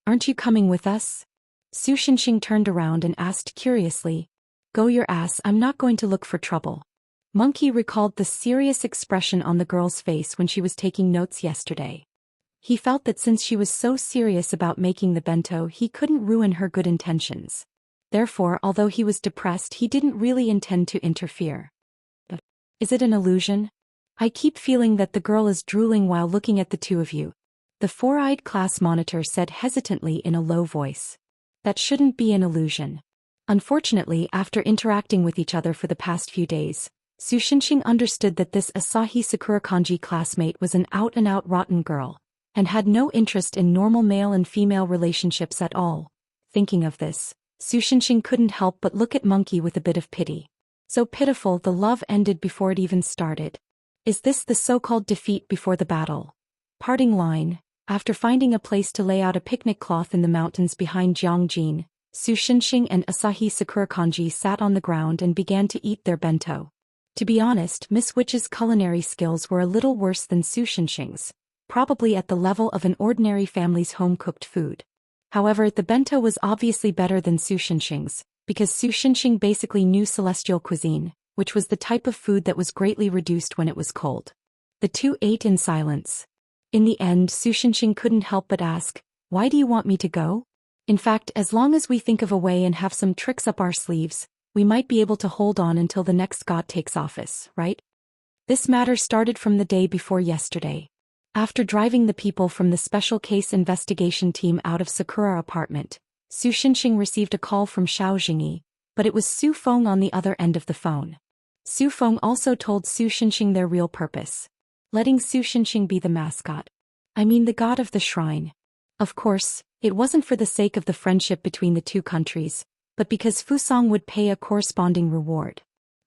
Aren't you coming with us? Su Xinxing turned around and asked curiously. Go your ass, I'm not going to look for trouble. Monkey recalled the serious expression on the girl's face when she was taking notes yesterday. He felt that since she was so serious about making the bento, he couldn't ruin her good intentions. Therefore, although he was depressed, he didn't really intend to interfere. Is it an illusion? I keep feeling that the girl is drooling while looking at the two of you. The four-eyed class monitor said hesitantly in a low voice. That shouldn't be an illusion. Unfortunately, after interacting with each other for the past few days, Su Xinxing understood that this Asahi Sakurakanji classmate was an out-and-out rotten girl, and had no interest in normal male and female relationships at all. Thinking of this, Su Xinxing couldn't help but look at Monkey with a bit of pity. So pitiful, the love ended before it even started. Is this the so-called defeat before the battle? Parting line. After finding a place to lay out a picnic cloth in the mountains behind Jiangjin, Su Xinxing and Asahi Sakurakanji sat on the ground and began to eat their bento. To be honest, Miss Witch's culinary skills were a little worse than Su Xinxing's, probably at the level of an ordinary family's home-cooked food. However, the bento was obviously better than Su Xinxing's, because Su Xinxing basically knew celestial cuisine, which was the type of food that was greatly reduced when it was cold. The two ate in silence. In the end, Su Xinxing couldn't help but ask, why do you want me to go? In fact, as long as we think of a way and have some tricks up our sleeves, we might be able to hold on until the next god takes office, right? This matter started from the day before yesterday. After driving the people from the special case investigation team out of Sakura apartment, Su Xinxing received a call from Xiao Jingyi, but it was Su Feng on the other end of the phone. Su Feng also told Su Xinxing their real purpose. Letting Su Xinxing be the mascot. I mean the god of the shrine. Of course, it wasn't for the sake of the friendship between the two countries, but because Fusong would pay a corresponding reward.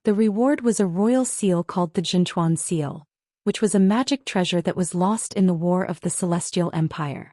The reward was a royal seal called the Jinchuan seal, which was a magic treasure that was lost in the War of the Celestial Empire.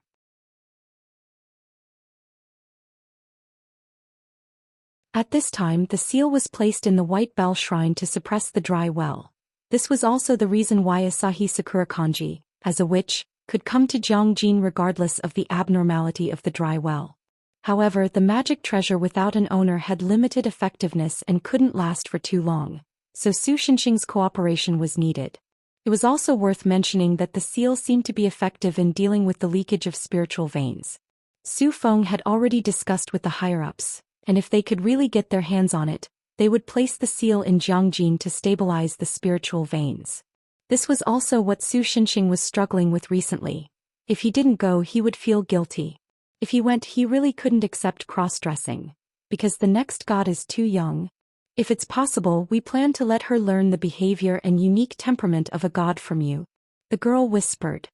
At this time, the seal was placed in the White Bell Shrine to suppress the dry well. This was also the reason why Asahi Sakurakanji, as a witch, could come to Jiangjin regardless of the abnormality of the dry well. However, the magic treasure without an owner had limited effectiveness and couldn't last for too long, so Su Xinxing's cooperation was needed. It was also worth mentioning that the seal seemed to be effective in dealing with the leakage of spiritual veins. Su Feng had already discussed with the higher-ups, and if they could really get their hands on it, they would place the seal in Jiangjin to stabilize the spiritual veins. This was also what Su Xinxing was struggling with recently. If he didn't go, he would feel guilty. If he went, he really couldn't accept cross-dressing, because the next god is too young. If it's possible, we plan to let her learn the behavior and unique temperament of a god from you. The girl whispered.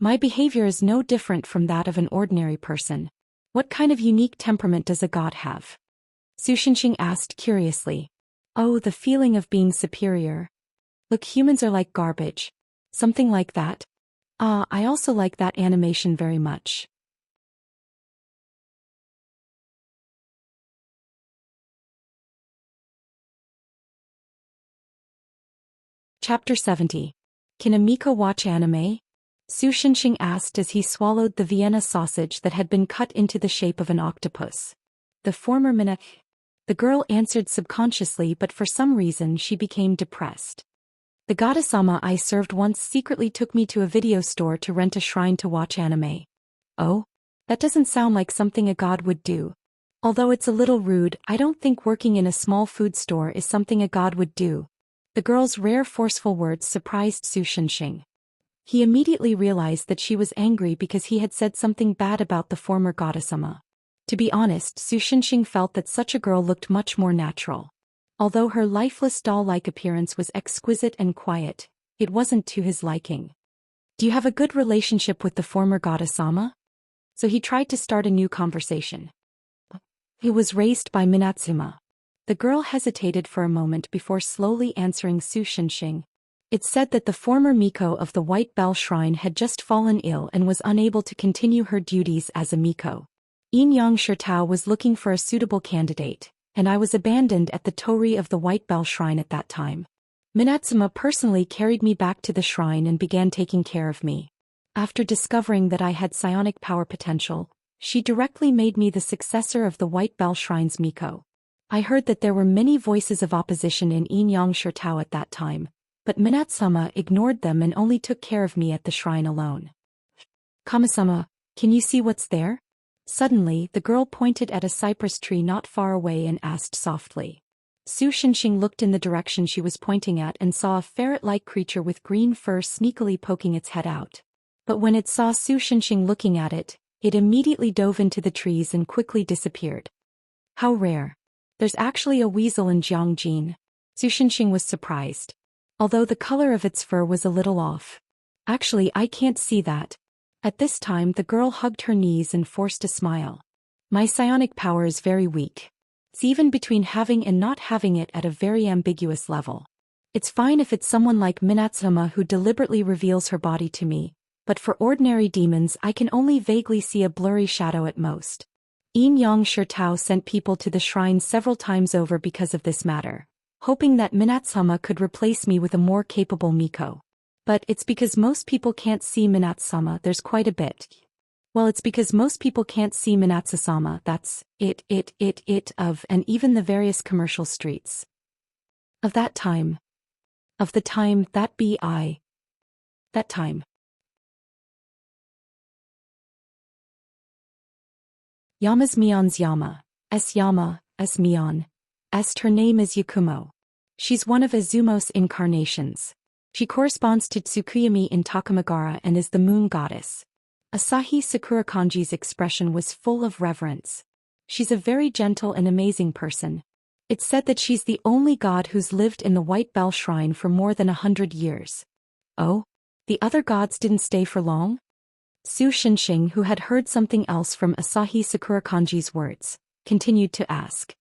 My behavior is no different from that of an ordinary person. What kind of unique temperament does a god have? Su Xinxing asked curiously. Oh, the feeling of being superior. Look, humans are like garbage. Something like that. Ah, I also like that animation very much. Chapter 70. Can a Miko watch anime? Su Xinxing asked as he swallowed the Vienna sausage that had been cut into the shape of an octopus. The former minute. The girl answered subconsciously, but for some reason she became depressed. The goddess-ama I served once secretly took me to a video store to rent a shrine to watch anime. Oh? That doesn't sound like something a god would do. Although it's a little rude, I don't think working in a small food store is something a god would do. The girl's rare forceful words surprised Su Xinxing. He immediately realized that she was angry because he had said something bad about the former goddess-ama. To be honest, Su Xinxing felt that such a girl looked much more natural. Although her lifeless doll-like appearance was exquisite and quiet, it wasn't to his liking. Do you have a good relationship with the former goddess-ama? So he tried to start a new conversation. It was raised by Minatsuma. The girl hesitated for a moment before slowly answering Su Xinxing. It said that the former Miko of the White Bell Shrine had just fallen ill and was unable to continue her duties as a Miko. Yin Shirtao was looking for a suitable candidate, and I was abandoned at the torii of the White Bell Shrine at that time. Minatsuma personally carried me back to the shrine and began taking care of me. After discovering that I had psionic power potential, she directly made me the successor of the White Bell Shrine's Miko. I heard that there were many voices of opposition in Yin Shirtao at that time, but Minatsuma ignored them and only took care of me at the shrine alone. Kamisama, can you see what's there? Suddenly, the girl pointed at a cypress tree not far away and asked softly. Su Xinxing looked in the direction she was pointing at and saw a ferret-like creature with green fur sneakily poking its head out. But when it saw Su Xinxing looking at it, it immediately dove into the trees and quickly disappeared. How rare. There's actually a weasel in Jiangjin. Su Xinxing was surprised. Although the color of its fur was a little off. Actually, I can't see that. At this time, the girl hugged her knees and forced a smile. My psionic power is very weak. It's even between having and not having it at a very ambiguous level. It's fine if it's someone like Minatsuma who deliberately reveals her body to me, but for ordinary demons I can only vaguely see a blurry shadow at most. Yin Shirtao sent people to the shrine several times over because of this matter, hoping that Minatsuma could replace me with a more capable Miko. But it's because most people can't see Minatsama, there's quite a bit. Well, it's because most people can't see Minatsama, that's of, and even the various commercial streets. Of that time. Of the time, that time. Yama's Mion's Yama, S Mion. Her name is Yakumo. She's one of Izumo's incarnations. She corresponds to Tsukuyami in Takamagara and is the moon goddess. Asahi Sakurakanji's expression was full of reverence. She's a very gentle and amazing person. It's said that she's the only god who's lived in the White Bell Shrine for more than 100 years. Oh? The other gods didn't stay for long? Su Xinxing, who had heard something else from Asahi Sakurakanji's words, continued to ask.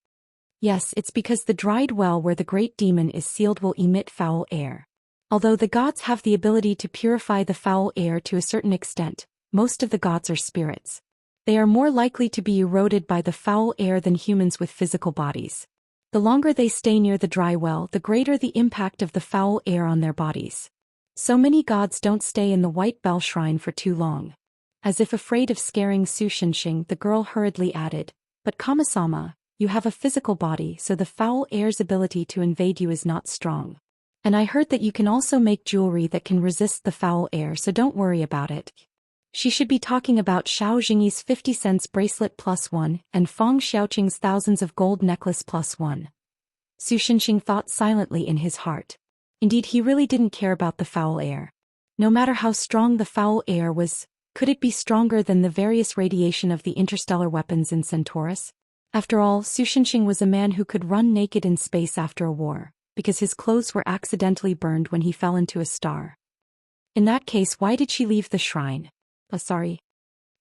Yes, it's because the dried well where the great demon is sealed will emit foul air. Although the gods have the ability to purify the foul air to a certain extent, most of the gods are spirits. They are more likely to be eroded by the foul air than humans with physical bodies. The longer they stay near the dry well, the greater the impact of the foul air on their bodies. So many gods don't stay in the White Bell Shrine for too long. As if afraid of scaring Su Xinxing, the girl hurriedly added, but Kamisama, you have a physical body, so the foul air's ability to invade you is not strong. And I heard that you can also make jewelry that can resist the foul air, so don't worry about it. She should be talking about Xiao Jingyi's 50 cents bracelet +1 and Feng Xiaoqing's thousands of gold necklace +1. Su Shenxing thought silently in his heart. Indeed, he really didn't care about the foul air. No matter how strong the foul air was, could it be stronger than the various radiation of the interstellar weapons in Centaurus? After all, Su Shenxing was a man who could run naked in space after a war, because his clothes were accidentally burned when he fell into a star. In that case, why did she leave the shrine? Sorry.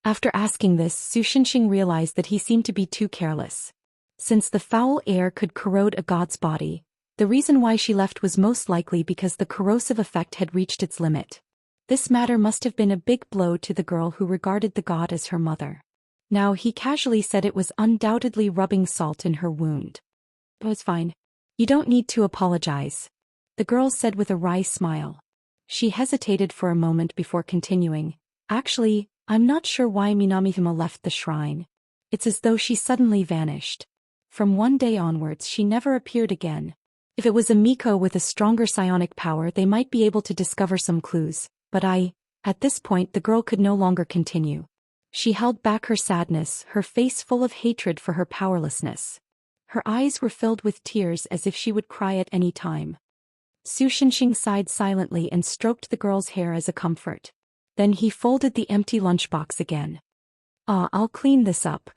After asking this, Su Shenxing realized that he seemed to be too careless. Since the foul air could corrode a god's body, the reason why she left was most likely because the corrosive effect had reached its limit. This matter must have been a big blow to the girl who regarded the god as her mother. Now he casually said it was undoubtedly rubbing salt in her wound. "Oh, it's fine. You don't need to apologize," the girl said with a wry smile. She hesitated for a moment before continuing. "Actually, I'm not sure why Minamihima left the shrine. It's as though she suddenly vanished. From one day onwards she never appeared again. If it was a Miko with a stronger psionic power, they might be able to discover some clues, but At this point the girl could no longer continue. She held back her sadness, her face full of hatred for her powerlessness. Her eyes were filled with tears as if she would cry at any time. Su Shenxing sighed silently and stroked the girl's hair as a comfort. Then he folded the empty lunchbox again. I'll clean this up."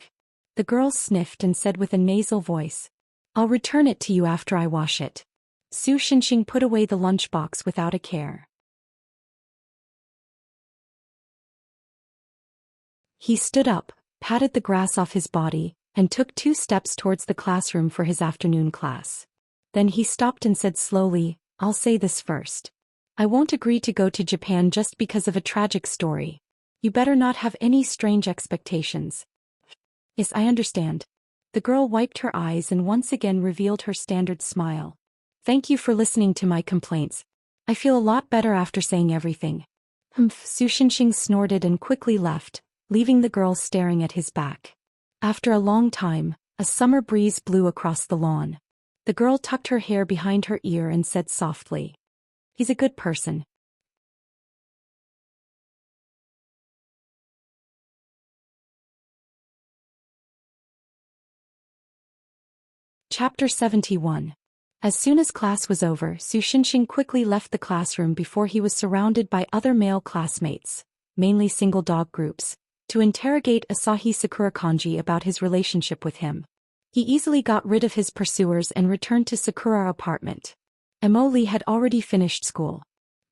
The girl sniffed and said with a nasal voice. "I'll return it to you after I wash it." Su Shenxing put away the lunchbox without a care. He stood up, patted the grass off his body, and took 2 steps towards the classroom for his afternoon class. Then he stopped and said slowly, "I'll say this first. I won't agree to go to Japan just because of a tragic story. You better not have any strange expectations." "Yes, I understand." The girl wiped her eyes and once again revealed her standard smile. "Thank you for listening to my complaints. I feel a lot better after saying everything." Su Shenxing snorted and quickly left, leaving the girl staring at his back. After a long time, a summer breeze blew across the lawn. The girl tucked her hair behind her ear and said softly, "He's a good person." Chapter 71. As soon as class was over, Su Shenxing quickly left the classroom before he was surrounded by other male classmates, mainly single dog groups, to interrogate Asahi Sakura Kanji about his relationship with him. He easily got rid of his pursuers and returned to Sakura's apartment. Emily had already finished school.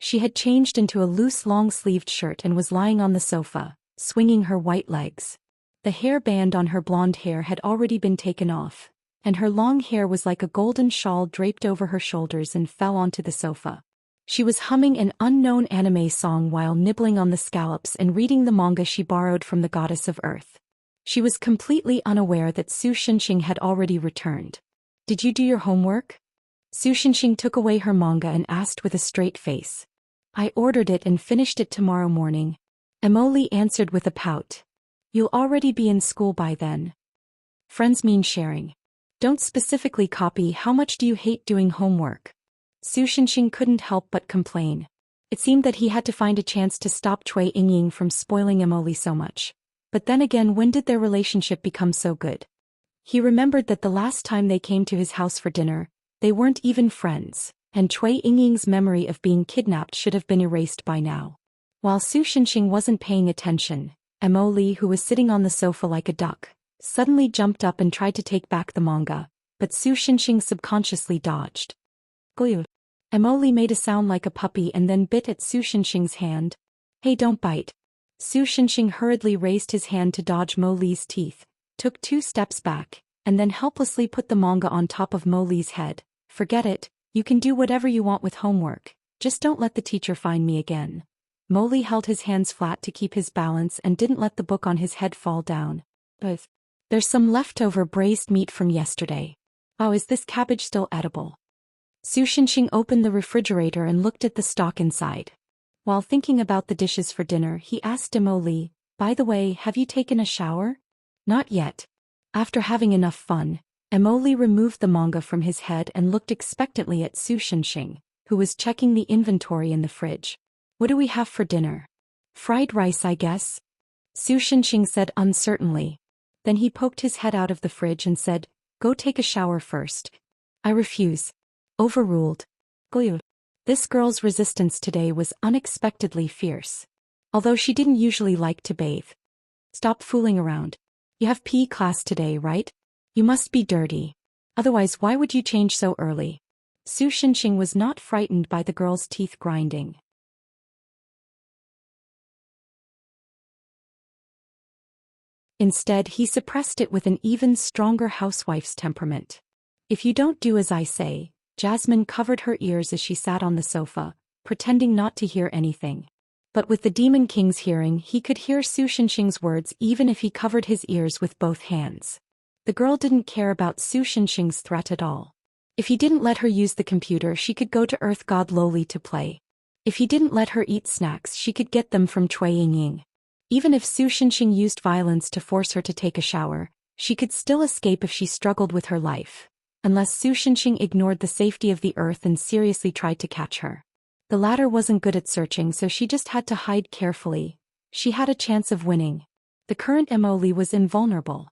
She had changed into a loose long-sleeved shirt and was lying on the sofa, swinging her white legs. The hairband on her blonde hair had already been taken off, and her long hair was like a golden shawl draped over her shoulders and fell onto the sofa. She was humming an unknown anime song while nibbling on the scallops and reading the manga she borrowed from the goddess of earth. She was completely unaware that Su Shenxing had already returned. "Did you do your homework?" Su Shenxing took away her manga and asked with a straight face. "I ordered it and finished it tomorrow morning." Emily answered with a pout. "You'll already be in school by then." Friends mean sharing. Don't specifically copy. How much do you hate doing homework? Su Shenxing couldn't help but complain. It seemed that he had to find a chance to stop Cui Yingying from spoiling Emily so much. But then again, when did their relationship become so good? He remembered that the last time they came to his house for dinner, they weren't even friends, and Cui Yingying's memory of being kidnapped should have been erased by now. While Su Shenxing wasn't paying attention, Emily, who was sitting on the sofa like a duck, suddenly jumped up and tried to take back the manga, but Su Shenxing subconsciously dodged. "Glue." Emily made a sound like a puppy and then bit at Su Shenxing's hand. "Hey, don't bite." Su Shenxing hurriedly raised his hand to dodge Mo Li's teeth, took 2 steps back, and then helplessly put the manga on top of Mo Li's head. "Forget it, you can do whatever you want with homework, just don't let the teacher find me again." Mo Li held his hands flat to keep his balance and didn't let the book on his head fall down. "There's some leftover braised meat from yesterday. Oh, is this cabbage still edible?" Su Shenxing opened the refrigerator and looked at the stock inside. While thinking about the dishes for dinner, he asked Emily, "By the way, have you taken a shower?" "Not yet." After having enough fun, Emily removed the manga from his head and looked expectantly at Su Shenxing, who was checking the inventory in the fridge. What do we have for dinner? Fried rice, I guess? Su Shenxing said uncertainly. Then he poked his head out of the fridge and said, go take a shower first. I refuse. Overruled. Glue. This girl's resistance today was unexpectedly fierce. Although she didn't usually like to bathe. Stop fooling around. You have PE class today, right? You must be dirty. Otherwise, why would you change so early? Su Shenxing was not frightened by the girl's teeth grinding. Instead, he suppressed it with an even stronger housewife's temperament. If you don't do as I say, Jasmine covered her ears as she sat on the sofa, pretending not to hear anything. But with the Demon King's hearing, he could hear Su Shenxing's words even if he covered his ears with both hands. The girl didn't care about Su Shenxing's threat at all. If he didn't let her use the computer, she could go to Earth God Lowly to play. If he didn't let her eat snacks, she could get them from Cui Yingying. Even if Su Shenxing used violence to force her to take a shower, she could still escape if she struggled with her life. Unless Su Shenxing ignored the safety of the Earth and seriously tried to catch her. The latter wasn't good at searching, so she just had to hide carefully. She had a chance of winning. The current Emily was invulnerable.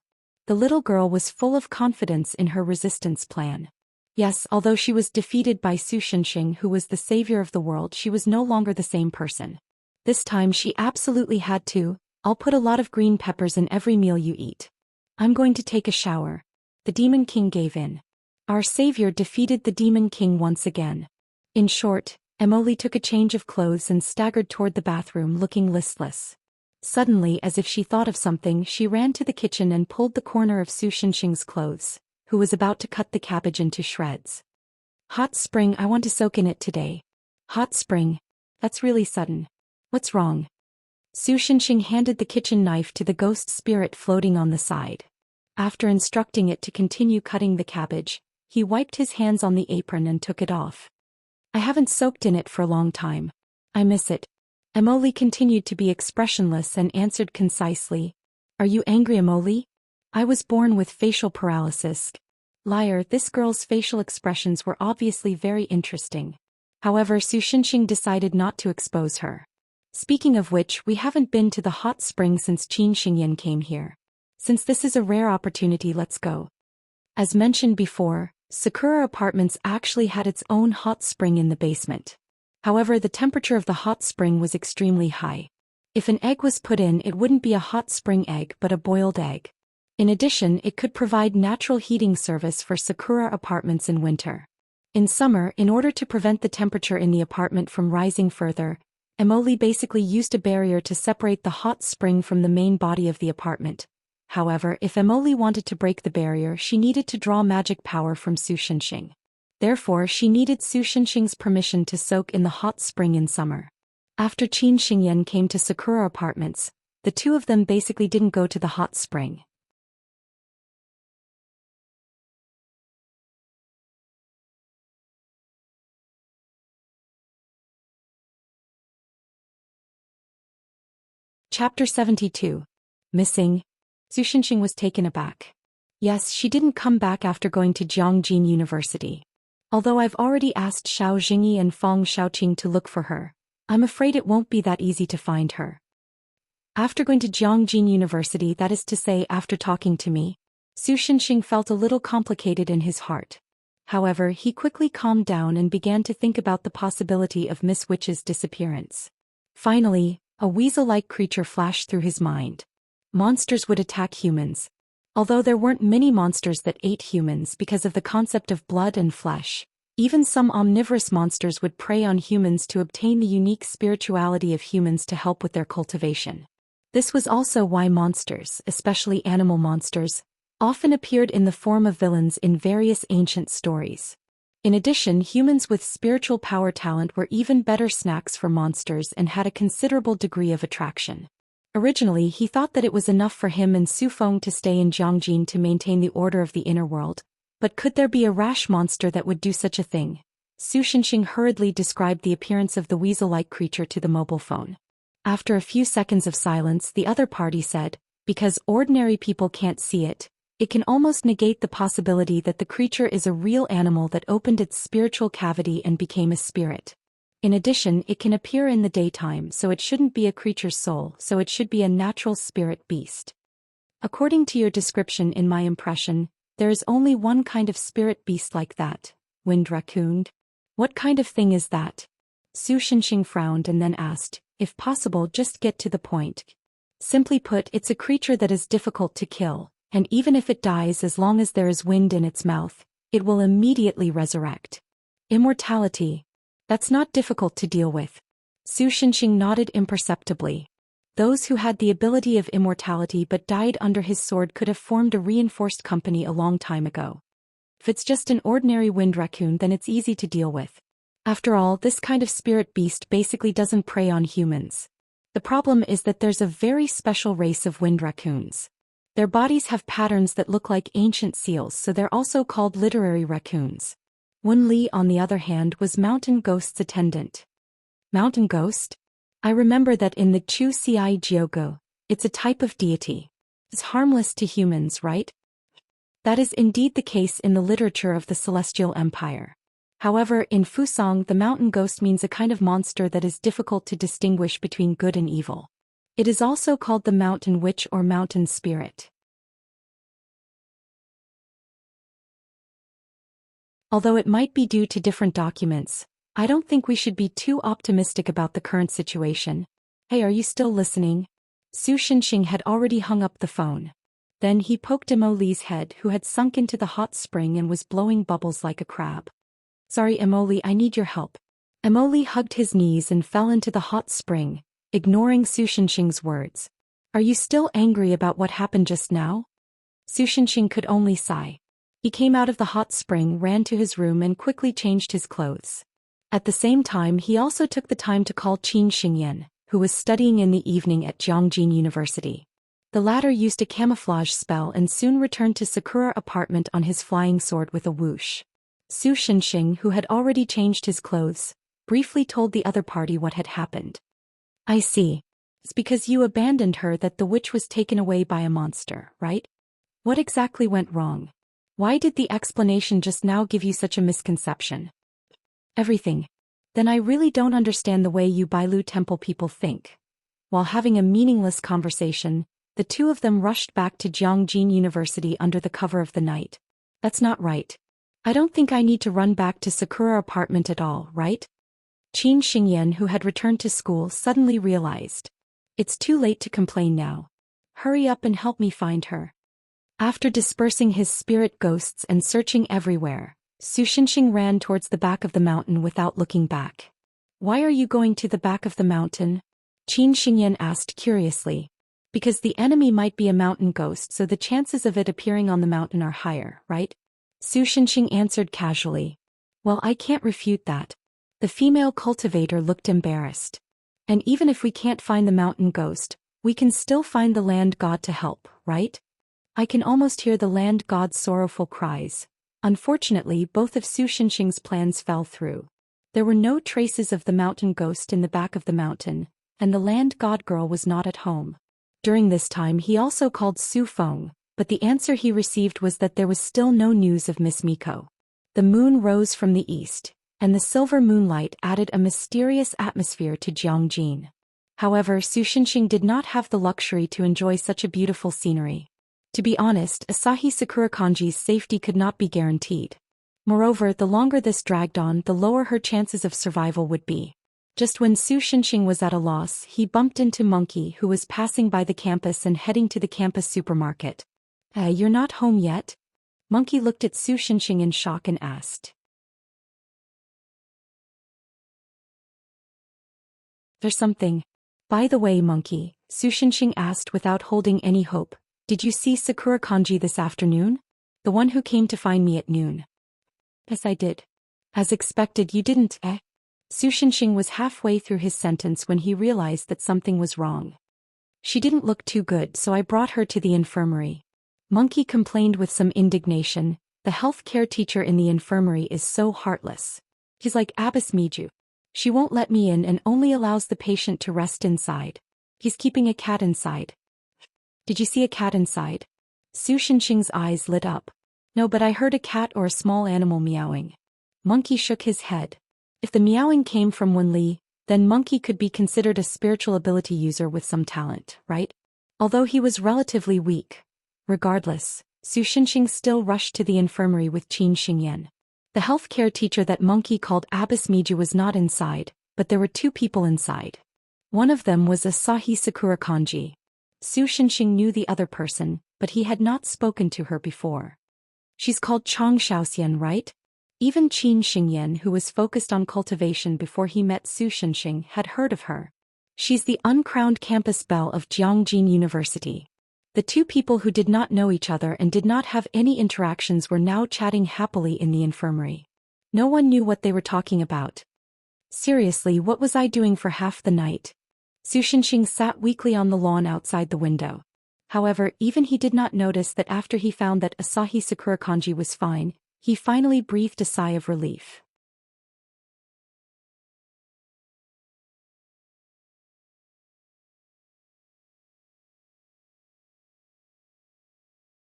The little girl was full of confidence in her resistance plan. Yes, although she was defeated by Su Shenxing, who was the savior of the world, she was no longer the same person. This time she absolutely had to. I'll put a lot of green peppers in every meal you eat. I'm going to take a shower. The Demon King gave in. Our savior defeated the Demon King once again. In short, Emily took a change of clothes and staggered toward the bathroom looking listless. Suddenly, as if she thought of something, she ran to the kitchen and pulled the corner of Su Shenxing's clothes, who was about to cut the cabbage into shreds. Hot spring, I want to soak in it today. Hot spring? That's really sudden. What's wrong? Su Shenxing handed the kitchen knife to the ghost spirit floating on the side. After instructing it to continue cutting the cabbage, he wiped his hands on the apron and took it off. I haven't soaked in it for a long time. I miss it. Emily continued to be expressionless and answered concisely. Are you angry, Emily? I was born with facial paralysis. Liar, this girl's facial expressions were obviously very interesting. However, Su Shenxing decided not to expose her. Speaking of which, we haven't been to the hot spring since Qin Xingyan came here. Since this is a rare opportunity, let's go. As mentioned before, Sakura Apartments actually had its own hot spring in the basement. However, the temperature of the hot spring was extremely high. If an egg was put in, it wouldn't be a hot spring egg but a boiled egg. In addition, it could provide natural heating service for Sakura Apartments in winter. In summer, in order to prevent the temperature in the apartment from rising further, Emily basically used a barrier to separate the hot spring from the main body of the apartment. However, if Emily wanted to break the barrier, she needed to draw magic power from Su Shenxing. Therefore, she needed Su Shenxing's permission to soak in the hot spring in summer. After Qin Xingyan came to Sakura Apartments, the two of them basically didn't go to the hot spring. Chapter 72. Missing. Su Shenxing was taken aback. Yes, she didn't come back after going to Jiangjin University. Although I've already asked Xiao Jingyi and Feng Shaoqing to look for her, I'm afraid it won't be that easy to find her. After going to Jiangjin University, that is to say after talking to me, Su Shenxing felt a little complicated in his heart. However, he quickly calmed down and began to think about the possibility of Miss Witch's disappearance. Finally, a weasel-like creature flashed through his mind. Monsters would attack humans. Although there weren't many monsters that ate humans because of the concept of blood and flesh, even some omnivorous monsters would prey on humans to obtain the unique spirituality of humans to help with their cultivation. This was also why monsters, especially animal monsters, often appeared in the form of villains in various ancient stories. In addition, humans with spiritual power talent were even better snacks for monsters and had a considerable degree of attraction. Originally, he thought that it was enough for him and Su Feng to stay in Jiangjin to maintain the order of the inner world. But could there be a rash monster that would do such a thing? Su Shenxing hurriedly described the appearance of the weasel-like creature to the mobile phone. After a few seconds of silence, the other party said, because ordinary people can't see it, It can almost negate the possibility that the creature is a real animal that opened its spiritual cavity and became a spirit. In addition, it can appear in the daytime, so it shouldn't be a creature's soul, so it should be a natural spirit beast. According to your description in my impression, there is only one kind of spirit beast like that, Wind Raccoon. What kind of thing is that? Su Shenxing frowned and then asked, if possible just get to the point. Simply put, it's a creature that is difficult to kill, and even if it dies as long as there is wind in its mouth, it will immediately resurrect. Immortality. That's not difficult to deal with. Su Shenxing nodded imperceptibly. Those who had the ability of immortality but died under his sword could have formed a reinforced company a long time ago. If it's just an ordinary wind raccoon, then it's easy to deal with. After all, this kind of spirit beast basically doesn't prey on humans. The problem is that there's a very special race of wind raccoons. Their bodies have patterns that look like ancient seals, so they're also called literary raccoons. Wen Li, on the other hand, was Mountain Ghost's attendant. Mountain Ghost? I remember that in the Chu Ci Jiugu, it's a type of deity. It's harmless to humans, right? That is indeed the case in the literature of the Celestial Empire. However, in Fusang, the mountain ghost means a kind of monster that is difficult to distinguish between good and evil. It is also called the mountain witch or mountain spirit. Although it might be due to different documents, I don't think we should be too optimistic about the current situation. Hey, are you still listening? Su Shenxing had already hung up the phone. Then he poked Emo Li's head, who had sunk into the hot spring and was blowing bubbles like a crab. Sorry, Emo Li, I need your help. Emo Li hugged his knees and fell into the hot spring, ignoring Su Shenxing's words. Are you still angry about what happened just now? Su Shenxing could only sigh. He came out of the hot spring, ran to his room and quickly changed his clothes. At the same time, he also took the time to call Qin Xingyan, who was studying in the evening at Jiangjin University. The latter used a camouflage spell and soon returned to Sakura apartment on his flying sword with a whoosh. Su Shenxing, who had already changed his clothes, briefly told the other party what had happened. I see. It's because you abandoned her that the witch was taken away by a monster, right? What exactly went wrong? Why did the explanation just now give you such a misconception? Everything. Then I really don't understand the way you Bailu Temple people think. While having a meaningless conversation, the two of them rushed back to Jiangjin University under the cover of the night. That's not right. I don't think I need to run back to Sakura apartment at all, right? Qin Xingyan, who had returned to school, suddenly realized. It's too late to complain now. Hurry up and help me find her. After dispersing his spirit ghosts and searching everywhere, Su Shenxing ran towards the back of the mountain without looking back. Why are you going to the back of the mountain? Qin Xingyan asked curiously. Because the enemy might be a mountain ghost, so the chances of it appearing on the mountain are higher, right? Su Shenxing answered casually. Well, I can't refute that. The female cultivator looked embarrassed. And even if we can't find the mountain ghost, we can still find the land god to help, right? I can almost hear the land god's sorrowful cries. Unfortunately, both of Su Shenxing's plans fell through. There were no traces of the mountain ghost in the back of the mountain, and the land god girl was not at home. During this time he also called Su Feng, but the answer he received was that there was still no news of Miss Miko. The moon rose from the east, and the silver moonlight added a mysterious atmosphere to Jiangjin. However, Su Shenxing did not have the luxury to enjoy such a beautiful scenery. To be honest, Asahi Sakura Kanji's safety could not be guaranteed. Moreover, the longer this dragged on, the lower her chances of survival would be. Just when Su Shenxing was at a loss, he bumped into Monkey, who was passing by the campus and heading to the campus supermarket. You're not home yet? Monkey looked at Su Shenxing in shock and asked. There's something. By the way, Monkey, Su Shenxing asked without holding any hope. Did you see Sakura Kanji this afternoon? The one who came to find me at noon. Yes, I did. As expected, you didn't, eh? Su Shenxing was halfway through his sentence when he realized that something was wrong. She didn't look too good, so I brought her to the infirmary. Monkey complained with some indignation. The health care teacher in the infirmary is so heartless. He's like Abbess Miju. She won't let me in and only allows the patient to rest inside. He's keeping a cat inside. Did you see a cat inside? Su Shenxing's eyes lit up. No, but I heard a cat or a small animal meowing. Monkey shook his head. If the meowing came from Wen Li, then Monkey could be considered a spiritual ability user with some talent, right? Although he was relatively weak. Regardless, Su Shenxing still rushed to the infirmary with Qin Xingyan. The healthcare teacher that Monkey called Abbess Miju was not inside, but there were two people inside. One of them was Asahi Sakura Kanji. Su Shenxing knew the other person, but he had not spoken to her before. She's called Chang Shaoxian, right? Even Qin Xingyan, who was focused on cultivation before he met Su Shenxing, had heard of her. She's the uncrowned campus belle of Jiangjin University. The two people who did not know each other and did not have any interactions were now chatting happily in the infirmary. No one knew what they were talking about. Seriously, what was I doing for half the night? Su Shenxing sat weakly on the lawn outside the window. However, even he did not notice that after he found that Asahi Sakura Kanji was fine, he finally breathed a sigh of relief.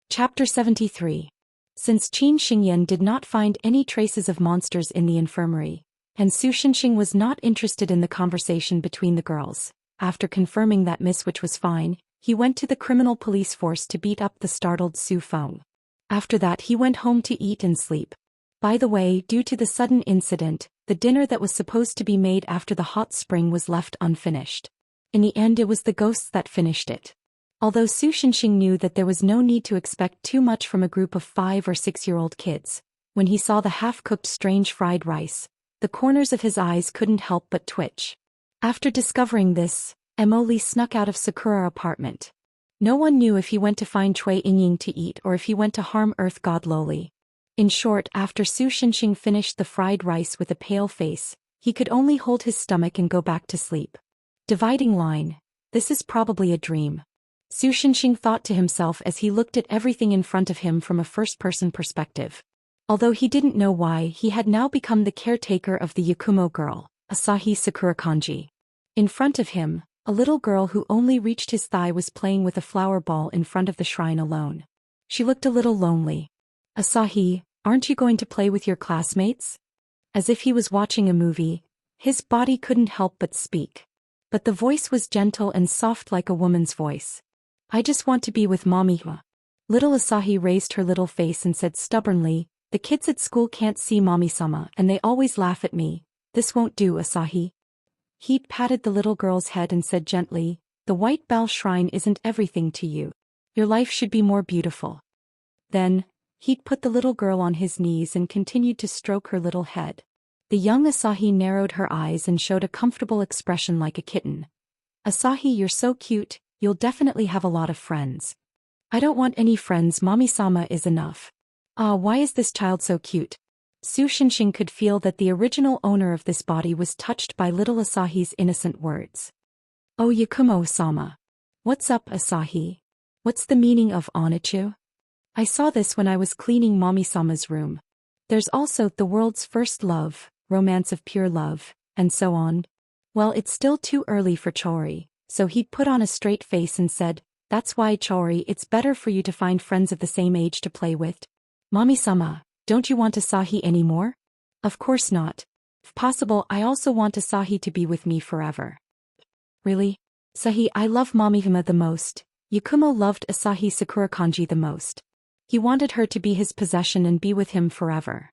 Chapter 73. Since Qin Xingyan did not find any traces of monsters in the infirmary, and Su Shenxing was not interested in the conversation between the girls, after confirming that Miss Witch was fine, he went to the criminal police force to beat up the startled Su Feng. After that he went home to eat and sleep. By the way, due to the sudden incident, the dinner that was supposed to be made after the hot spring was left unfinished. In the end it was the ghosts that finished it. Although Su Shenxing knew that there was no need to expect too much from a group of 5- or 6-year-old kids, when he saw the half-cooked strange fried rice, the corners of his eyes couldn't help but twitch. After discovering this, Emily snuck out of Sakura's apartment. No one knew if he went to find Cui Yingying to eat or if he went to harm Earth God Loli. In short, after Su Shenxing finished the fried rice with a pale face, he could only hold his stomach and go back to sleep. Dividing line. This is probably a dream. Su Shenxing thought to himself as he looked at everything in front of him from a first-person perspective. Although he didn't know why, he had now become the caretaker of the Yakumo girl, Asahi Sakura Kanji. In front of him, a little girl who only reached his thigh was playing with a flower ball in front of the shrine alone. She looked a little lonely. Asahi, aren't you going to play with your classmates? As if he was watching a movie, his body couldn't help but speak. But the voice was gentle and soft like a woman's voice. I just want to be with mommy. Little Asahi raised her little face and said stubbornly, the kids at school can't see mommy-sama and they always laugh at me. This won't do, Asahi. He patted the little girl's head and said gently, the White Bell Shrine isn't everything to you. Your life should be more beautiful. Then, he'd put the little girl on his knees and continued to stroke her little head. The young Asahi narrowed her eyes and showed a comfortable expression like a kitten. Asahi, you're so cute, you'll definitely have a lot of friends. I don't want any friends, mommy-sama is enough. Ah, why is this child so cute? Su Shenxing could feel that the original owner of this body was touched by little Asahi's innocent words. Oh Yakumo-sama. What's up, Asahi? What's the meaning of Onichu? I saw this when I was cleaning mommy-sama's room. There's also the world's first love, romance of pure love, and so on. Well, it's still too early for Chori, so he'd put on a straight face and said, that's why, Chori, it's better for you to find friends of the same age to play with. Mommy-sama, don't you want Asahi anymore? Of course not. If possible, I also want Asahi to be with me forever. Really? Asahi, I love Mommy-hima the most. Yakumo loved Asahi Sakura Kanji the most. He wanted her to be his possession and be with him forever.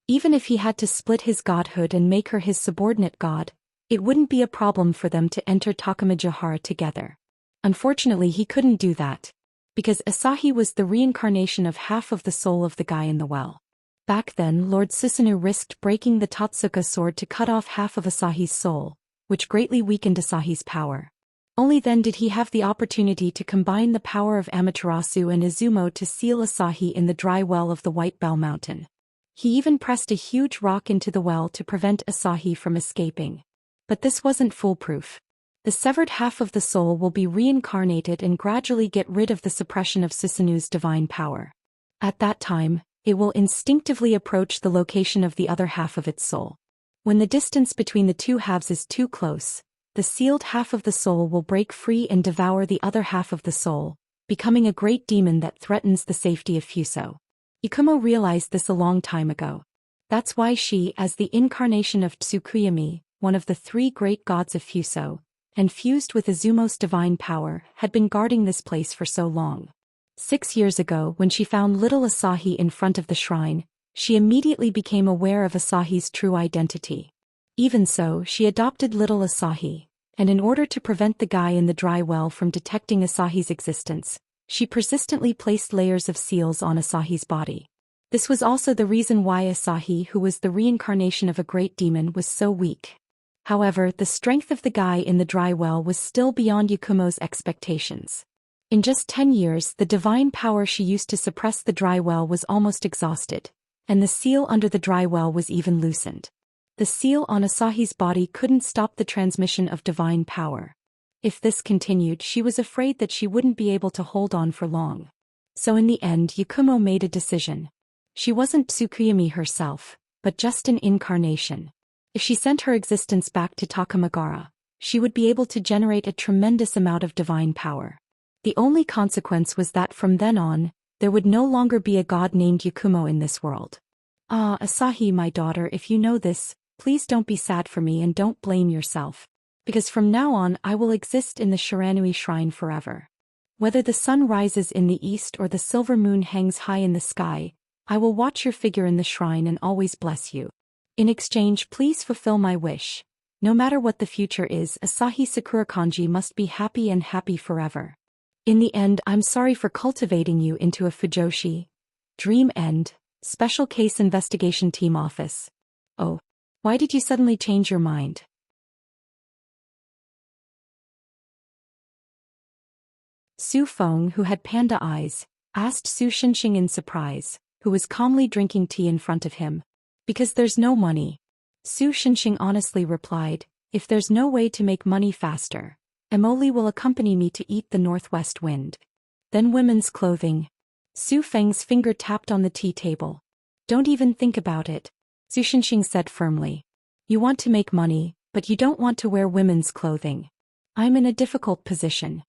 Even if he had to split his godhood and make her his subordinate god, it wouldn't be a problem for them to enter Takamajahara together. Unfortunately, he couldn't do that, because Asahi was the reincarnation of half of the soul of the guy in the well. Back then, Lord Susanoo risked breaking the Tatsuka sword to cut off half of Asahi's soul, which greatly weakened Asahi's power. Only then did he have the opportunity to combine the power of Amaterasu and Izumo to seal Asahi in the dry well of the White Bell Mountain. He even pressed a huge rock into the well to prevent Asahi from escaping. But this wasn't foolproof. The severed half of the soul will be reincarnated and gradually get rid of the suppression of Susanoo's divine power. At that time, it will instinctively approach the location of the other half of its soul. When the distance between the two halves is too close, the sealed half of the soul will break free and devour the other half of the soul, becoming a great demon that threatens the safety of Fuso. Ikumo realized this a long time ago. That's why she, as the incarnation of Tsukuyami, one of the three great gods of Fuso, and fused with Izumo's divine power, had been guarding this place for so long. 6 years ago, when she found little Asahi in front of the shrine, she immediately became aware of Asahi's true identity. Even so, she adopted little Asahi, and in order to prevent the guy in the dry well from detecting Asahi's existence, she persistently placed layers of seals on Asahi's body. This was also the reason why Asahi, who was the reincarnation of a great demon, was so weak. However, the strength of the guy in the dry well was still beyond Yakumo's expectations. In just 10 years, the divine power she used to suppress the dry well was almost exhausted, and the seal under the dry well was even loosened. The seal on Asahi's body couldn't stop the transmission of divine power. If this continued, she was afraid that she wouldn't be able to hold on for long. So in the end, Yakumo made a decision. She wasn't Tsukuyami herself, but just an incarnation. If she sent her existence back to Takamagara, she would be able to generate a tremendous amount of divine power. The only consequence was that from then on, there would no longer be a god named Yakumo in this world. Ah, Asahi, my daughter, if you know this, please don't be sad for me and don't blame yourself. Because from now on I will exist in the Shiranui shrine forever. Whether the sun rises in the east or the silver moon hangs high in the sky, I will watch your figure in the shrine and always bless you. In exchange, please fulfill my wish. No matter what the future is, Asahi Sakurakanji must be happy and happy forever. In the end, I'm sorry for cultivating you into a Fujoshi. Dream End, Special Case Investigation Team Office. Oh. Why did you suddenly change your mind? Su Feng, who had panda eyes, asked Su Xinxing in surprise, who was calmly drinking tea in front of him. Because there's no money. Su Xinxing honestly replied, if there's no way to make money faster, Emoli will accompany me to eat the northwest wind. Then women's clothing. Su Feng's finger tapped on the tea table. Don't even think about it, Su Xinxing said firmly. You want to make money, but you don't want to wear women's clothing. I'm in a difficult position.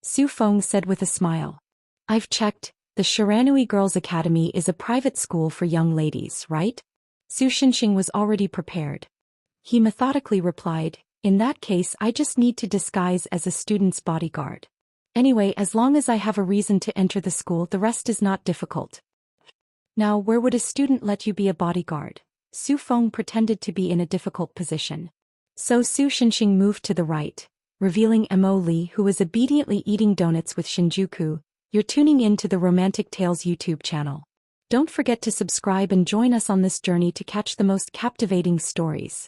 Su Feng said with a smile. I've checked, the Shiranui Girls' Academy is a private school for young ladies, right? Su Xinxing was already prepared. He methodically replied, in that case I just need to disguise as a student's bodyguard. Anyway, as long as I have a reason to enter the school, the rest is not difficult. Now, where would a student let you be a bodyguard? Su Feng pretended to be in a difficult position. So Su Xinxing moved to the right, revealing Mo Li, who was obediently eating donuts with Shinjuku. You're tuning in to the Romantic Tales YouTube channel. Don't forget to subscribe and join us on this journey to catch the most captivating stories.